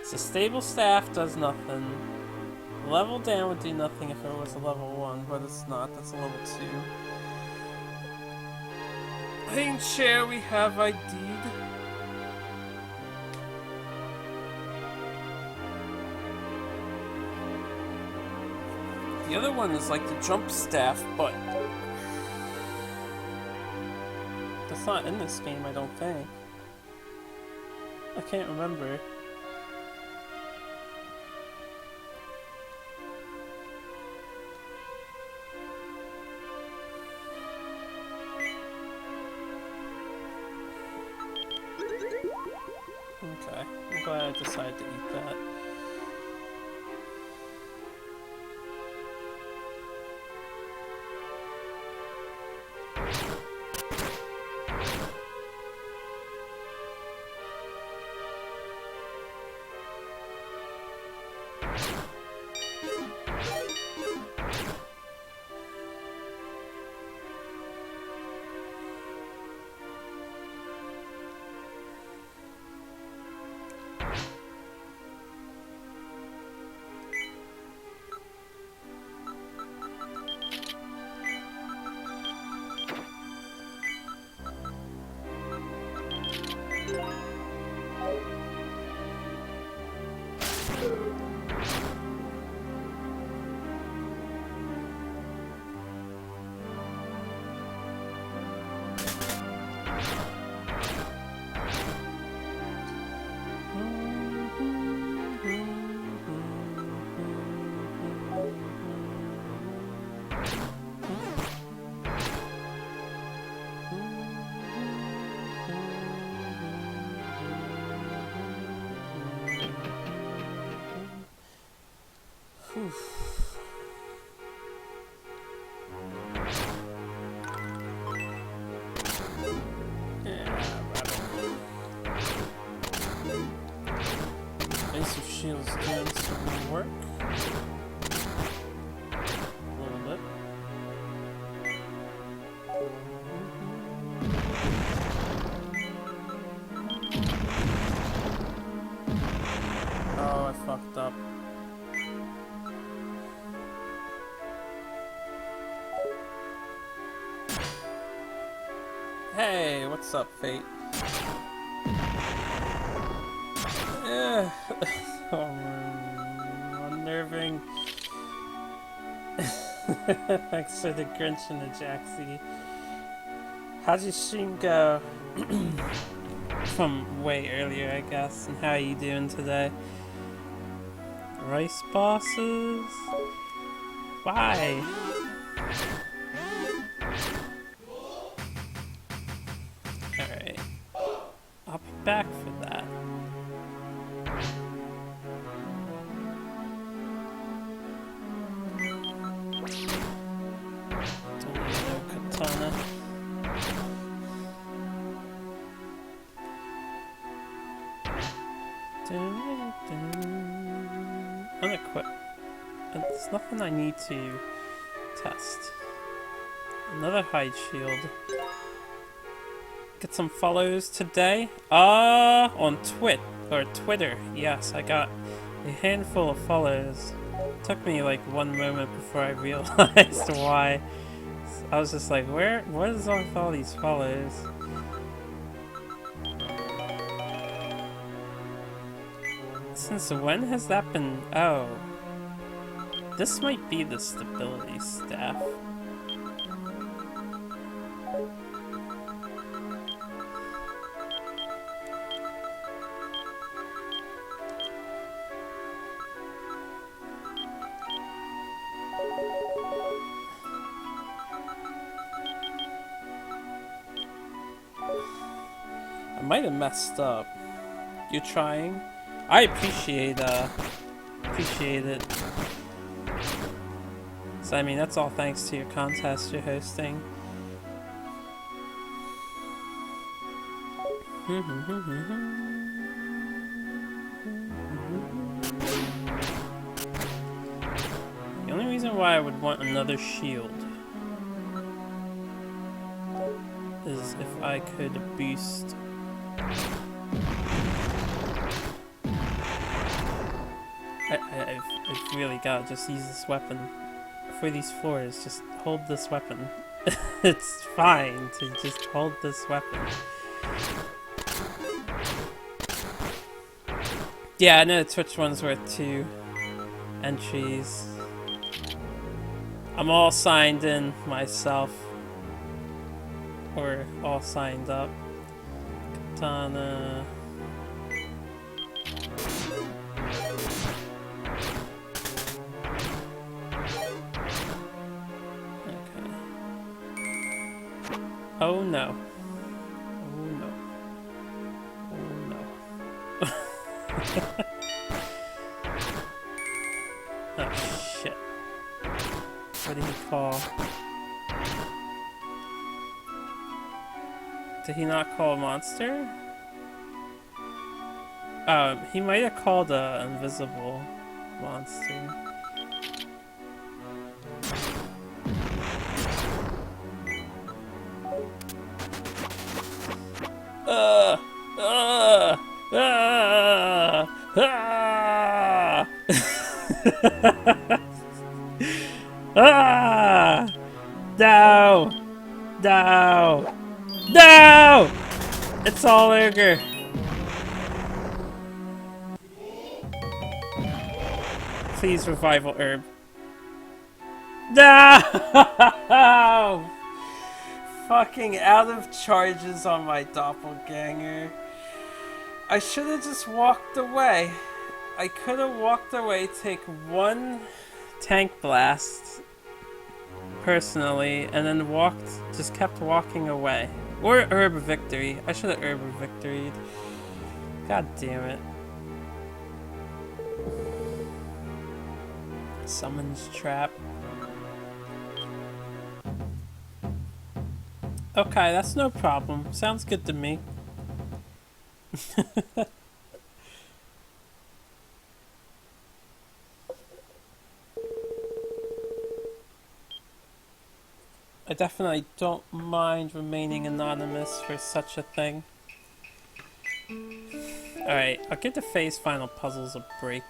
So stable staff does nothing. Level down would do nothing if it was a level 1, but it's not. That's a level 2. Hang chair we have ID'd. The other one is like the jump staff, but that's not in this game, I don't think. I can't remember. Okay, I'm glad I decided to eat that. Whew. Ace of Shields doing some work. A little bit. Oh, I fucked up. Hey, what's up, Fate? Unnerving. Thanks for the Grinch and the Jaxie. How'd your stream go? From way earlier, I guess. And how are you doing today? Rice bosses? Why? Alright. I'll be back for that. Don't need no katana. Unequip. There's nothing I need to test. Another hide shield. Get some follows today. On Twitter. Yes, I got a handful of follows. It took me like one moment before I realized why. I was just like, what is with all these follows? Since when has that been? Oh. This might be the stability staff. I might have messed up. You're trying? I appreciate it. So I mean, that's all thanks to your contest you're hosting. The only reason why I would want another shield is if I could boost. I've really gotta just use this weapon for these floors. Just hold this weapon. It's fine to just hold this weapon. Yeah, I know the Twitch one's worth 2 entries. I'm all signed in myself. Or all signed up. Katana. Oh no. Oh no. Oh no. Oh shit. What did he call? Did he not call a monster? He might have called a invisible monster. No! No! No! It's all ogre. Please, revival herb. No! Fucking out of charges on my doppelganger. I should have just walked away. I could have walked away, take one tank blast, personally, and then just kept walking away. Or herb of victory. I should have herb of victoried. God damn it. Summons trap. Okay, that's no problem. Sounds good to me. I definitely don't mind remaining anonymous for such a thing. Alright, I'll give the Fae's final puzzles a break.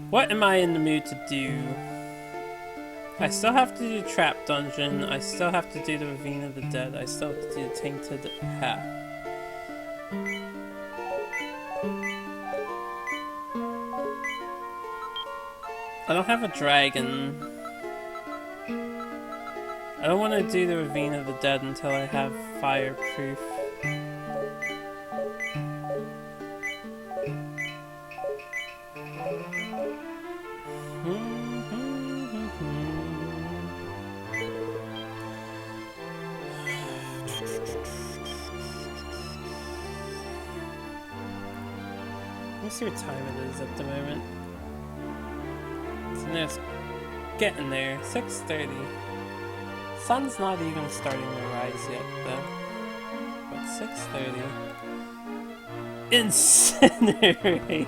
What am I in the mood to do? I still have to do the Trap Dungeon, I still have to do the Ravine of the Dead, I still have to do the Tainted Path. I don't have a dragon. I don't want to do the Ravine of the Dead until I have fireproof. Let's see what time it is at the moment. So it's getting there. 6:30. Sun's not even starting to rise yet, though. But 6:30. Incinerated!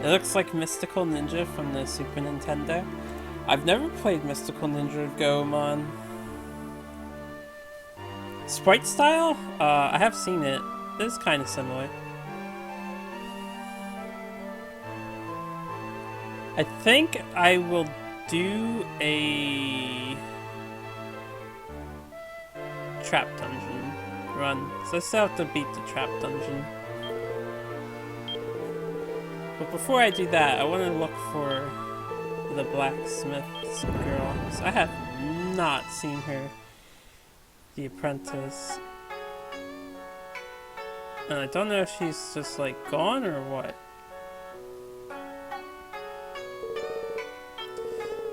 It looks like Mystical Ninja from the Super Nintendo. I've never played Mystical Ninja Goemon. Sprite style? I have seen it. It's kind of similar. I think I will do a trap dungeon run. So I still have to beat the trap dungeon. But before I do that, I want to look for the blacksmith's girl. So I have not seen her. The apprentice. And I don't know if she's just like gone or what.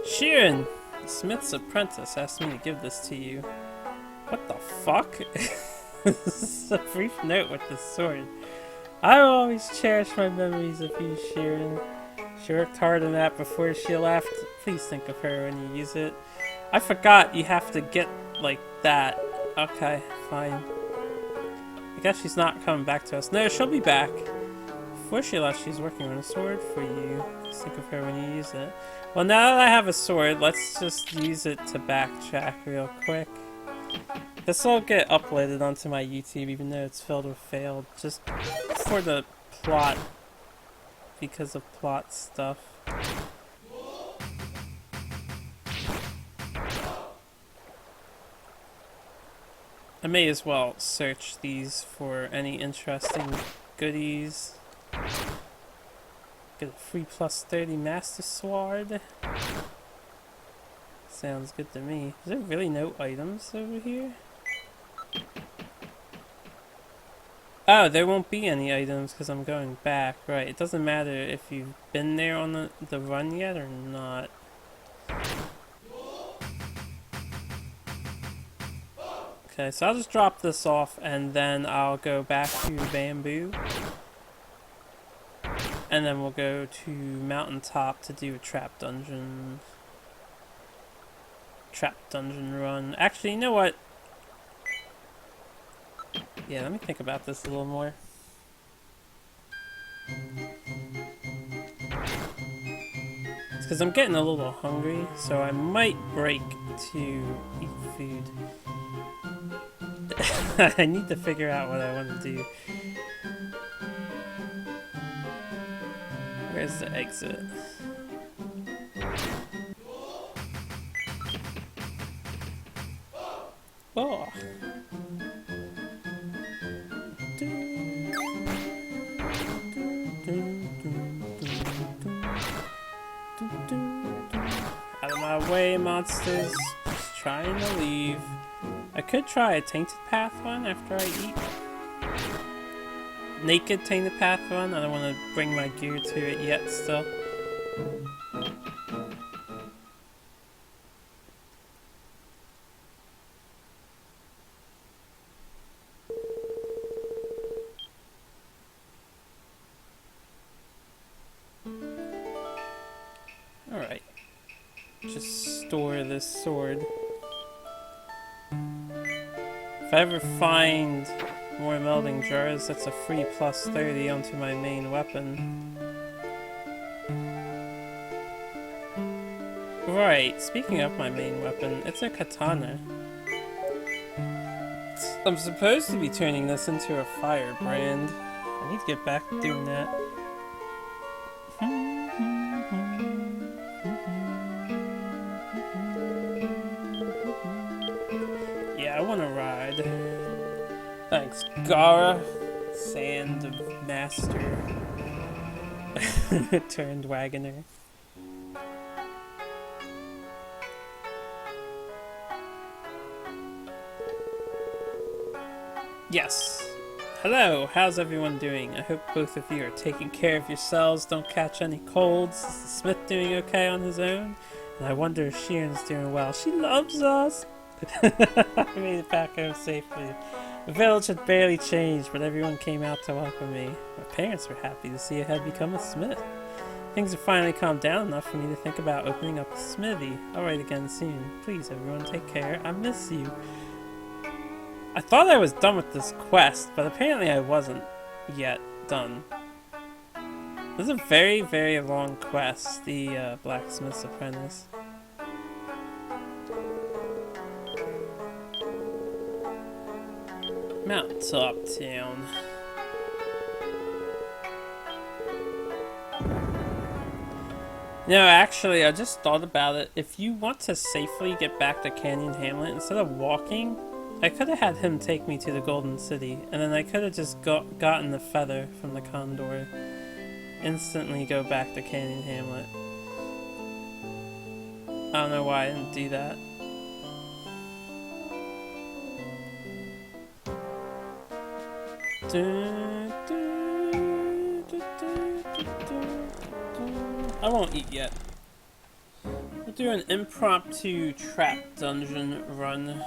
Shiren! The smith's apprentice asked me to give this to you. What the fuck? This is a brief note with the sword. I will always cherish my memories of you, Shiren. She worked hard on that before she left. Please think of her when you use it. I forgot you have to get like that. Okay, fine. I guess she's not coming back to us. No, she'll be back. Before she left, she's working on a sword for you. Just think of her when you use it. Well, now that I have a sword, let's just use it to backtrack real quick. This will get uploaded onto my YouTube, even though it's filled with failed. Just for the plot. Because of plot stuff. I may as well search these for any interesting goodies. Get a free +30 Master Sword. Sounds good to me. Is there really no items over here? Oh, there won't be any items because I'm going back. Right, it doesn't matter if you've been there on the run yet or not. Okay, so I'll just drop this off and then I'll go back to Bamboo. And then we'll go to Mountaintop to do a trap dungeon. Trap dungeon run. Actually, you know what? Yeah, let me think about this a little more. It's because I'm getting a little hungry, so I might break to eat food. I need to figure out what I want to do. Where's the exit? Oh. Out of my way, monsters. Just trying to leave. I could try a Tainted Path one after I eat. Naked Tainted Path one. I don't want to bring my gear to it yet still. store this sword. If I ever find more melding jars, that's a free plus 30 onto my main weapon. Right, speaking of my main weapon, it's a katana. I'm supposed to be turning this into a firebrand. I need to get back to doing that. Yeah, I want to ride. Thanks, Gara. Sand of Master. Turned wagoner. Yes. Hello, how's everyone doing? I hope both of you are taking care of yourselves, don't catch any colds. Is the Smith doing okay on his own? And I wonder if Shiren's doing well. She loves us! I made it back home safely. The village had barely changed, but everyone came out to welcome me. My parents were happy to see I had become a smith. Things have finally calmed down enough for me to think about opening up a smithy. I'll write again soon. Please, everyone, take care. I miss you. I thought I was done with this quest, but apparently I wasn't yet done. This is a very, very long quest, the blacksmith's apprentice. Mount Top Town. No, actually, I just thought about it. If you want to safely get back to Canyon Hamlet, instead of walking, I could have had him take me to the Golden City, and then I could have just gotten the feather from the condor. Instantly go back to Canyon Hamlet. I don't know why I didn't do that. I won't eat yet. We'll do an impromptu trap dungeon run.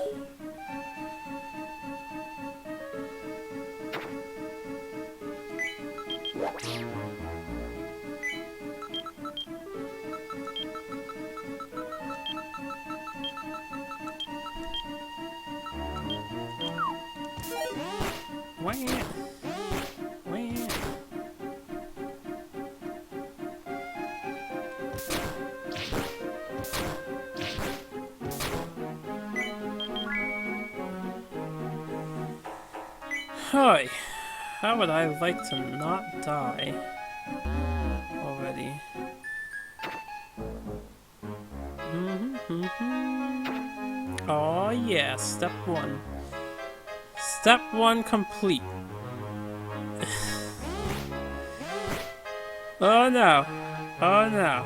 Hi, how would I like to not die already? Oh yeah, step one. Step one complete. Oh no. Oh no.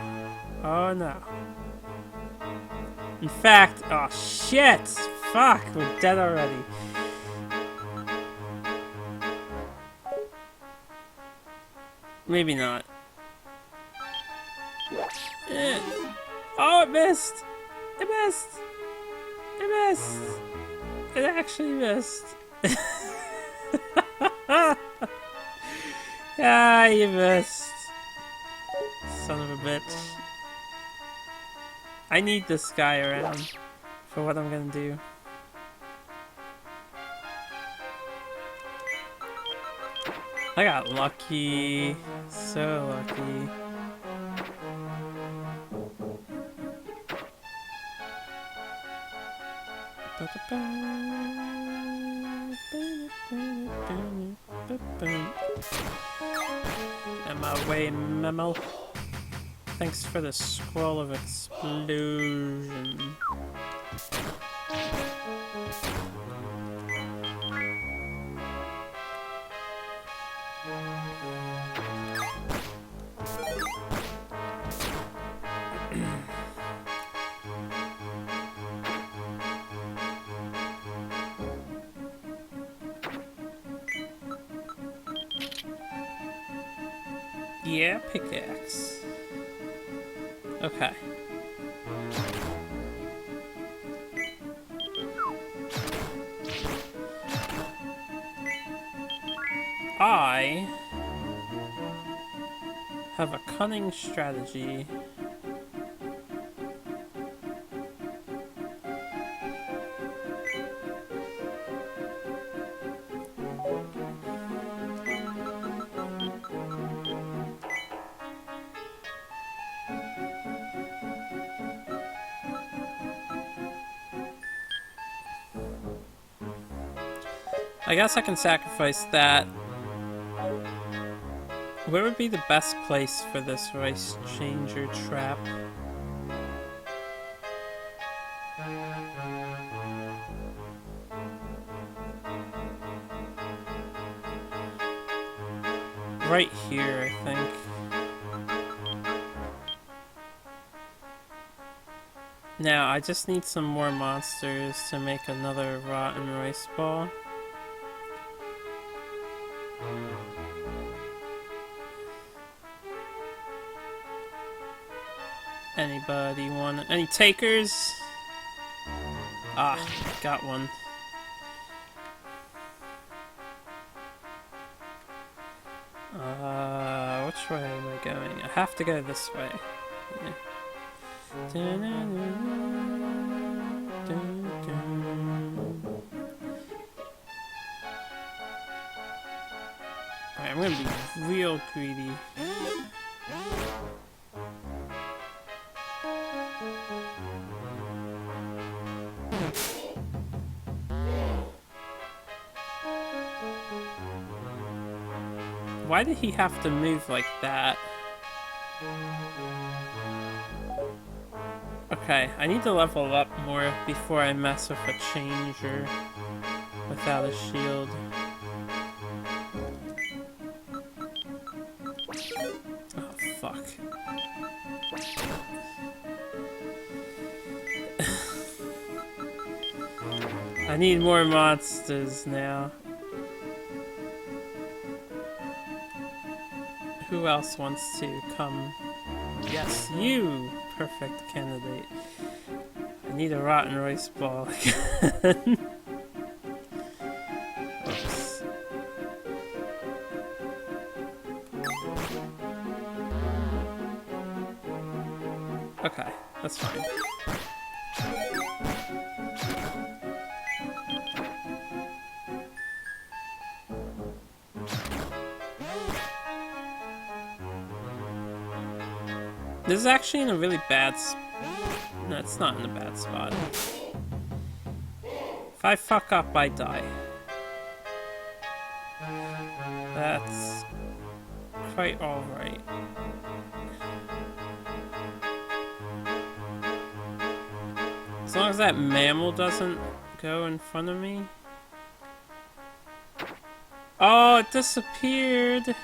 Oh no. In fact, oh shit! Fuck, we're dead already. Maybe not. Oh, it missed! It missed! It missed! It actually missed. Ah, you missed. Son of a bitch. I need this guy around for what I'm gonna do. I got lucky. So lucky. Am I way memo? Thanks for the scroll of explosion. Yeah, pickaxe. Okay. I have a cunning strategy. I guess I can sacrifice that. Where would be the best place for this rice changer trap? Right here, I think. Now, I just need some more monsters to make another rotten rice ball. Anybody want any takers? Ah, got one. Which way am I going? I have to go this way. Yeah. Alright, I'm gonna be real greedy. Why did he have to move like that? Okay, I need to level up more before I mess with a changer without a shield. Oh, fuck. I need more monsters now. Who else wants to come? Yes, you! Perfect candidate. I need a rotten rice ball again. Oops. Okay, that's fine. This is actually in a really bad no, it's not in a bad spot. If I fuck up, I die. That's quite alright. As long as that mammal doesn't go in front of me. Oh, it disappeared!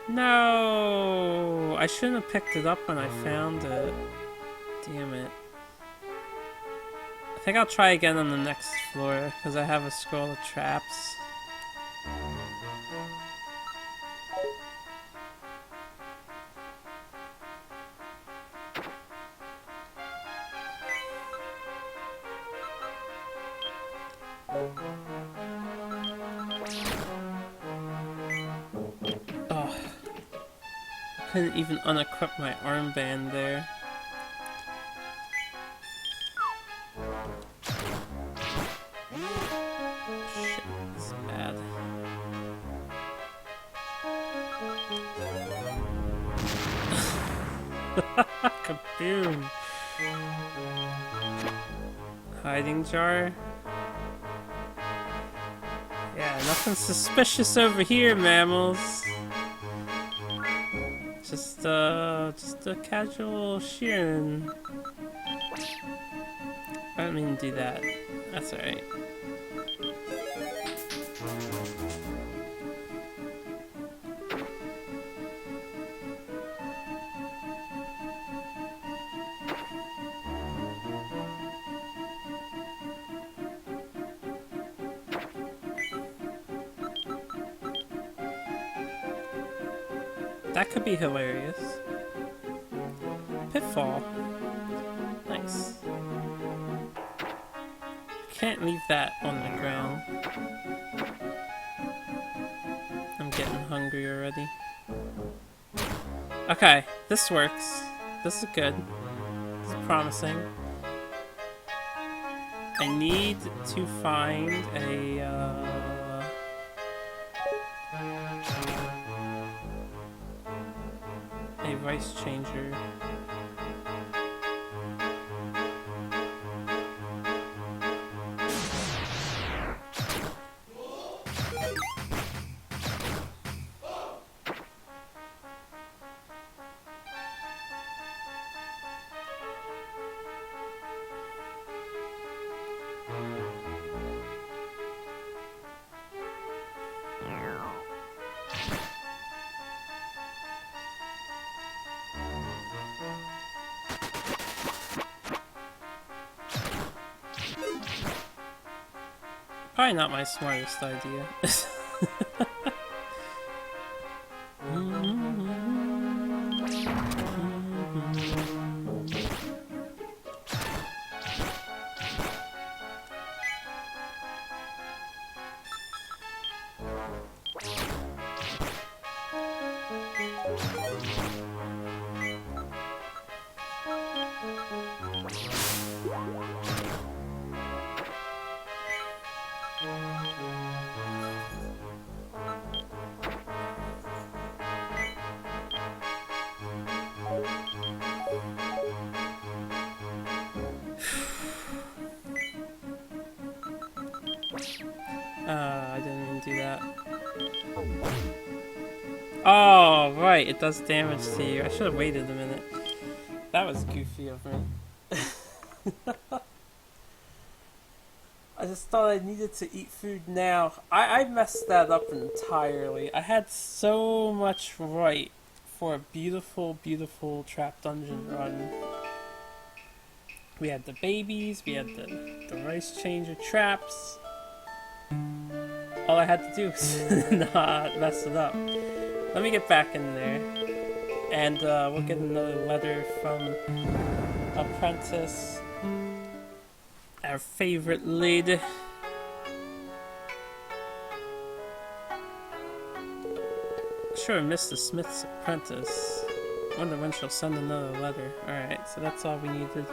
No! I shouldn't have picked it up when I found it. Damn it. I think I'll try again on the next floor, because I have a scroll of traps. Oh. I couldn't even unequip my armband there. Shit, this is bad. Kaboom! Hiding jar? Yeah, nothing suspicious over here, mammals. Just a casual Shiren. I didn't mean to do that. That's alright. That could be hilarious. Pitfall. Nice. Can't leave that on the ground. I'm getting hungry already. Okay, this works. This is good. This is promising. I need to find a rice changer. Probably not my smartest idea. I didn't even do that. Oh, right, it does damage to you. I should have waited a minute. That was goofy of me. I just thought I needed to eat food now. I messed that up entirely. I had so much right for a beautiful, beautiful trap dungeon run. We had the babies, we had the rice changer traps. All I had to do was not mess it up. Let me get back in there. And we'll get another letter from Apprentice. Our favorite lady. Sure, Mr. Smith's apprentice. Wonder when she'll send another letter. Alright, so that's all we needed.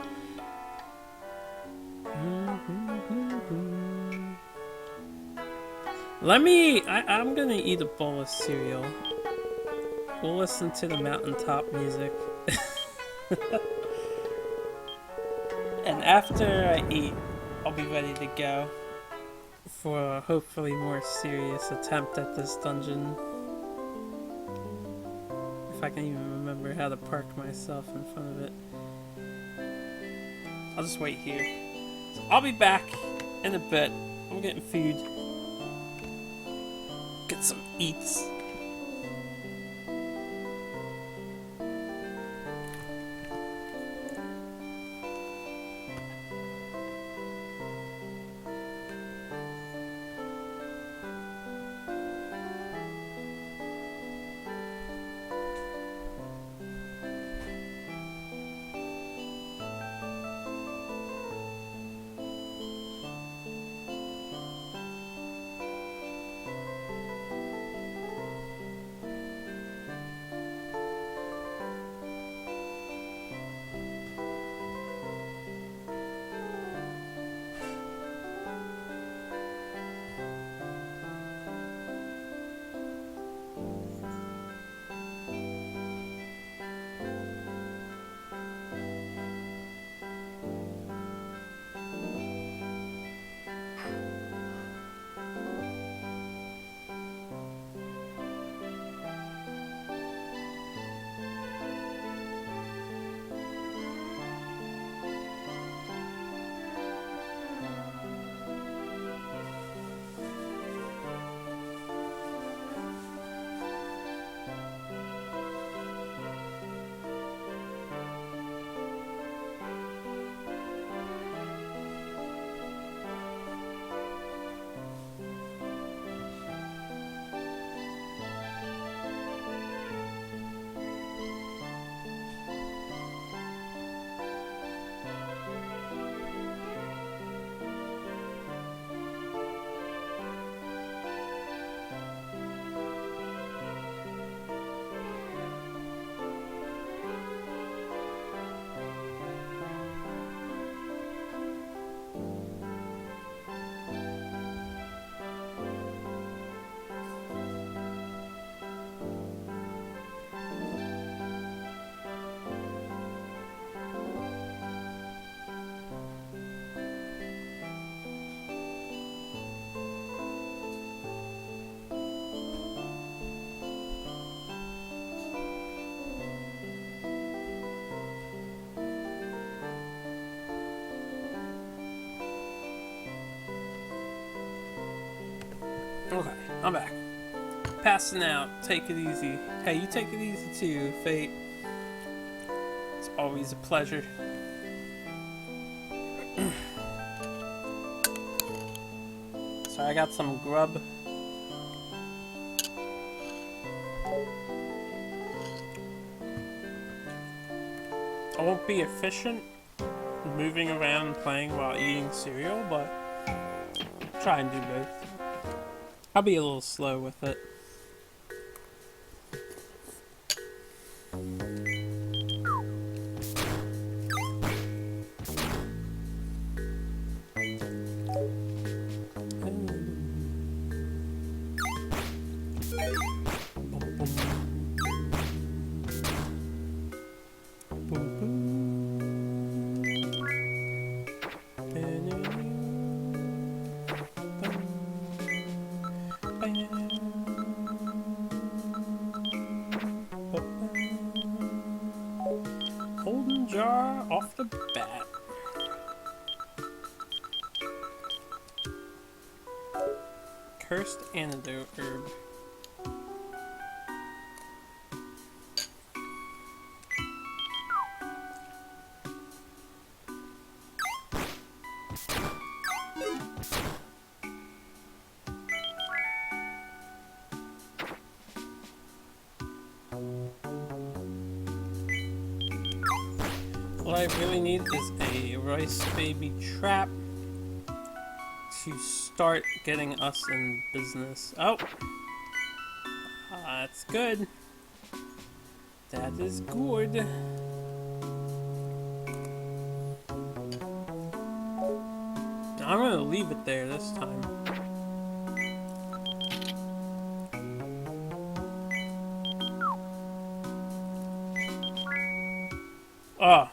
I'm gonna eat a bowl of cereal. We'll listen to the mountaintop music. And after I eat, I'll be ready to go for a hopefully more serious attempt at this dungeon. If I can even remember how to park myself in front of it. I'll just wait here. So I'll be back in a bit. I'm getting food. Get some eats. Okay, I'm back. Passing out. Take it easy. Hey, you take it easy too, Fate. It's always a pleasure. Sorry, I got some grub. I won't be efficient moving around and playing while eating cereal, but try and do both. I'll be a little slow with it. Golden jar off the bat. Cursed antidote herb. What I really need is a rice baby trap to start getting us in business. Oh! That's good. That is good. I'm gonna leave it there this time. Oh.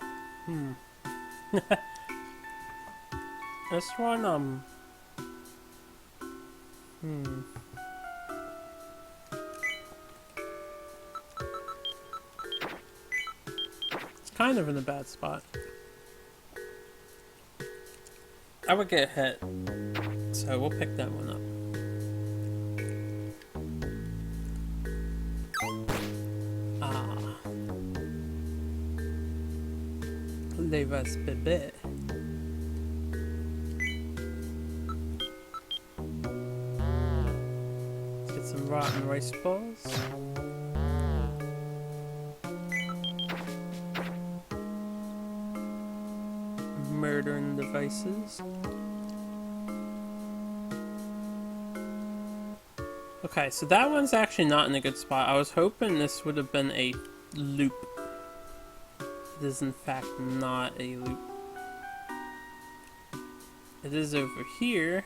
This one, It's kind of in a bad spot. I would get hit, so we'll pick that one up. Les vas bébé. Let's get some rotten rice balls. Murdering devices. Okay, so that one's actually not in a good spot. I was hoping this would have been a loop. It is in fact not a loop. It is over here.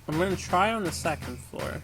I'm gonna try on the second floor.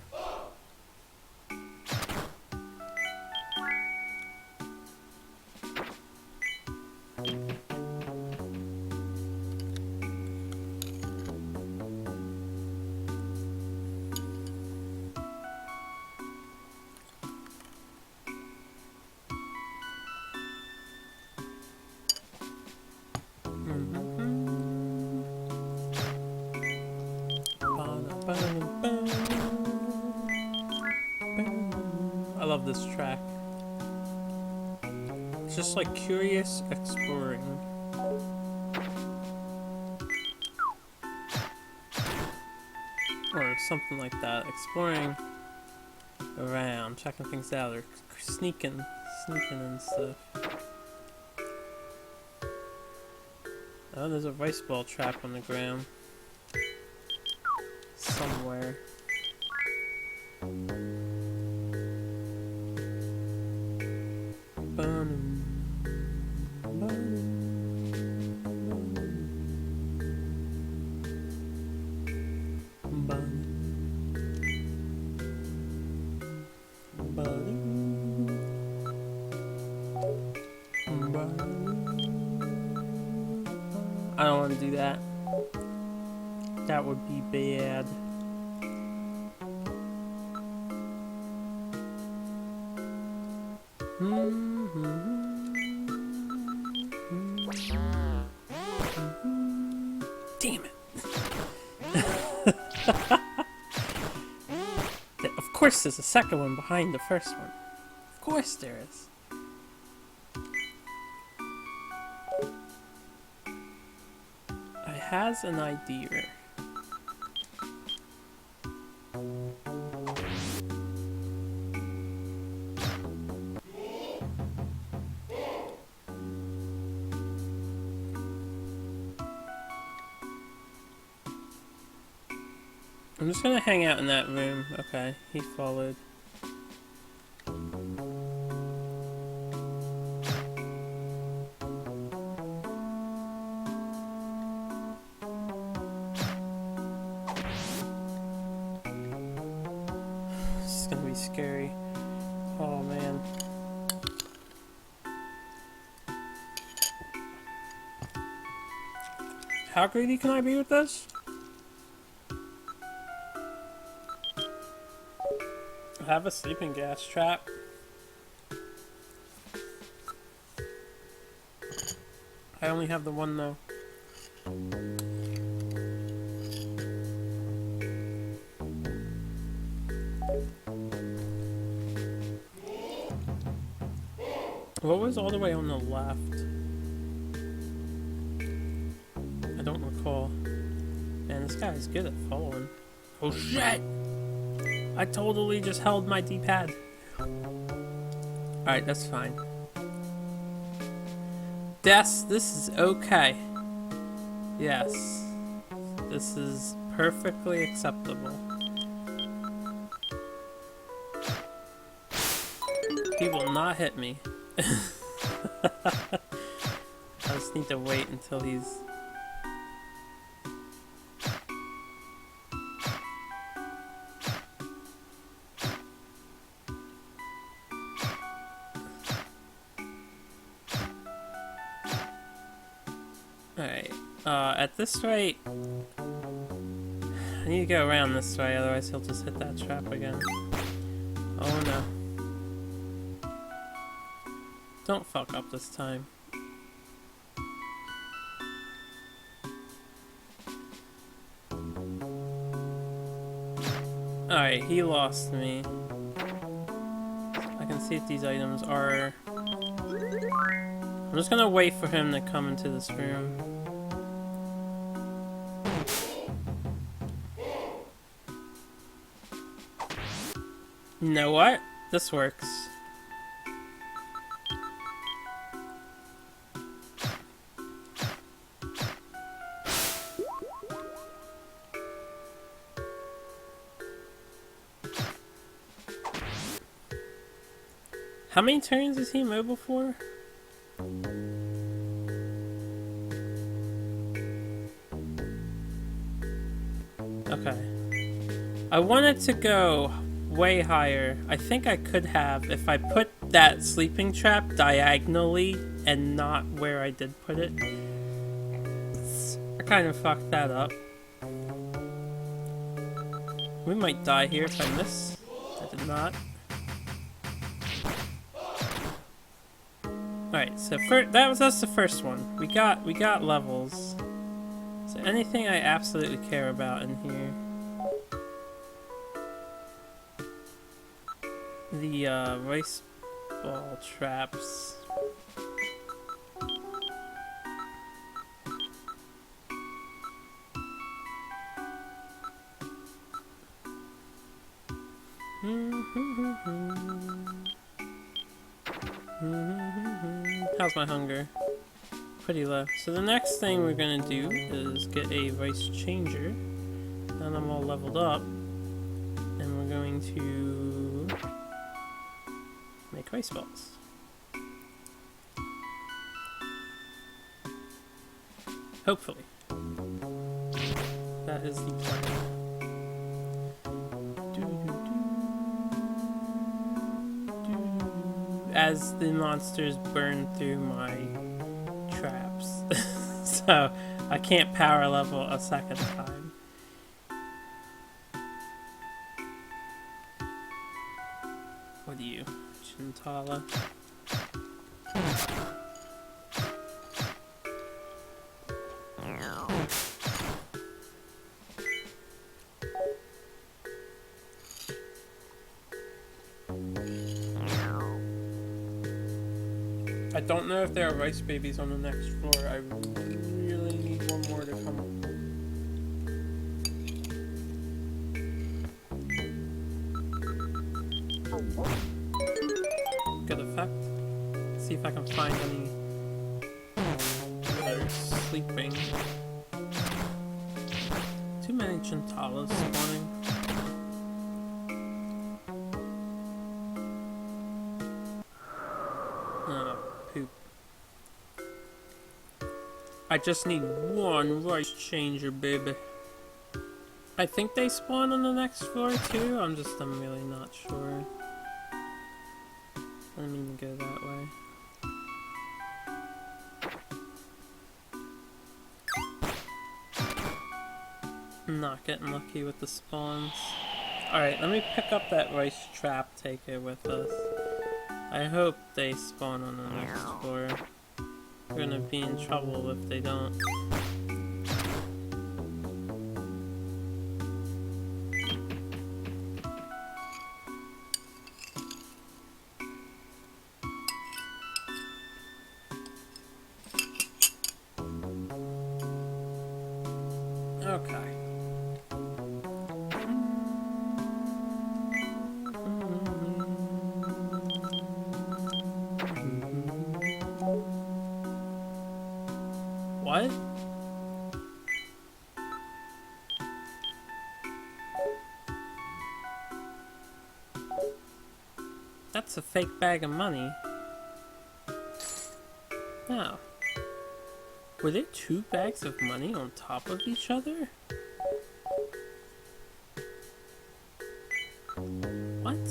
I love this track. It's just like curious exploring. Or something like that. Exploring around, checking things out, or sneaking and stuff. Oh, there's a rice ball trap on the ground. Somewhere. I don't want to do that. That would be bad. Damn it. Of course there's a second one behind the first one. Of course there is. has an idea. I'm just gonna hang out in that room. Okay, he followed. This is gonna be scary. Oh man. How greedy can I be with this? I have a sleeping gas trap. I only have the one though. What was all the way on the left? I don't recall. Man, this guy is good at following. Oh shit! I totally just held my D-pad. Alright, that's fine. This is okay. Yes. This is perfectly acceptable. He will not hit me. I just need to wait until he's... Alright, at this rate, I need to go around this way, otherwise he'll just hit that trap again. Oh no. Don't fuck up this time. Alright, he lost me. I can see if these items are... I'm just gonna wait for him to come into this room. You know what? This works. How many turns is he mobile for? Okay. I wanted to go way higher. I think I could have if I put that sleeping trap diagonally and not where I did put it. I kind of fucked that up. We might die here if I miss. I did not. Alright, so that's the first one. We got levels. Is there anything I absolutely care about in here? The rice ball traps. How's my hunger? Pretty low. So the next thing we're gonna do is get a rice changer. Now I'm all leveled up. And we're going to make rice balls. Hopefully. That is the plan. As the monsters burn through my traps. So I can't power level a second time. What are you, Shintala? I don't know if there are rice babies on the next floor. I really need one more to come. Good effect. Let's see if I can find any that are sleeping. Too many Chintalas spawning. Oh, poop. I just need one rice changer, baby. I think they spawn on the next floor too. I'm really not sure. I didn't mean to go that way. I'm not getting lucky with the spawns. Alright, let me pick up that rice trap, take it with us. I hope they spawn on the next floor. We're gonna be in trouble if they don't. Okay. What? That's a fake bag of money. No. Were there two bags of money on top of each other? What?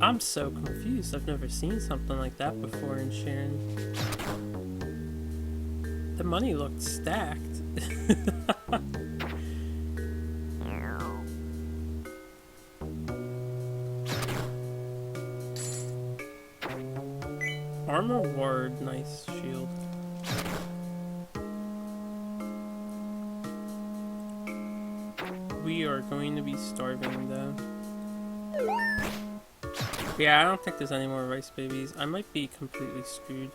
I'm so confused. I've never seen something like that before in Shiren. The money looked stacked. Armor ward, nice shield. We are going to be starving though. Yeah, I don't think there's any more rice babies. I might be completely screwed.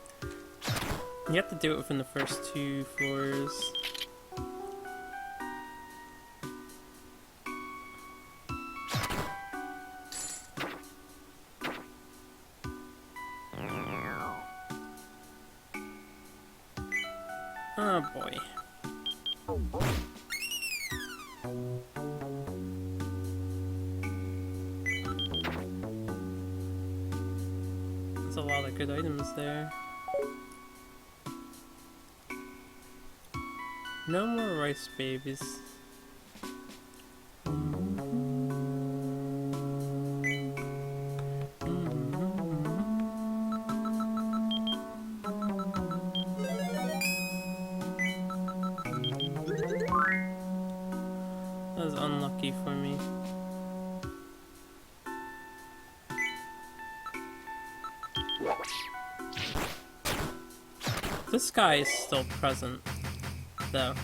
You have to do it within the first 2 floors. Oh boy. There's a lot of good items there. No more rice babies. That was unlucky for me. This guy is still present, though.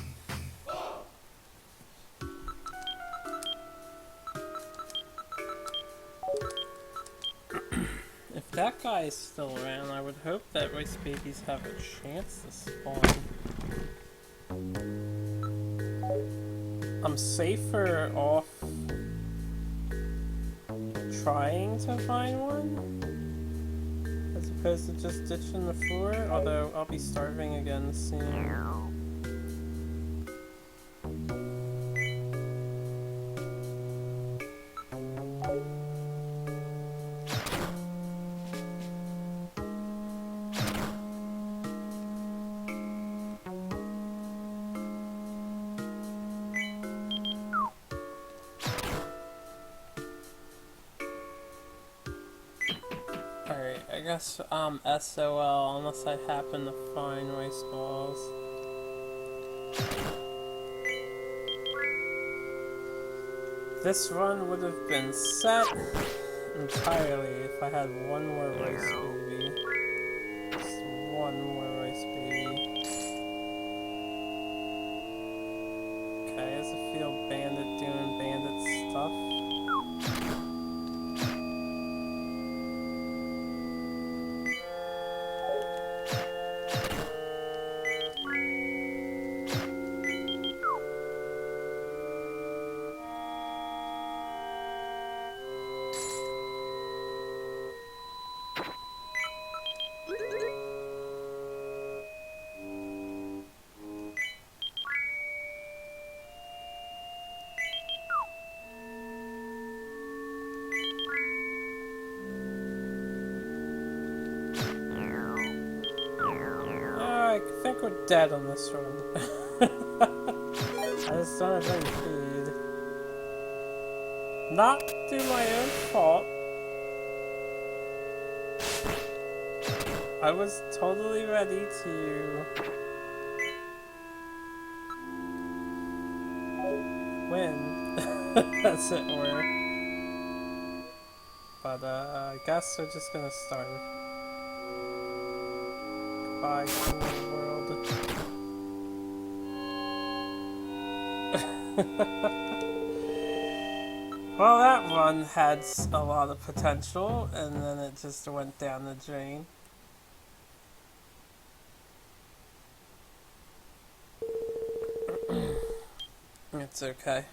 If that guy is still around, I would hope that rice babies have a chance to spawn. I'm safer off trying to find one as opposed to just ditching the floor, although I'll be starving again soon. Alright, I guess SOL unless I happen to find rice balls. This run would have been set entirely if I had one more rice baby. Just one more rice baby. Okay, as a field bandit doing bandit stuff. think we're dead on this run. I just don't have any food. Not through my own fault. I was totally ready to win, as it were. But I guess we're just gonna start. Goodbye, cool world. Well, that run had a lot of potential, and then it just went down the drain. It's okay.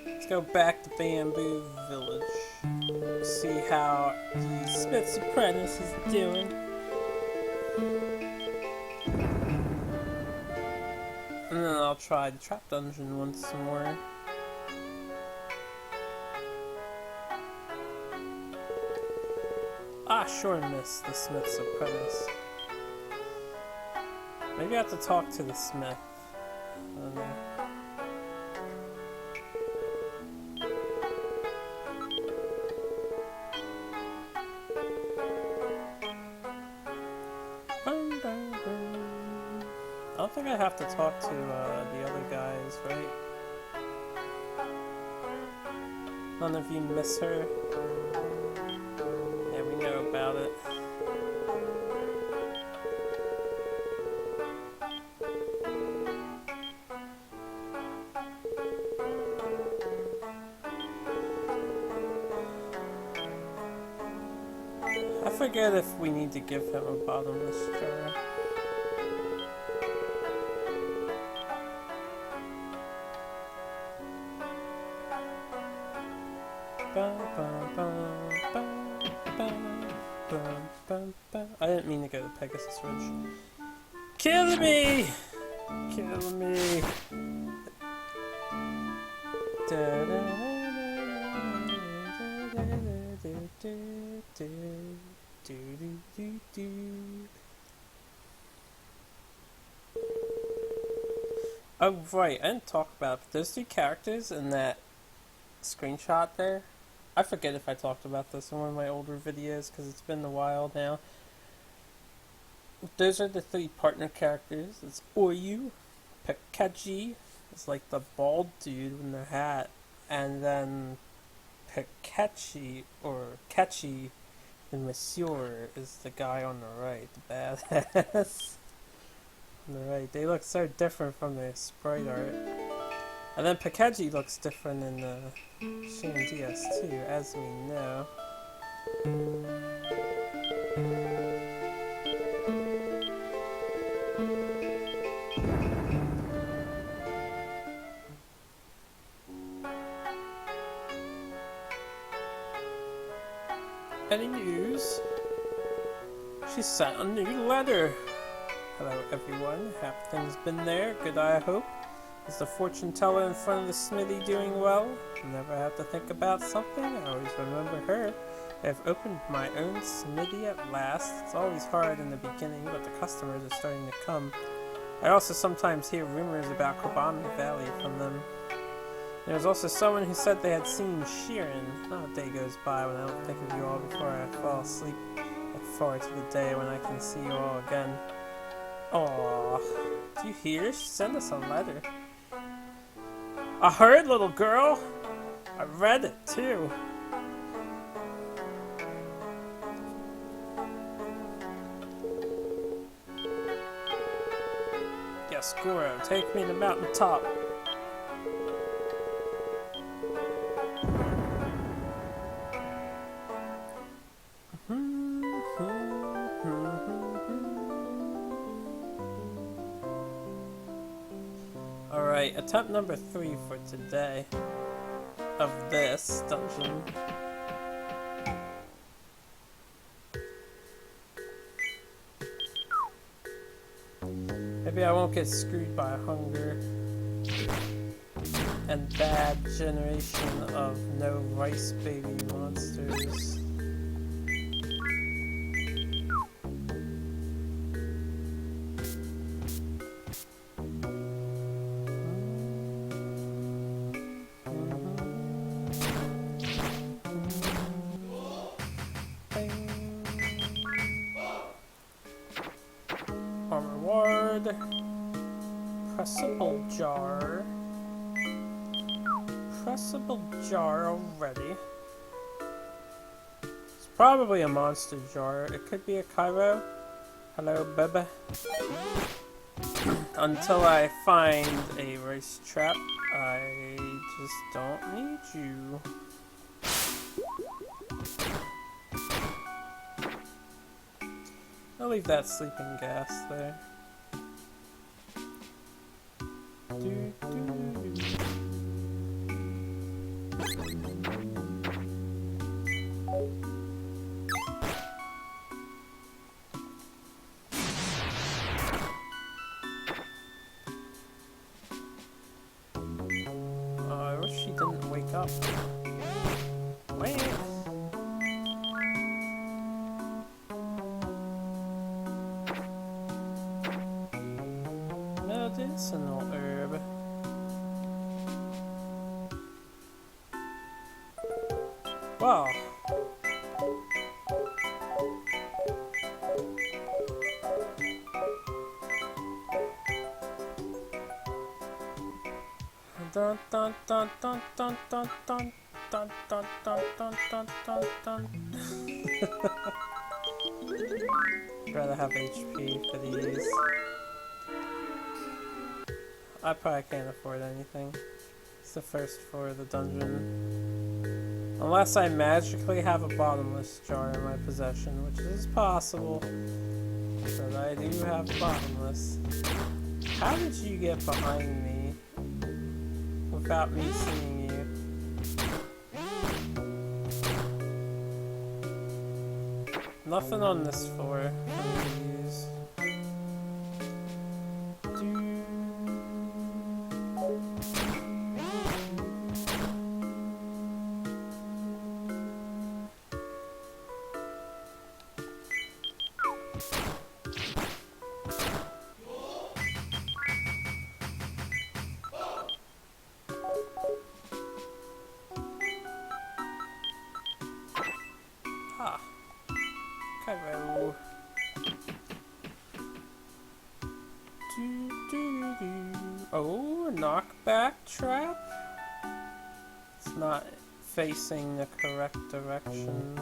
Let's go back to Bamboo Village. See how the Smith's apprentice is doing. And then I'll try the trap dungeon once more. Ah, sure missed the Smith's apprentice. Maybe I have to talk to the Smith. I don't know. I don't think I have to talk to the other guys, right? None of you miss her? Yeah, we know about it. I forget if we need to give him a bottomless jar. I didn't mean to go to Pegasus Ridge. Kill me! Kill me! Oh right, I didn't talk about it, but those two characters in that screenshot there, I forget if I talked about this in one of my older videos because it's been a while now. Those are the three partner characters. It's Oyu, Pikachi, it's like the bald dude in the hat, and then Pikachi, or Catchy, and Monsieur is the guy on the right, the badass. On the right, they look so different from the sprite art. And then Pikachi looks different in the Shiren DS2, as we know. Any news? She sent a new letter. Hello everyone, have things been there? Good, I hope. Is the fortune teller in front of the smithy doing well? Never have to think about something, I always remember her. I have opened my own smithy at last. It's always hard in the beginning, but the customers are starting to come. I also sometimes hear rumors about Kobami Valley from them. There was also someone who said they had seen Shiren. Not a day goes by when I don't think of you all before I fall asleep. I look forward to the day when I can see you all again. Aww. Do you hear? She sent us a letter. I heard, little girl. I read it, too. Yes, Goro, take me to the mountain top. Alright, attempt number 3 for today of this dungeon. Maybe I won't get screwed by hunger and bad generation of no rice baby monsters. Pressable jar. Pressable jar already. It's probably a monster jar. It could be a Cairo. Hello, baby. Until I find a rice trap, I just don't need you. I'll leave that sleeping gas there. I wish she didn't wake up. Wait. Medicinal herb. Wow. Dun dun dun dun dun dun dun dun dun dun dun dun dun dun. I'd rather have HP for these. I probably can't afford anything. It's the first floor of the dungeon. Unless I magically have a bottomless jar in my possession, which is possible. But I do have bottomless. How did you get behind me without me seeing you? Nothing on this floor for me to use. Ah. Cairo. Oh, knockback trap? It's not facing the correct direction.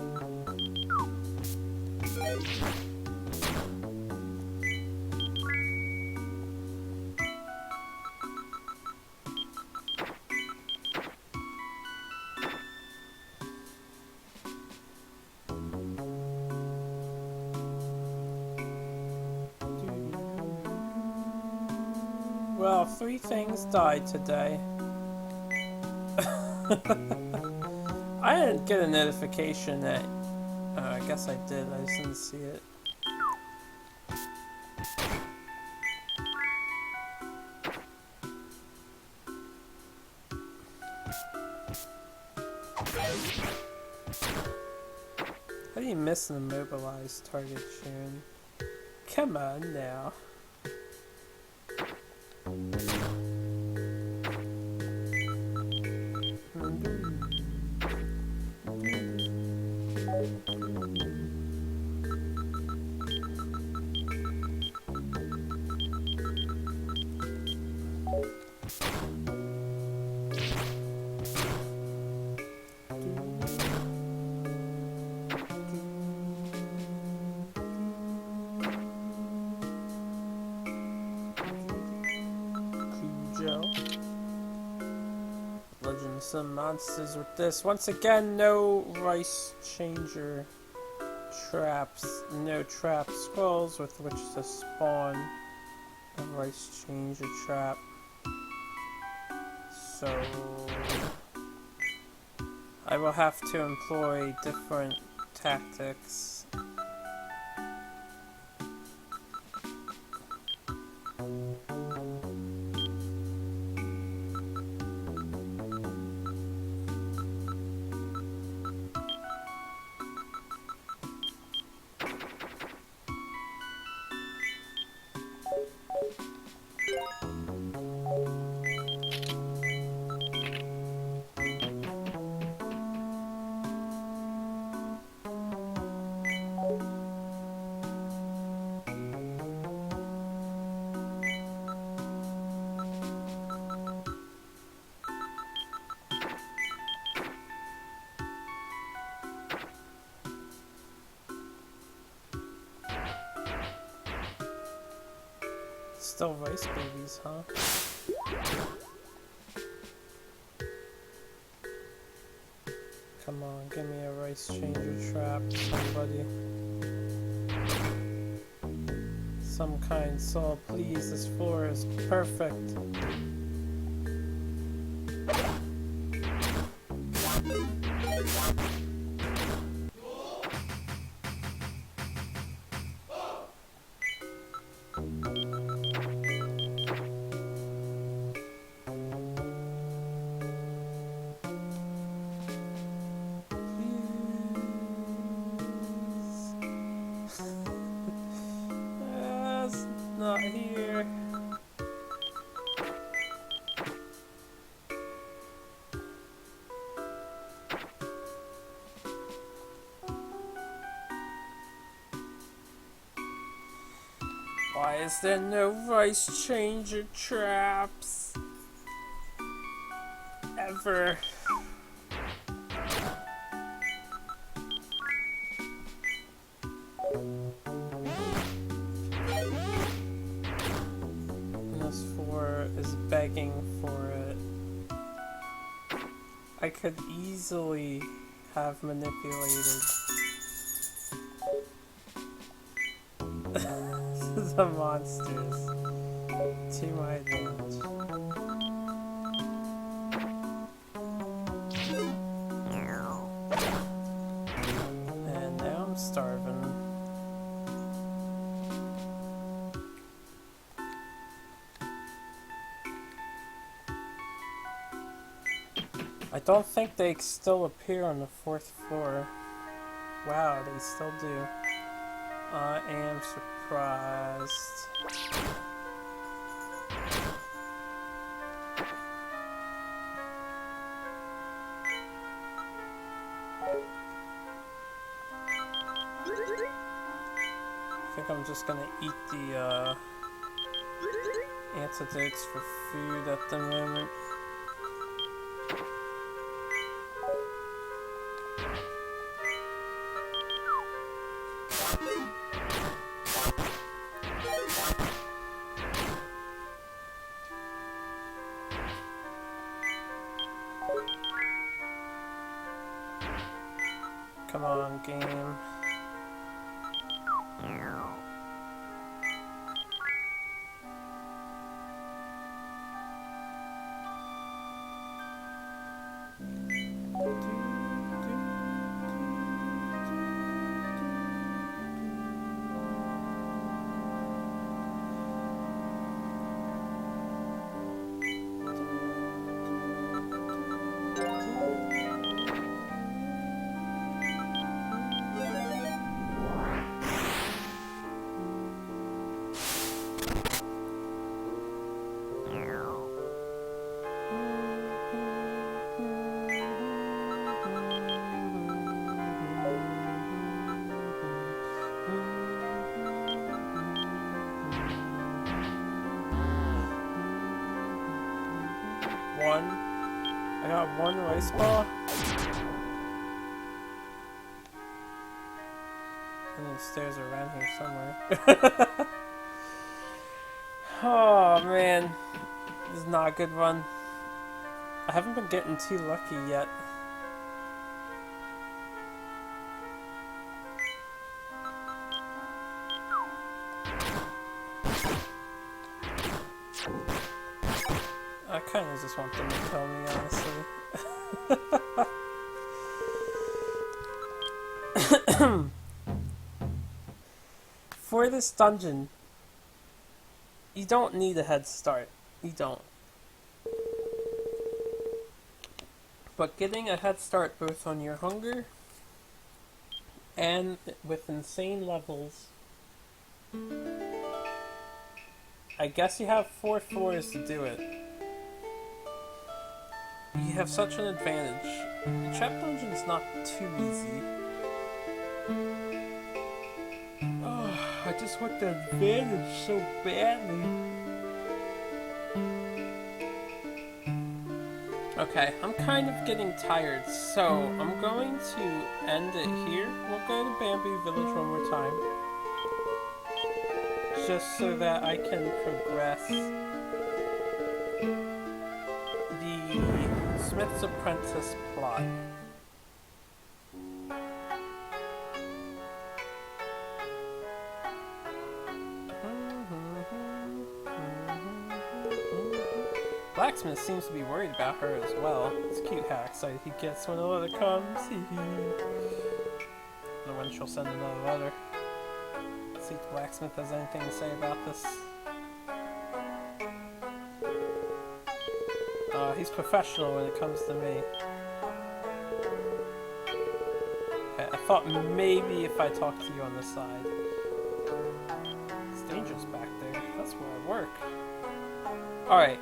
Well, 3 things died today. I didn't get a notification that... I guess I did, I just didn't see it. How do you miss an immobilized target, Shiren? Come on now. Legend some monsters with this. Once again, no rice changer traps. No trap skulls with which to spawn a rice changer trap. So I will have to employ different tactics. Still rice babies, huh? Come on, give me a rice changer trap, somebody. Some kind soul, please, this floor is perfect. It's not here. Why is there no rice changer traps? Ever. This 4 is begging for it. I could easily have manipulated the monsters to my advantage. And now I'm starving. I don't think they still appear on the 4th floor. Wow, they still do. I am surprised. I think I'm just gonna eat the antidotes for food at the moment. Come on, game. I got 1 rice ball. And there's stairs around here somewhere. Oh man, this is not a good run. I haven't been getting too lucky yet. I kind of just want them to kill me, honestly. For this dungeon, you don't need a head start. You don't. But getting a head start both on your hunger and with insane levels. I guess you have 4 floors to do it. You have such an advantage. The trap dungeon's not too easy. Oh, I just want the advantage so badly. Okay, I'm kind of getting tired, so I'm going to end it here. We'll go to Bamboo Village one more time. just so that I can progress the Smith's Apprentice plot. Blacksmith seems to be worried about her as well. It's cute how excited he gets when a letter comes. Or when she'll send another letter. Let's see if the blacksmith has anything to say about this. He's professional when it comes to me. Okay, I thought maybe if I talked to you on this side. It's dangerous back there. That's where I work. Alright.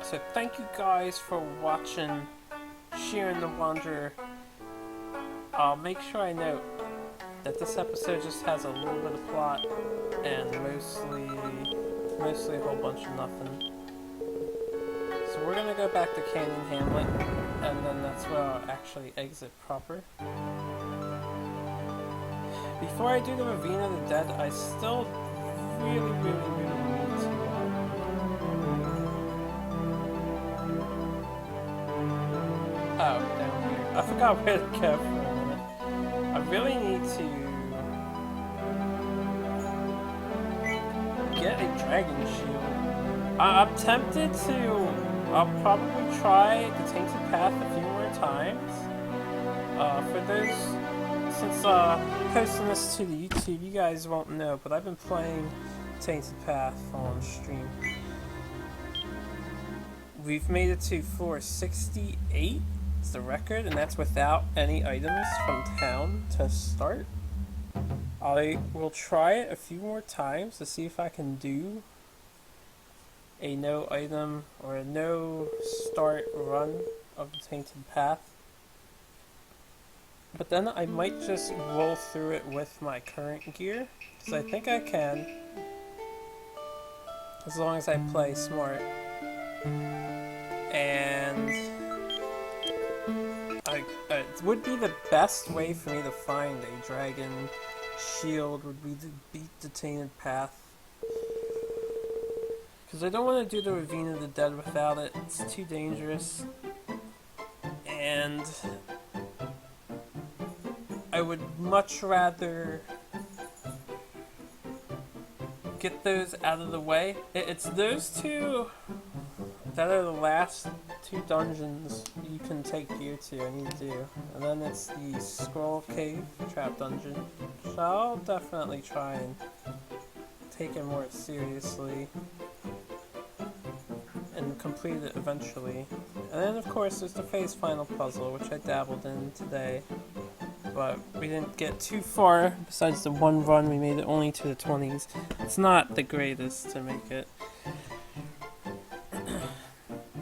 So thank you guys for watching Shiren the Wanderer. I'll make sure I note that this episode just has a little bit of plot and mostly a whole bunch of nothing. So we're gonna go back to Canyon Hamlet, and then that's where I'll actually exit proper. Before I do the Ravine of the Dead, I still really need to oh, down here. I forgot where to go for a minute. I really need to get a dragon shield. I'm tempted to... I'll probably try the Tainted Path a few more times. For those... Since posting this to the YouTube, you guys won't know, but I've been playing Tainted Path on stream. We've made it to floor 68. The record, and that's without any items from town to start. I will try it a few more times to see if I can do a no item or a no start run of the Tainted Path. But then I might just roll through it with my current gear, because I think I can, as long as I play smart. And it would be the best way for me to find a dragon shield would be to beat the Tainted Path. Because I don't want to do the Ravine of the Dead without it. It's too dangerous. And I would much rather get those out of the way. It's those two that are the last two dungeons you can take gear to, I need to do. And then it's the Scroll Cave Trap Dungeon, which I'll definitely try and take it more seriously and complete it eventually. And then of course there's the Phase Final Puzzle, which I dabbled in today. But we didn't get too far, besides the one run we made it only to the 20s. It's not the greatest to make it.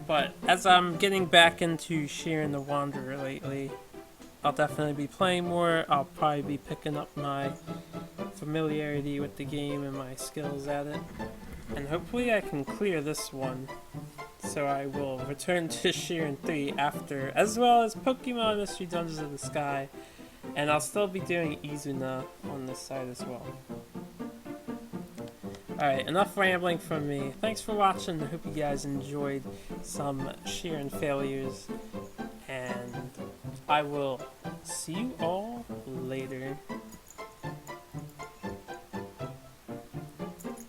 But as I'm getting back into Shiren the Wanderer lately, I'll definitely be playing more. I'll probably be picking up my familiarity with the game and my skills at it. And hopefully I can clear this one. So I will return to Shiren 3 after, as well as Pokemon Mystery Dungeons of the Sky. And I'll still be doing Izuna on this side as well. Alright, enough rambling from me. Thanks for watching. I hope you guys enjoyed some Shiren failures. And I will see you all later.